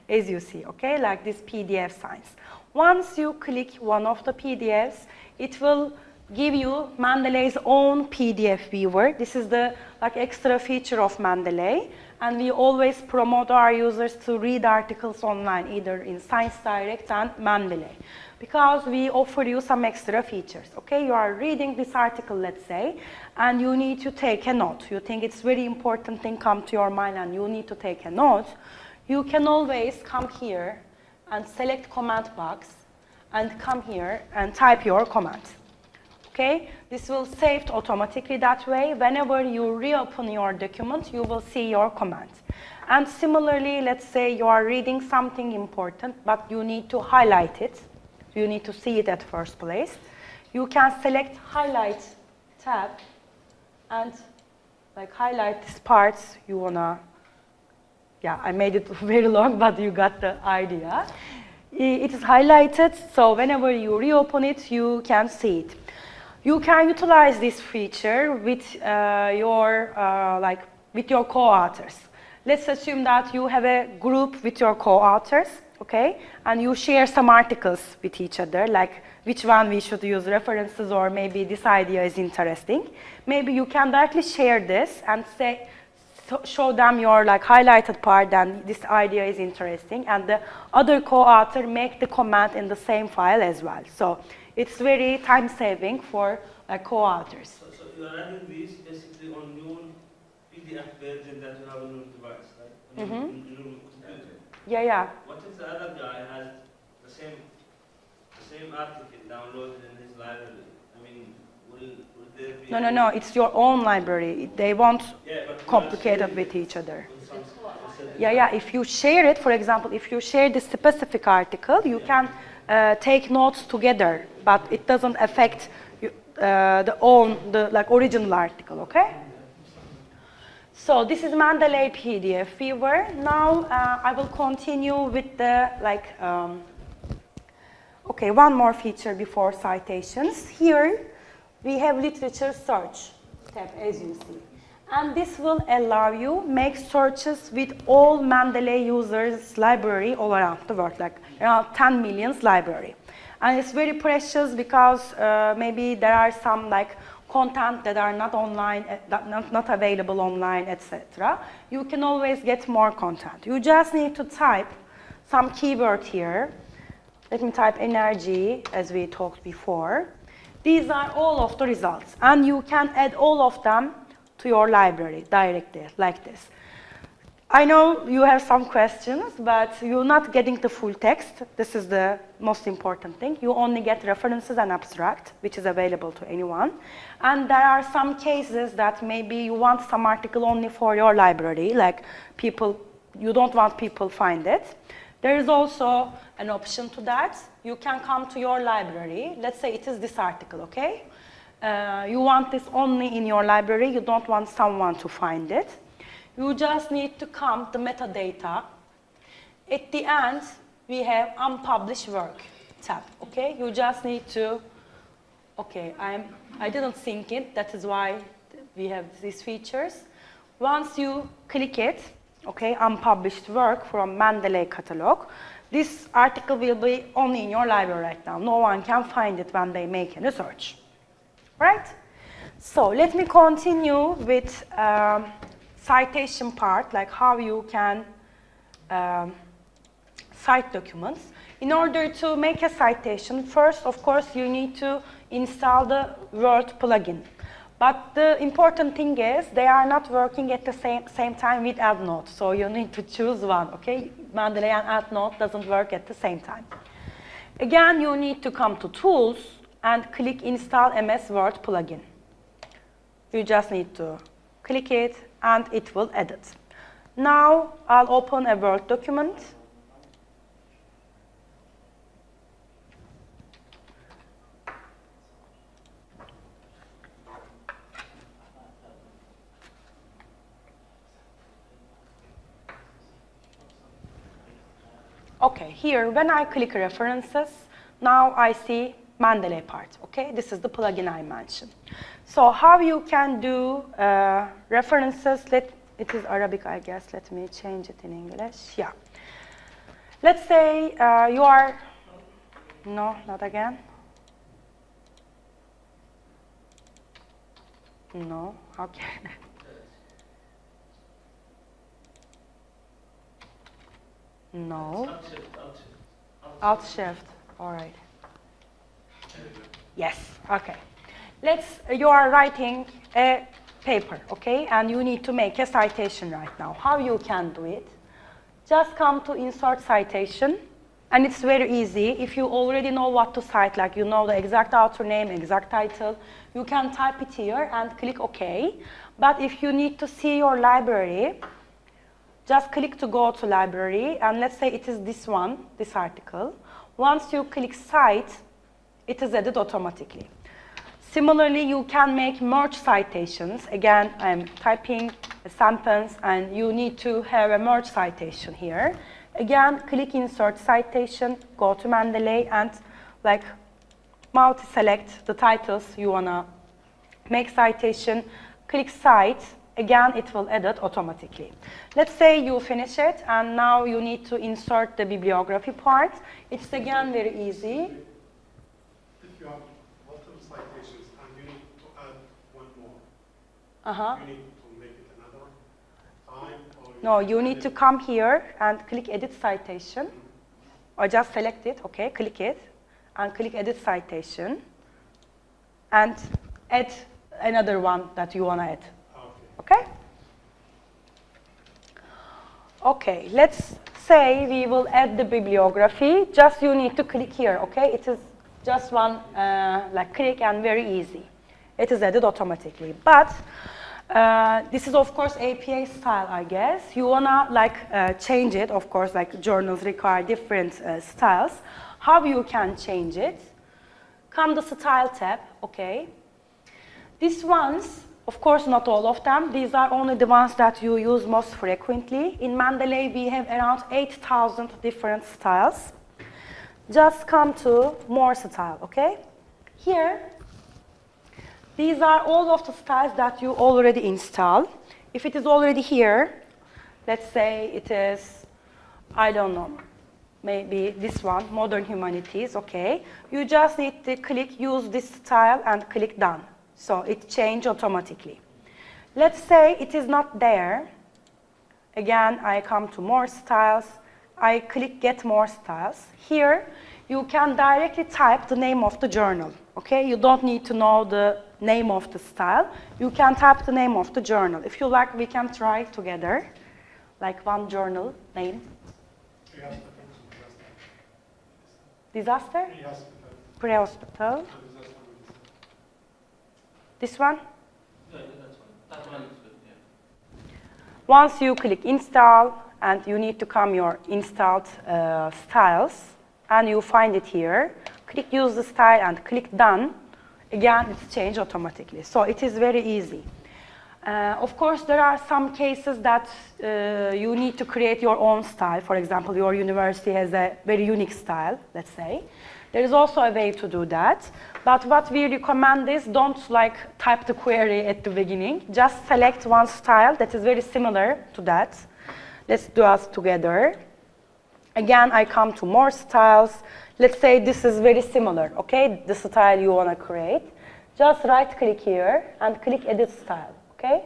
as you see, okay, like this PDF signs. Once you click one of the PDFs, it will give you Mendeley's own PDF viewer. This is the extra feature of Mendeley, and we always promote our users to read articles online, either in Science Direct and Mendeley, because we offer you some extra features. Okay, you are reading this article, let's say, and you need to take a note. You think it's very important thing come to your mind, and you need to take a note. You can always come here and select comment box, and come here and type your comment. Okay, this will save automatically that way. Whenever you reopen your document, you will see your comment. And similarly, let's say you are reading something important, but you need to highlight it. You need to see it at first place. You can select highlight tab and highlight these parts you wanna. Yeah, I made it very long, but you got the idea. It is highlighted, so whenever you reopen it, you can see it. You can utilize this feature with your co-authors. Let's assume that you have a group with your co-authors, okay, and you share some articles with each other, like which one we should use references, or maybe this idea is interesting. Maybe you can directly share this and say, show them your like highlighted part, then this idea is interesting, and the other co-author make the comment in the same file as well. So it's very time saving for co-authors. So you are adding these basically on your PDF version that you have on your device, right? On your computer. Yeah. What if the other guy has the same article downloaded in his library? I mean, will there be... No, it's your own library. They won't complicate it with each other. Yeah, if you share it, for example, if you share the specific article, you can take notes together, but it doesn't affect the like original article, okay? So this is Mendeley PDF viewer. Now I will continue with the like, okay, one more feature before citations. Here we have literature search tab, as you see. And this will allow you make searches with all Mendeley users library all around the world, like around 10 million library. And it's very precious because maybe there are some like content that are not online, not available online, etc. You can always get more content. You just need to type some keyword here. Let me type energy, as we talked before. These are all of the results, and you can add all of them to your library directly, like this. I know you have some questions, but you're not getting the full text. This is the most important thing. You only get references and abstract, which is available to anyone. And there are some cases that maybe you want some article only for your library, like you don't want people find it. There is also an option to that. You can come to your library. Let's say it is this article, okay? You want this only in your library. You don't want someone to find it. You just need to come to metadata. At the end, we have unpublished work tab, okay? You just need to, okay, I didn't think it. That is why we have these features. Once you click it, okay, unpublished work from Mendeley catalog, this article will be only in your library right now. No one can find it when they make any search, right? So let me continue with citation part, like how you can cite documents. In order to make a citation, first, of course, you need to install the Word plugin. But the important thing is they are not working at the same time with EndNote, so you need to choose one, okay? Mendeley and EndNote doesn't work at the same time. Again, you need to come to Tools and click Install MS Word plugin. You just need to click it, and it will edit. Now, I'll open a Word document. Okay, here, when I click references, now I see Mendeley part, okay? This is the plugin I mentioned. So how you can do references, it is Arabic, I guess. Let me change it in English. Yeah. Let's say you are, no, not again. No, okay. No. Alt shift, all right. Yes, okay. You are writing a paper, okay? And you need to make a citation right now. How you can do it? Just come to insert citation, and it's very easy. If you already know what to cite, like you know the exact author name, exact title, you can type it here and click OK. But if you need to see your library, just click to go to library, and let's say it is this one, this article. Once you click cite, it is added automatically. Similarly, you can make merge citations. Again, I'm typing a sentence, and you need to have a merge citation here. Again, click insert citation, go to Mendeley, and like multi-select the titles you wanna make citation, click cite. Again, it will edit automatically. Let's say you finish it, and now you need to insert the bibliography part. It's again very easy. If you have multiple citations and you need to add one more, Uh-huh. you need to make it another No, you need to come here and click Edit Citation. Or just select it, okay, click it, and click Edit Citation. And add another one that you want to add. Okay? Okay, let's say we will add the bibliography. Just you need to click here, okay? It is just one like click and very easy. It is added automatically. But this is of course APA style, I guess. You wanna like change it, of course, like journals require different styles. How you can change it? Come to Style tab, okay? These ones, of course not all of them, these are only the ones that you use most frequently. In Mendeley we have around 8,000 different styles. Just come to More Style, okay? Here, these are all of the styles that you already install. If it is already here, let's say it is, I don't know, maybe this one, Modern Humanities, okay? You just need to click Use this style and click Done. So it changes automatically. Let's say it is not there. Again, I come to More Styles. I click Get More Styles. Here, you can directly type the name of the journal, okay? You don't need to know the name of the style. You can type the name of the journal. If you like, we can try it together, like one journal name. Disaster? Pre-hospital. This one? Yeah, that's one. That one is good, yeah. Once you click Install, and you need to come your installed styles, and you find it here, click Use the style and click Done. Again, it's changed automatically. So it is very easy. Of course, there are some cases that you need to create your own style. For example, your university has a very unique style, let's say. There is also a way to do that. But what we recommend is don't like type the query at the beginning. Just select one style that is very similar to that. Let's do us together. Again, I come to More Styles. Let's say this is very similar, okay? The style you want to create. Just right click here and click Edit Style, okay?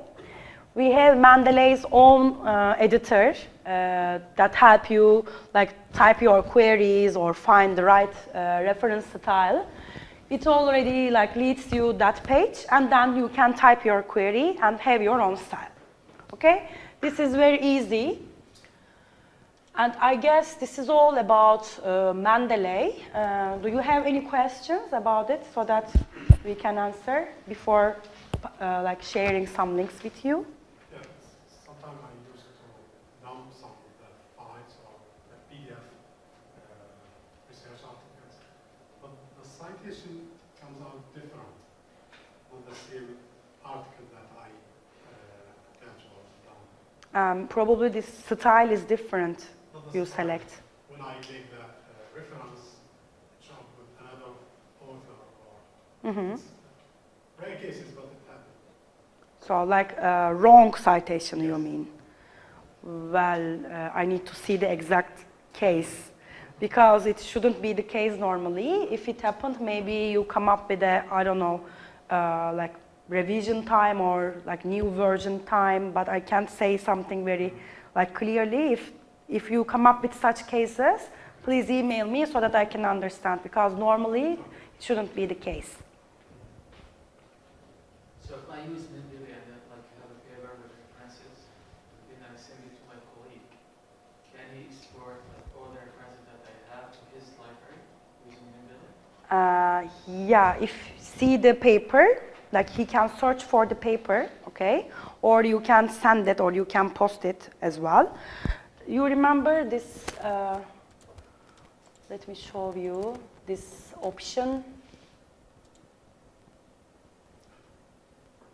We have Mendeley's own editor that help you like type your queries or find the right reference style. It already like leads you that page, and then you can type your query and have your own style, okay? This is very easy. And I guess this is all about Mendeley. Do you have any questions about it so that we can answer before like sharing some links with you? Yeah, sometimes I use it to dump some of the files or the PDF research articles, but the citation comes out different on the same article that I attach or dump. Probably this style is different. You select. When I take the reference, it shows with another author or rare cases, but it happens. So like wrong citation, you mean? Well, I need to see the exact case because it shouldn't be the case normally. If it happened, maybe you come up with a, I don't know, like revision time or like new version time, but I can't say something very like clearly. If you come up with such cases, please email me so that I can understand, because normally it shouldn't be the case. So if I use Mendeley and then like have a paper with references, then I send it to my colleague, can he export like all the references that I have to his library using Mendeley? Yeah, if you see the paper, like he can search for the paper, okay? Or you can send it or you can post it as well. You remember this, let me show you this option,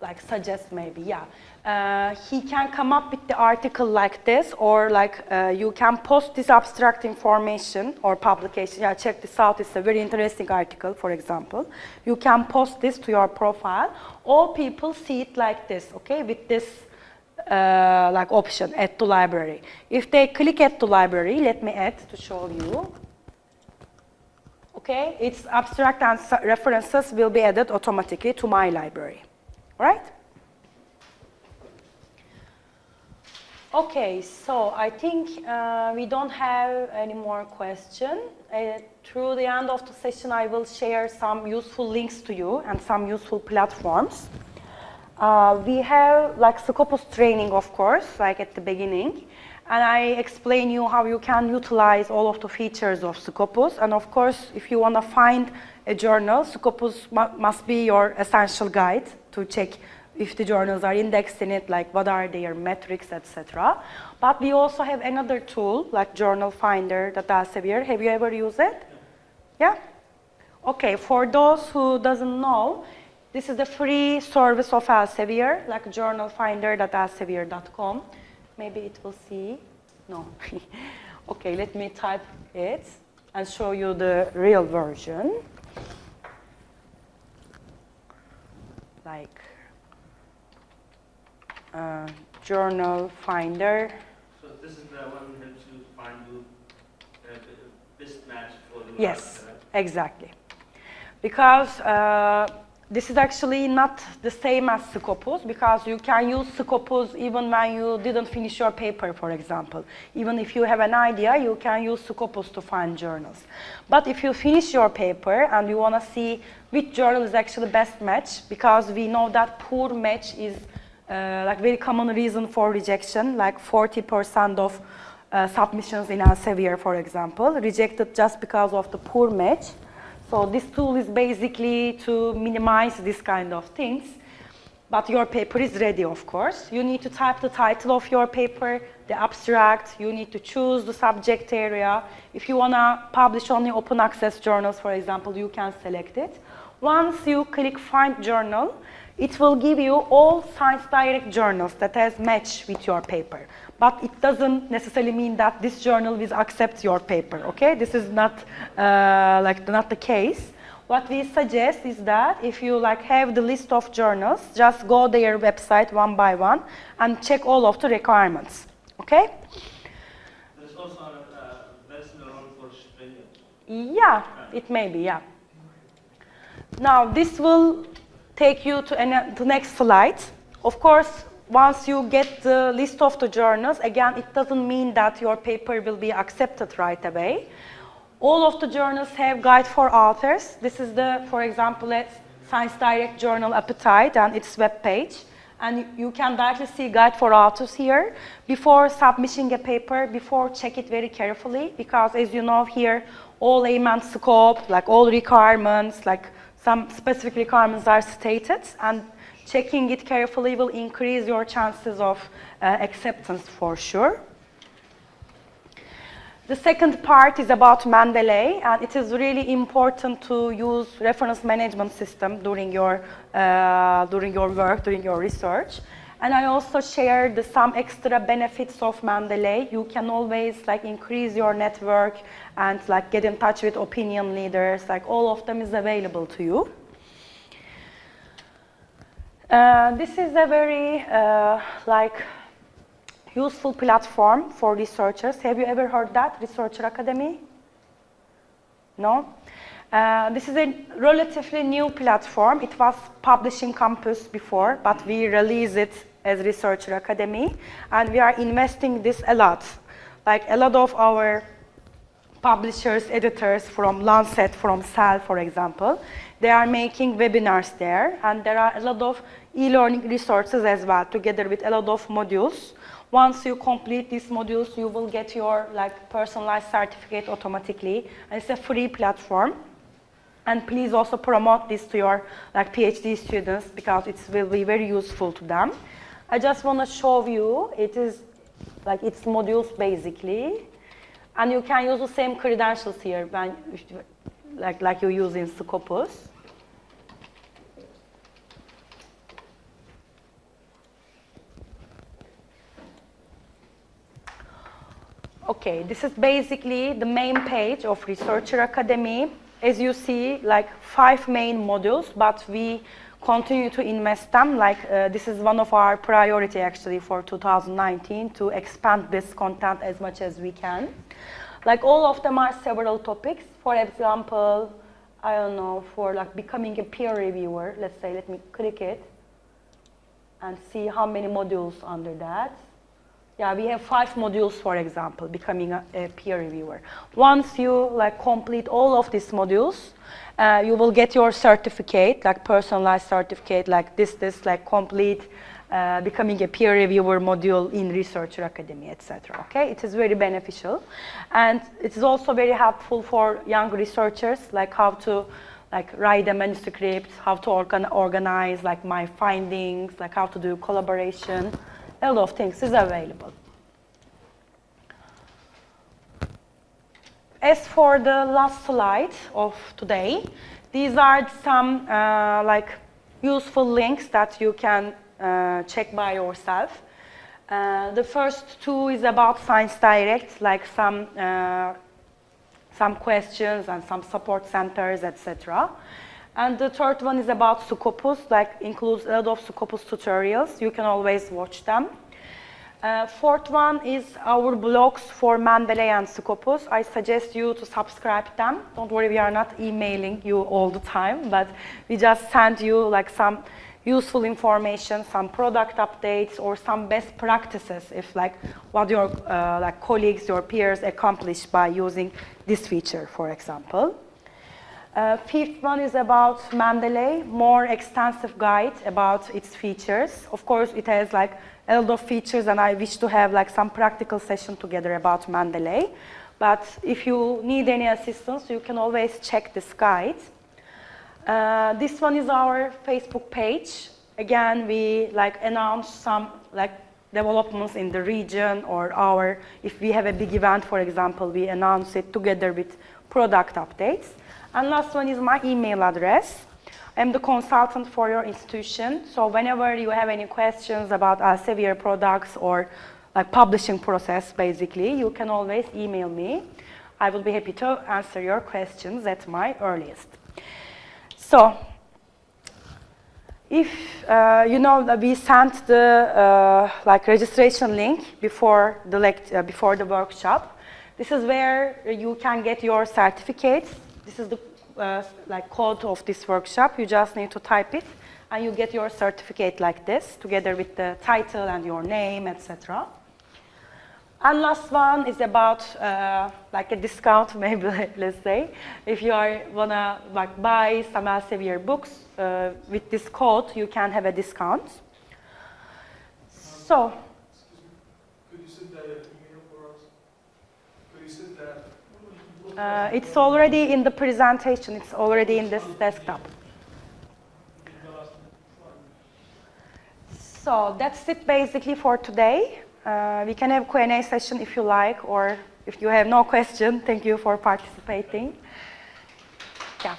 like suggest maybe, yeah. He can come up with the article like this, or like you can post this abstract information or publication. Yeah, check this out, it's a very interesting article, for example. You can post this to your profile. All people see it like this, okay, with this like option, add to library. If they click add to library, let me add to show you. Okay, its abstract and references will be added automatically to my library. All right? Okay, so I think we don't have any more questions. Through the end of the session, I will share some useful links to you and some useful platforms. We have like Scopus training, of course, like at the beginning. And I explain you how you can utilize all of the features of Scopus. And of course, if you want to find a journal, Scopus must be your essential guide to check if the journals are indexed in it, like what are their metrics, etc. But we also have another tool, like Journal Finder, that Elsevier. Have you ever used it? Yeah? Okay, for those who doesn't know, this is the free service of Elsevier, like journalfinder.elsevier.com. Maybe it will see. No. Okay, let me type it and show you the real version. Like Journal Finder. So this is the one that helps you find the best match for the Yes, exactly. Because this is actually not the same as Scopus, because you can use Scopus even when you didn't finish your paper, for example. Even if you have an idea, you can use Scopus to find journals. But if you finish your paper and you want to see which journal is actually best match, because we know that poor match is like very common reason for rejection, like 40% of submissions in Elsevier, for example, rejected just because of the poor match. So this tool is basically to minimize this kind of things. But your paper is ready, of course. You need to type the title of your paper, the abstract. You need to choose the subject area. If you want to publish only open access journals, for example, you can select it. Once you click Find Journal, it will give you all Science Direct journals that has matched with your paper. But it doesn't necessarily mean that this journal will accept your paper, okay? This is not not the case. What we suggest is that if you have the list of journals, just go their website one by one and check all of the requirements, okay? There's also a very similar one for Australia. Yeah, it may be, yeah. Now this will take you to the next slide. Of course, once you get the list of the journals, again, it doesn't mean that your paper will be accepted right away. All of the journals have guide for authors. This is for example, a Science Direct journal appetite and its web page. And you can directly see guide for authors here. Before submitting a paper, check it very carefully, because as you know here, all aim and scope, all requirements, some specific requirements are stated, and checking it carefully will increase your chances of acceptance for sure. The second part is about Mendeley, and it is really important to use reference management system during your work, during your research. And I also shared some extra benefits of Mendeley. You can always increase your network and get in touch with opinion leaders. All of them is available to you. This is a very useful platform for researchers. Have you ever heard that, Researcher Academy? No? This is a relatively new platform. It was Publishing Campus before, but we released it as Researcher Academy, and we are investing this a lot. A lot of our publishers, editors from Lancet, from Cell, for example, they are making webinars there, and there are a lot of e-learning resources as well, together with a lot of modules. Once you complete these modules, you will get your personalized certificate automatically, and it's a free platform. And please also promote this to your PhD students, because it will be very useful to them. I just want to show you, it is its modules basically, and you can use the same credentials here when, like you use in Scopus. Okay, this is basically the main page of Researcher Academy. As you see, 5 main modules, but we continue to invest them. This is one of our priority actually for 2019, to expand this content as much as we can. All of them are several topics. For example, I don't know, for becoming a peer reviewer, let's say, let me click it and see how many modules under that. Yeah, we have 5 modules, for example, becoming a peer reviewer. Once you like complete all of these modules, you will get your certificate, like personalized certificate, like this like complete becoming a peer reviewer module in researcher academy, etc. Okay, it is very beneficial, and it is also very helpful for young researchers, like how to like write a manuscript, how to organize like my findings, like how to do collaboration. A lot of things is available. As for the last slide of today, these are some like useful links that you can check by yourself. The first 2 is about Science Direct, like some questions and some support centers, etc. And the third one is about Scopus, like includes a lot of Scopus tutorials. You can always watch them. Fourth one is our blogs for Mendeley and Scopus. I suggest you to subscribe them. Don't worry, we are not emailing you all the time, but we just send you like some useful information, some product updates, or some best practices, if like what your like colleagues, your peers accomplished by using this feature, for example. Fifth one is about Mendeley, more extensive guide about its features. Of course, it has like a lot of features, and I wish to have like some practical session together about Mendeley. But if you need any assistance, you can always check this guide. This one is our Facebook page. Again, we like announce some like developments in the region, or if we have a big event, for example, we announce it together with product updates. And last one is my email address. I'm the consultant for your institution, so whenever you have any questions about Elsevier products or like publishing process, basically, you can always email me. I will be happy to answer your questions at my earliest. So, if you know that we sent the like registration link before the workshop, this is where you can get your certificates. This is the like code of this workshop. You just need to type it, and you get your certificate like this, together with the title and your name, etc. And last one is about like a discount, maybe let's say, if you wanna like buy some Elsevier books with this code, you can have a discount. So, could you send that email for us? Could you send that? it's already in the presentation. It's already in this desktop. So that's it basically for today. We can have Q&A session if you like, or if you have no question, thank you for participating. Yeah.